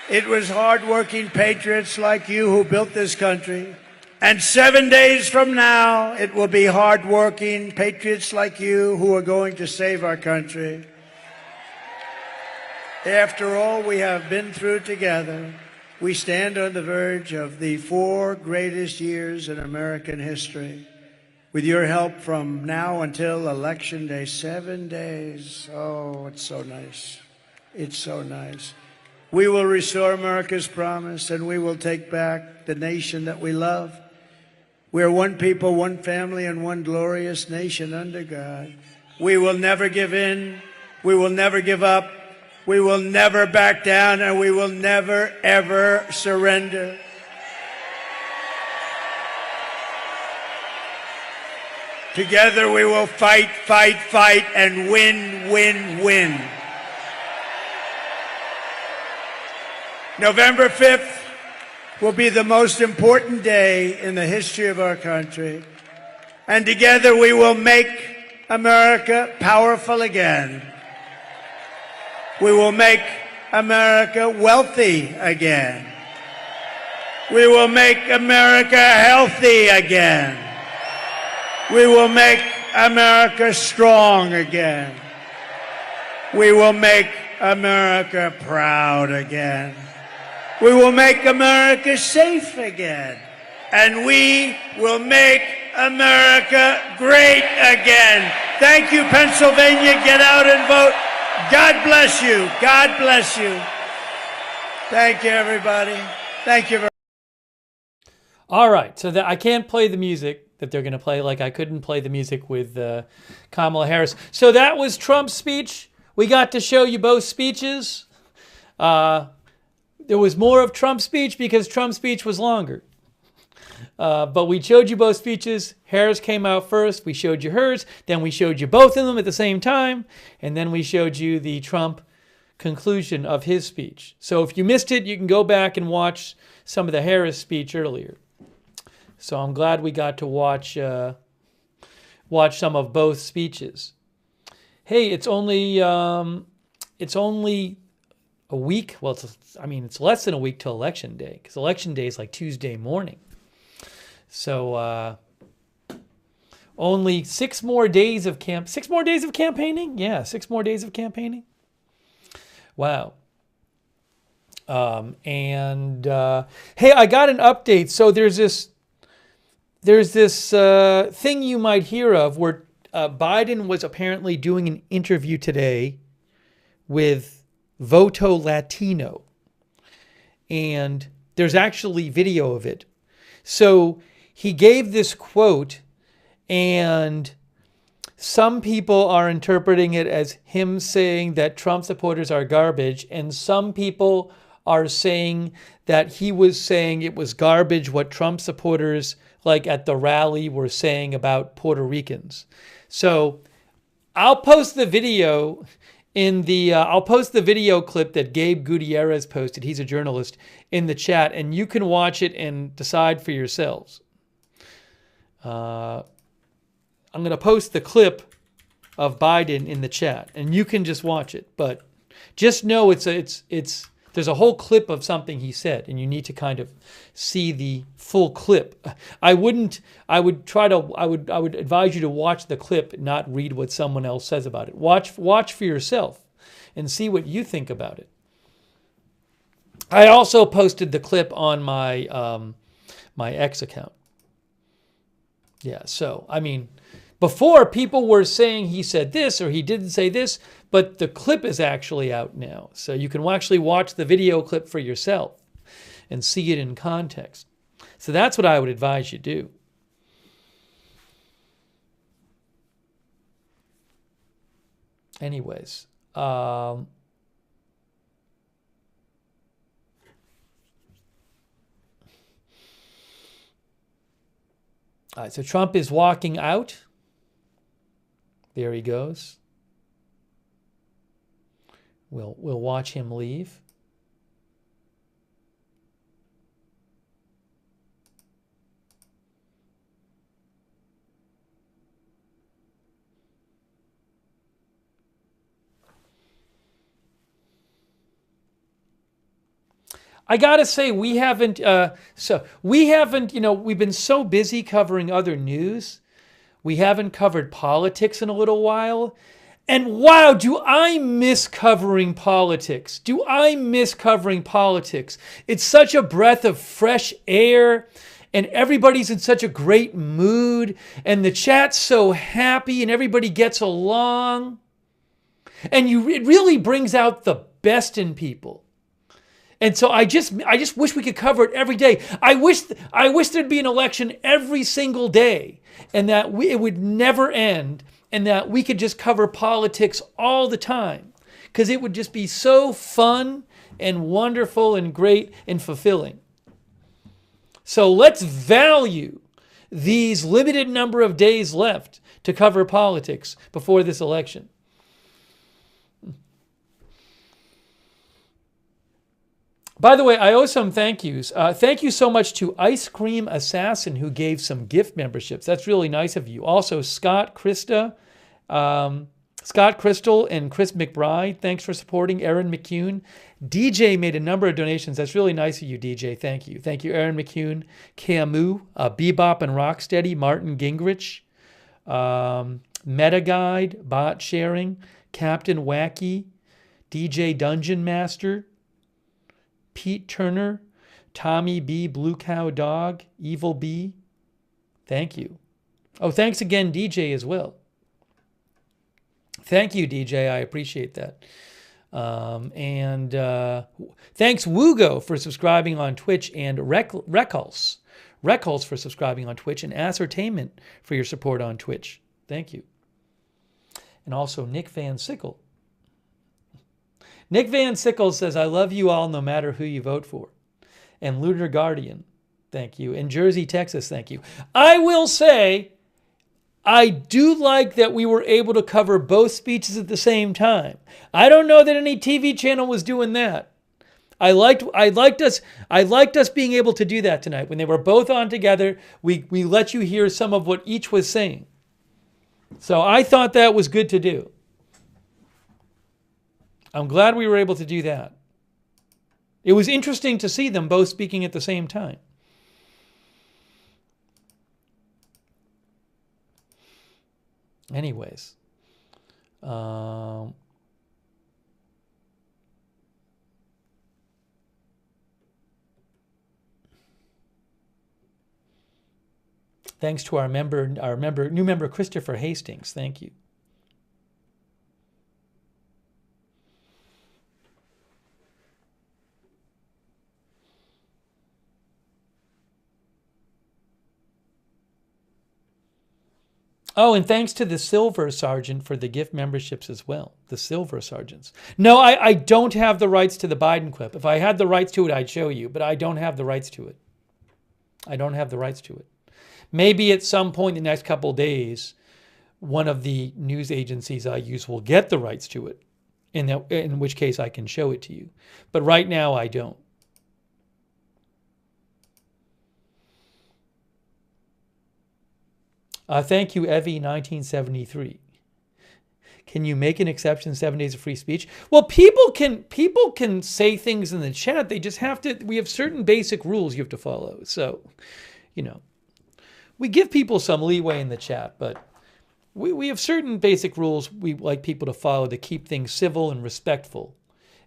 you. It was hardworking patriots like you who built this country. And 7 days from now, it will be hardworking patriots like you who are going to save our country. After all we have been through together, we stand on the verge of the 4 greatest years in American history. With your help from now until Election Day, 7 days. Oh, it's so nice. It's so nice. We will restore America's promise, and we will take back the nation that we love. We are one people, one family, and one glorious nation under God. We will never give in. We will never give up. We will never back down, and we will never, ever surrender. Together we will fight, fight, fight, and win, win, win. November 5th will be the most important day in the history of our country. And together we will make America powerful again. We will make America wealthy again. We will make America healthy again. We will make America strong again. We will make America proud again. We will make America safe again. And we will make America great again. Thank you, Pennsylvania. Get out and vote. God bless you. God bless you. Thank you, everybody. Thank you very much. All right. So I can't play the music that they're going to play, like I couldn't play the music with Kamala Harris. So that was Trump's speech. we got to show you both speeches. There was more of Trump's speech because Trump's speech was longer. But we showed you both speeches. Harris came out first. We showed you hers. Then we showed you both of them at the same time. And then we showed you the Trump conclusion of his speech. So if you missed it, you can go back and watch some of the Harris speech earlier. So I'm glad we got to watch some of both speeches. Hey, it's only a week. Well, it's less than a week till Election Day, because Election Day is like Tuesday morning. So only 6 more days of 6 more days of campaigning? Yeah, 6 more days of campaigning. Wow. Hey, I got an update. So there's this thing you might hear of where Biden was apparently doing an interview today with Voto Latino. And there's actually video of it. So he gave this quote, and some people are interpreting it as him saying that Trump supporters are garbage, and some people are saying that he was saying it was garbage what Trump supporters, like at the rally, were saying about Puerto Ricans. So I'll post the video I'll post the video clip that Gabe Gutierrez posted. He's a journalist, in the chat, and you can watch it and decide for yourselves. I'm going to post the clip of Biden in the chat, and you can just watch it. But just know there's a whole clip of something he said, and you need to kind of see the full clip. I would advise you to watch the clip, not read what someone else says about it. Watch for yourself and see what you think about it. I also posted the clip on my my X account. Yeah, so before people were saying he said this or he didn't say this, but the clip is actually out now. So you can actually watch the video clip for yourself and see it in context. So that's what I would advise you do. Anyways. All right, so Trump is walking out. There he goes. We'll watch him leave. I gotta say, we've been so busy covering other news. We haven't covered politics in a little while. And wow, do I miss covering politics. Do I miss covering politics. It's such a breath of fresh air, and everybody's in such a great mood, and the chat's so happy, and everybody gets along. And it really brings out the best in people. And so I just wish we could cover it every day. I wish there'd be an election every single day, and that it would never end, and that we could just cover politics all the time, because it would just be so fun and wonderful and great and fulfilling. So let's value these limited number of days left to cover politics before this election. By the way, I owe some thank yous. Thank you so much to Ice Cream Assassin, who gave some gift memberships. That's really nice of you. Also, Scott Crystal and Chris McBride, thanks for supporting. Aaron McCune. DJ made a number of donations. That's really nice of you, DJ. Thank you. Thank you, Aaron McCune, Camus, Bebop and Rocksteady, Martin Gingrich, Meta Guide, Bot Sharing, Captain Wacky, DJ Dungeon Master, Pete Turner, Tommy B, Blue Cow Dog, Evil B. Thank you. Oh, thanks again, DJ, as well. Thank you, DJ. I appreciate that. Thanks, Woogo, for subscribing on Twitch, and Reckles for subscribing on Twitch, and Ascertainment for your support on Twitch. Thank you. And also Nick Van Sickle. Nick Van Sickle says, I love you all no matter who you vote for. And Lunar Guardian, thank you. And Jersey, Texas, thank you. I will say, I do like that we were able to cover both speeches at the same time. I don't know that any TV channel was doing that. I liked us being able to do that tonight. When they were both on together, we let you hear some of what each was saying. So I thought that was good to do. I'm glad we were able to do that. It was interesting to see them both speaking at the same time. Anyways. Thanks to our new member Christopher Hastings. Thank you. Oh, and thanks to the Silver Sergeant for the gift memberships as well. The Silver Sergeants. No, I don't have the rights to the Biden clip. If I had the rights to it, I'd show you, but I don't have the rights to it. I don't have the rights to it. Maybe at some point in the next couple of days, one of the news agencies I use will get the rights to it, in which case I can show it to you. But right now, I don't. Thank you, Evie1973. Can you make an exception, 7 days of free speech? Well, people can say things in the chat. They just have to, we have certain basic rules you have to follow. So, you know, we give people some leeway in the chat, but we have certain basic rules we like people to follow to keep things civil and respectful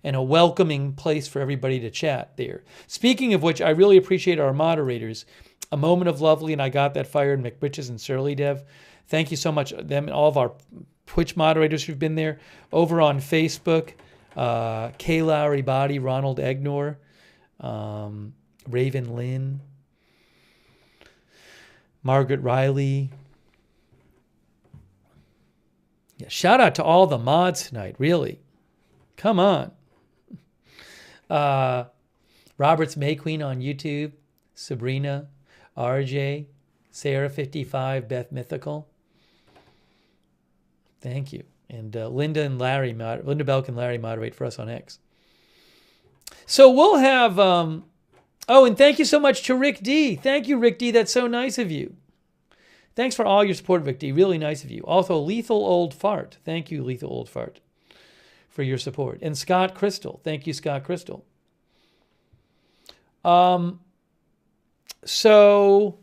and a welcoming place for everybody to chat there. Speaking of which, I really appreciate our moderators. A Moment of Lovely and I Got That Fired, McBritches and Surly Dev. Thank you so much. Them and all of our Twitch moderators who've been there. Over on Facebook, K. Lowry Body, Ronald Egnor, Raven Lynn, Margaret Riley. Yeah, shout out to all the mods tonight, really. Come on. Roberts May Queen on YouTube, Sabrina, RJ, Sarah55, Beth Mythical. Thank you. And Linda Belk and Larry moderate for us on X. So we'll have, oh, and thank you so much to Rick D. Thank you, Rick D. That's so nice of you. Thanks for all your support, Rick D. Really nice of you. Also, Lethal Old Fart. Thank you, Lethal Old Fart, for your support. And Scott Crystal. Thank you, Scott Crystal. So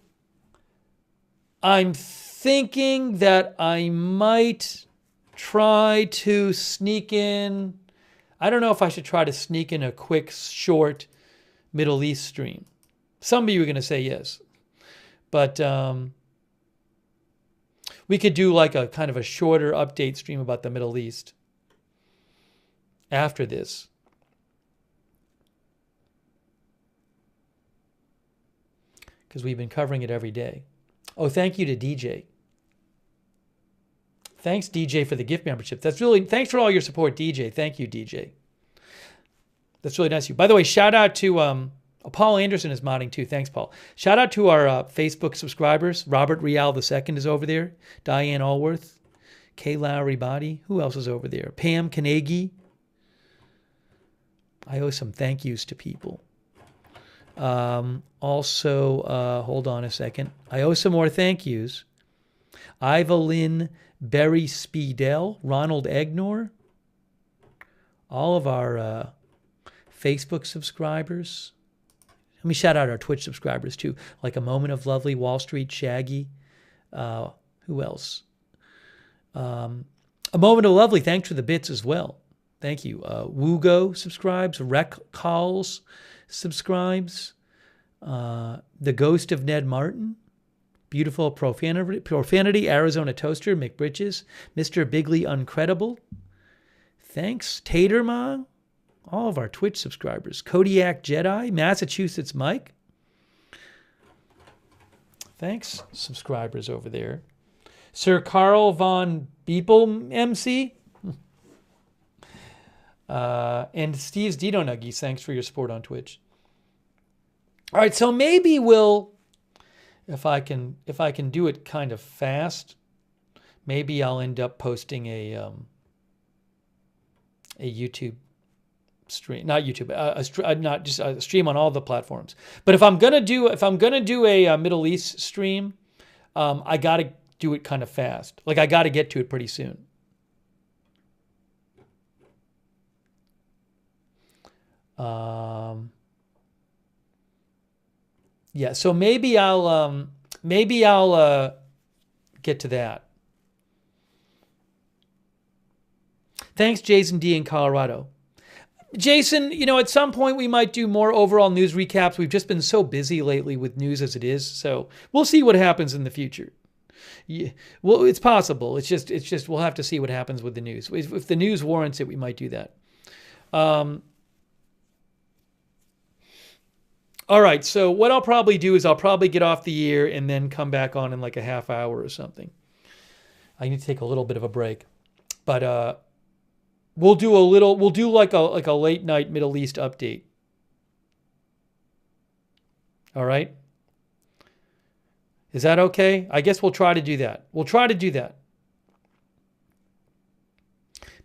I'm thinking that I might try to sneak in, I don't know if I should try to sneak in a quick, short Middle East stream. Some of you are going to say yes. But we could do like a kind of a shorter update stream about the Middle East after this. Because we've been covering it every day. Oh, thank you to DJ. Thanks, DJ, for the gift membership. That's really, thanks for all your support, DJ. Thank you, DJ. That's really nice of you. By the way, shout out to, Paul Anderson is modding too. Thanks, Paul. Shout out to our Facebook subscribers. Robert Rial II is over there. Diane Allworth. Kay Lowry Body. Who else is over there? Pam Kanegi. I owe some thank yous to people. Also, hold on a second. I owe some more thank yous. Ivalyn Berry Speedell, Ronald Egnor, all of our Facebook subscribers. Let me shout out our Twitch subscribers too, like A Moment of Lovely, Wall Street, Shaggy. Who else? A Moment of Lovely, thanks for the bits as well. Thank you. Wugo subscribes. Rec Calls subscribes. The Ghost of Ned Martin. Beautiful Profanity, Arizona Toaster, McBritches, Mr. Bigley Uncredible. Thanks. Tatermong. All of our Twitch subscribers. Kodiak Jedi, Massachusetts Mike. Thanks, subscribers over there. Sir Carl von Beeple MC. And Steve's Dino Nuggies, thanks for your support on Twitch. All right, so maybe we'll, if I can do it kind of fast, maybe I'll end up posting a YouTube stream, not YouTube, not just a stream on all the platforms. But if I'm gonna do a Middle East stream, I gotta do it kind of fast. Like I gotta get to it pretty soon. Yeah, so maybe I'll get to that. Thanks, Jason D in Colorado. Jason, at some point we might do more overall news recaps. We've just been so busy lately with news as it is, so we'll see what happens in the future. Yeah, well, it's possible. It's just we'll have to see what happens with the news. If the news warrants it, we might do that. All right, so what I'll probably do is I'll probably get off the air and then come back on in like a half hour or something. I need to take a little bit of a break, but we'll do like a late night Middle East update. All right, is that okay? I guess we'll try to do that.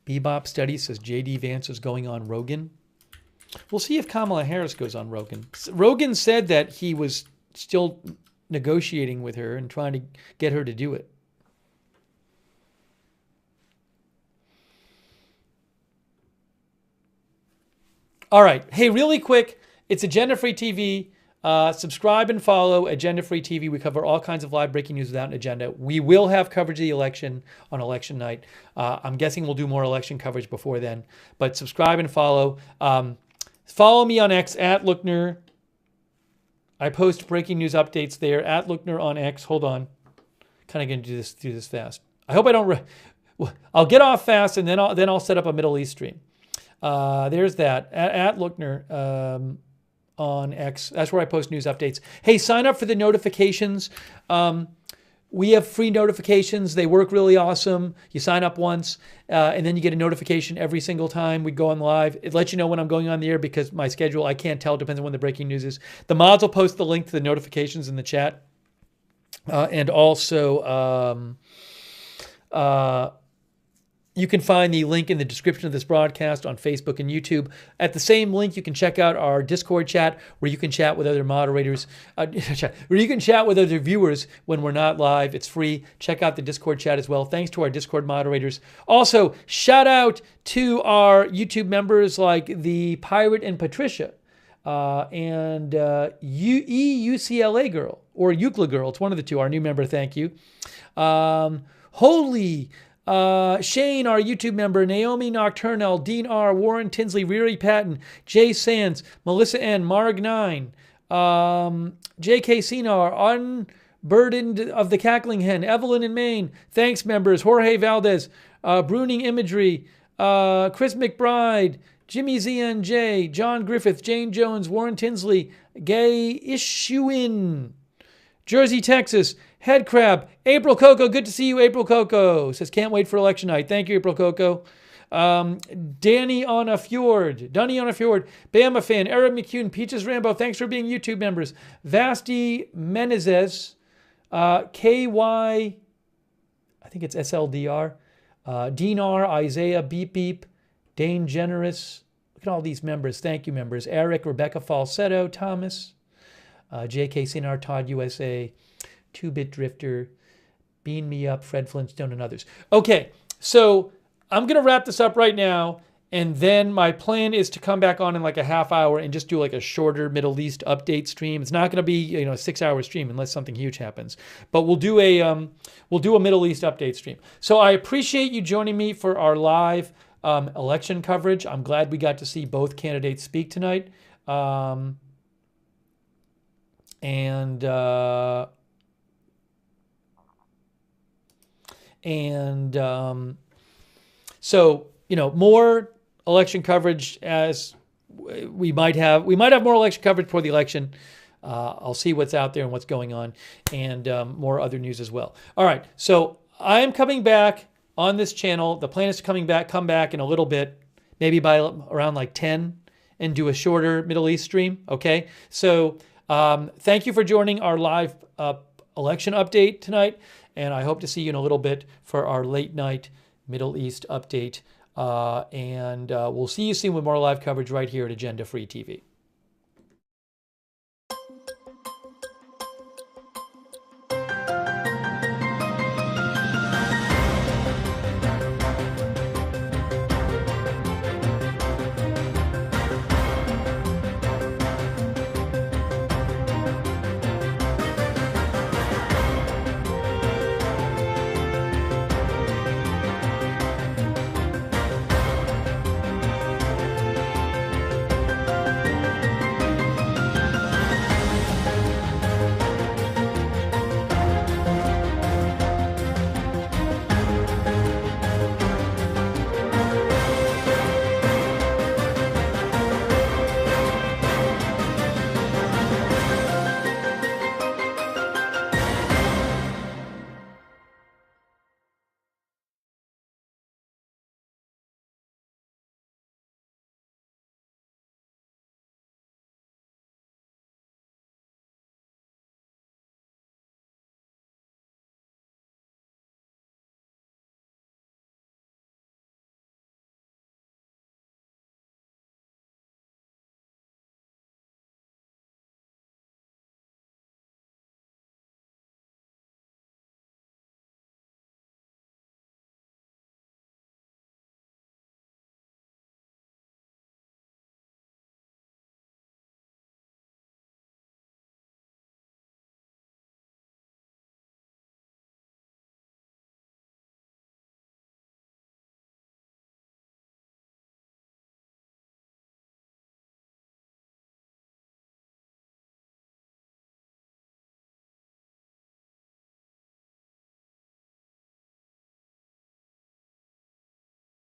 Bebop Study says J.D. Vance is going on Rogan. We'll see if Kamala Harris goes on Rogan. Rogan said that he was still negotiating with her and trying to get her to do it. All right. Hey, really quick, it's Agenda Free TV. Subscribe and follow Agenda Free TV. We cover all kinds of live breaking news without an agenda. We will have coverage of the election on election night. I'm guessing we'll do more election coverage before then. But subscribe and follow. Follow me on X at Lookner. I post breaking news updates there at Lookner on X. Hold on. Kind of going to do this fast. I hope I don't. I'll get off fast and then I'll set up a Middle East stream. There's that at Lookner on X. That's where I post news updates. Hey, sign up for the notifications. We have free notifications. They work really awesome. You sign up once, and then you get a notification every single time we go on live. It lets you know when I'm going on the air because my schedule, I can't tell. It depends on when the breaking news is. The mods will post the link to the notifications in the chat. And also, you can find the link in the description of this broadcast on Facebook and YouTube. At the same link, you can check out our Discord chat where you can chat with other moderators, where you can chat with other viewers when we're not live. It's free. Check out the Discord chat as well. Thanks to our Discord moderators. Also, shout out to our YouTube members like the Pirate and Patricia and UCLA Girl or Euclid Girl. It's one of the two. Our new member, thank you. Shane, our YouTube member, Naomi Nocturnal, Dean R, Warren Tinsley, Riri Patton, Jay Sands, Melissa N, Marg 9, J.K. Sinar, Unburdened of the Cackling Hen, Evelyn in Maine, thanks members, Jorge Valdez, Bruning Imagery, Chris McBride, Jimmy ZNJ, John Griffith, Jane Jones, Warren Tinsley, Gay Ishuin, Jersey, Texas, Head Crab, April Coco, good to see you, April Coco. Says, can't wait for election night. Thank you, April Coco. Danny on a Fjord, Bama Fan, Eric McCune, Peaches Rambo, thanks for being YouTube members. Vasti Menezes, KY, I think it's SLDR, Dinar, Isaiah, Beep Beep, Dane Generous. Look at all these members. Thank you, members. Eric, Rebecca Falsetto, Thomas, JK Sinar, Todd USA, 2-Bit Drifter, Bean Me Up, Fred Flintstone, and others. Okay, so I'm going to wrap this up right now, and then my plan is to come back on in like a half hour and just do like a shorter Middle East update stream. It's not going to be a 6-hour stream unless something huge happens, but we'll do a Middle East update stream. So I appreciate you joining me for our live election coverage. I'm glad we got to see both candidates speak tonight, so, more election coverage as we might have more election coverage for the election. I'll see what's out there and what's going on, and more other news as well. All right. So I am coming back on this channel. The plan is to come back in a little bit maybe by around like 10 and do a shorter Middle East stream. Okay. So thank you for joining our live election update tonight. And I hope to see you in a little bit for our late night Middle East update. And we'll see you soon with more live coverage right here at Agenda Free TV.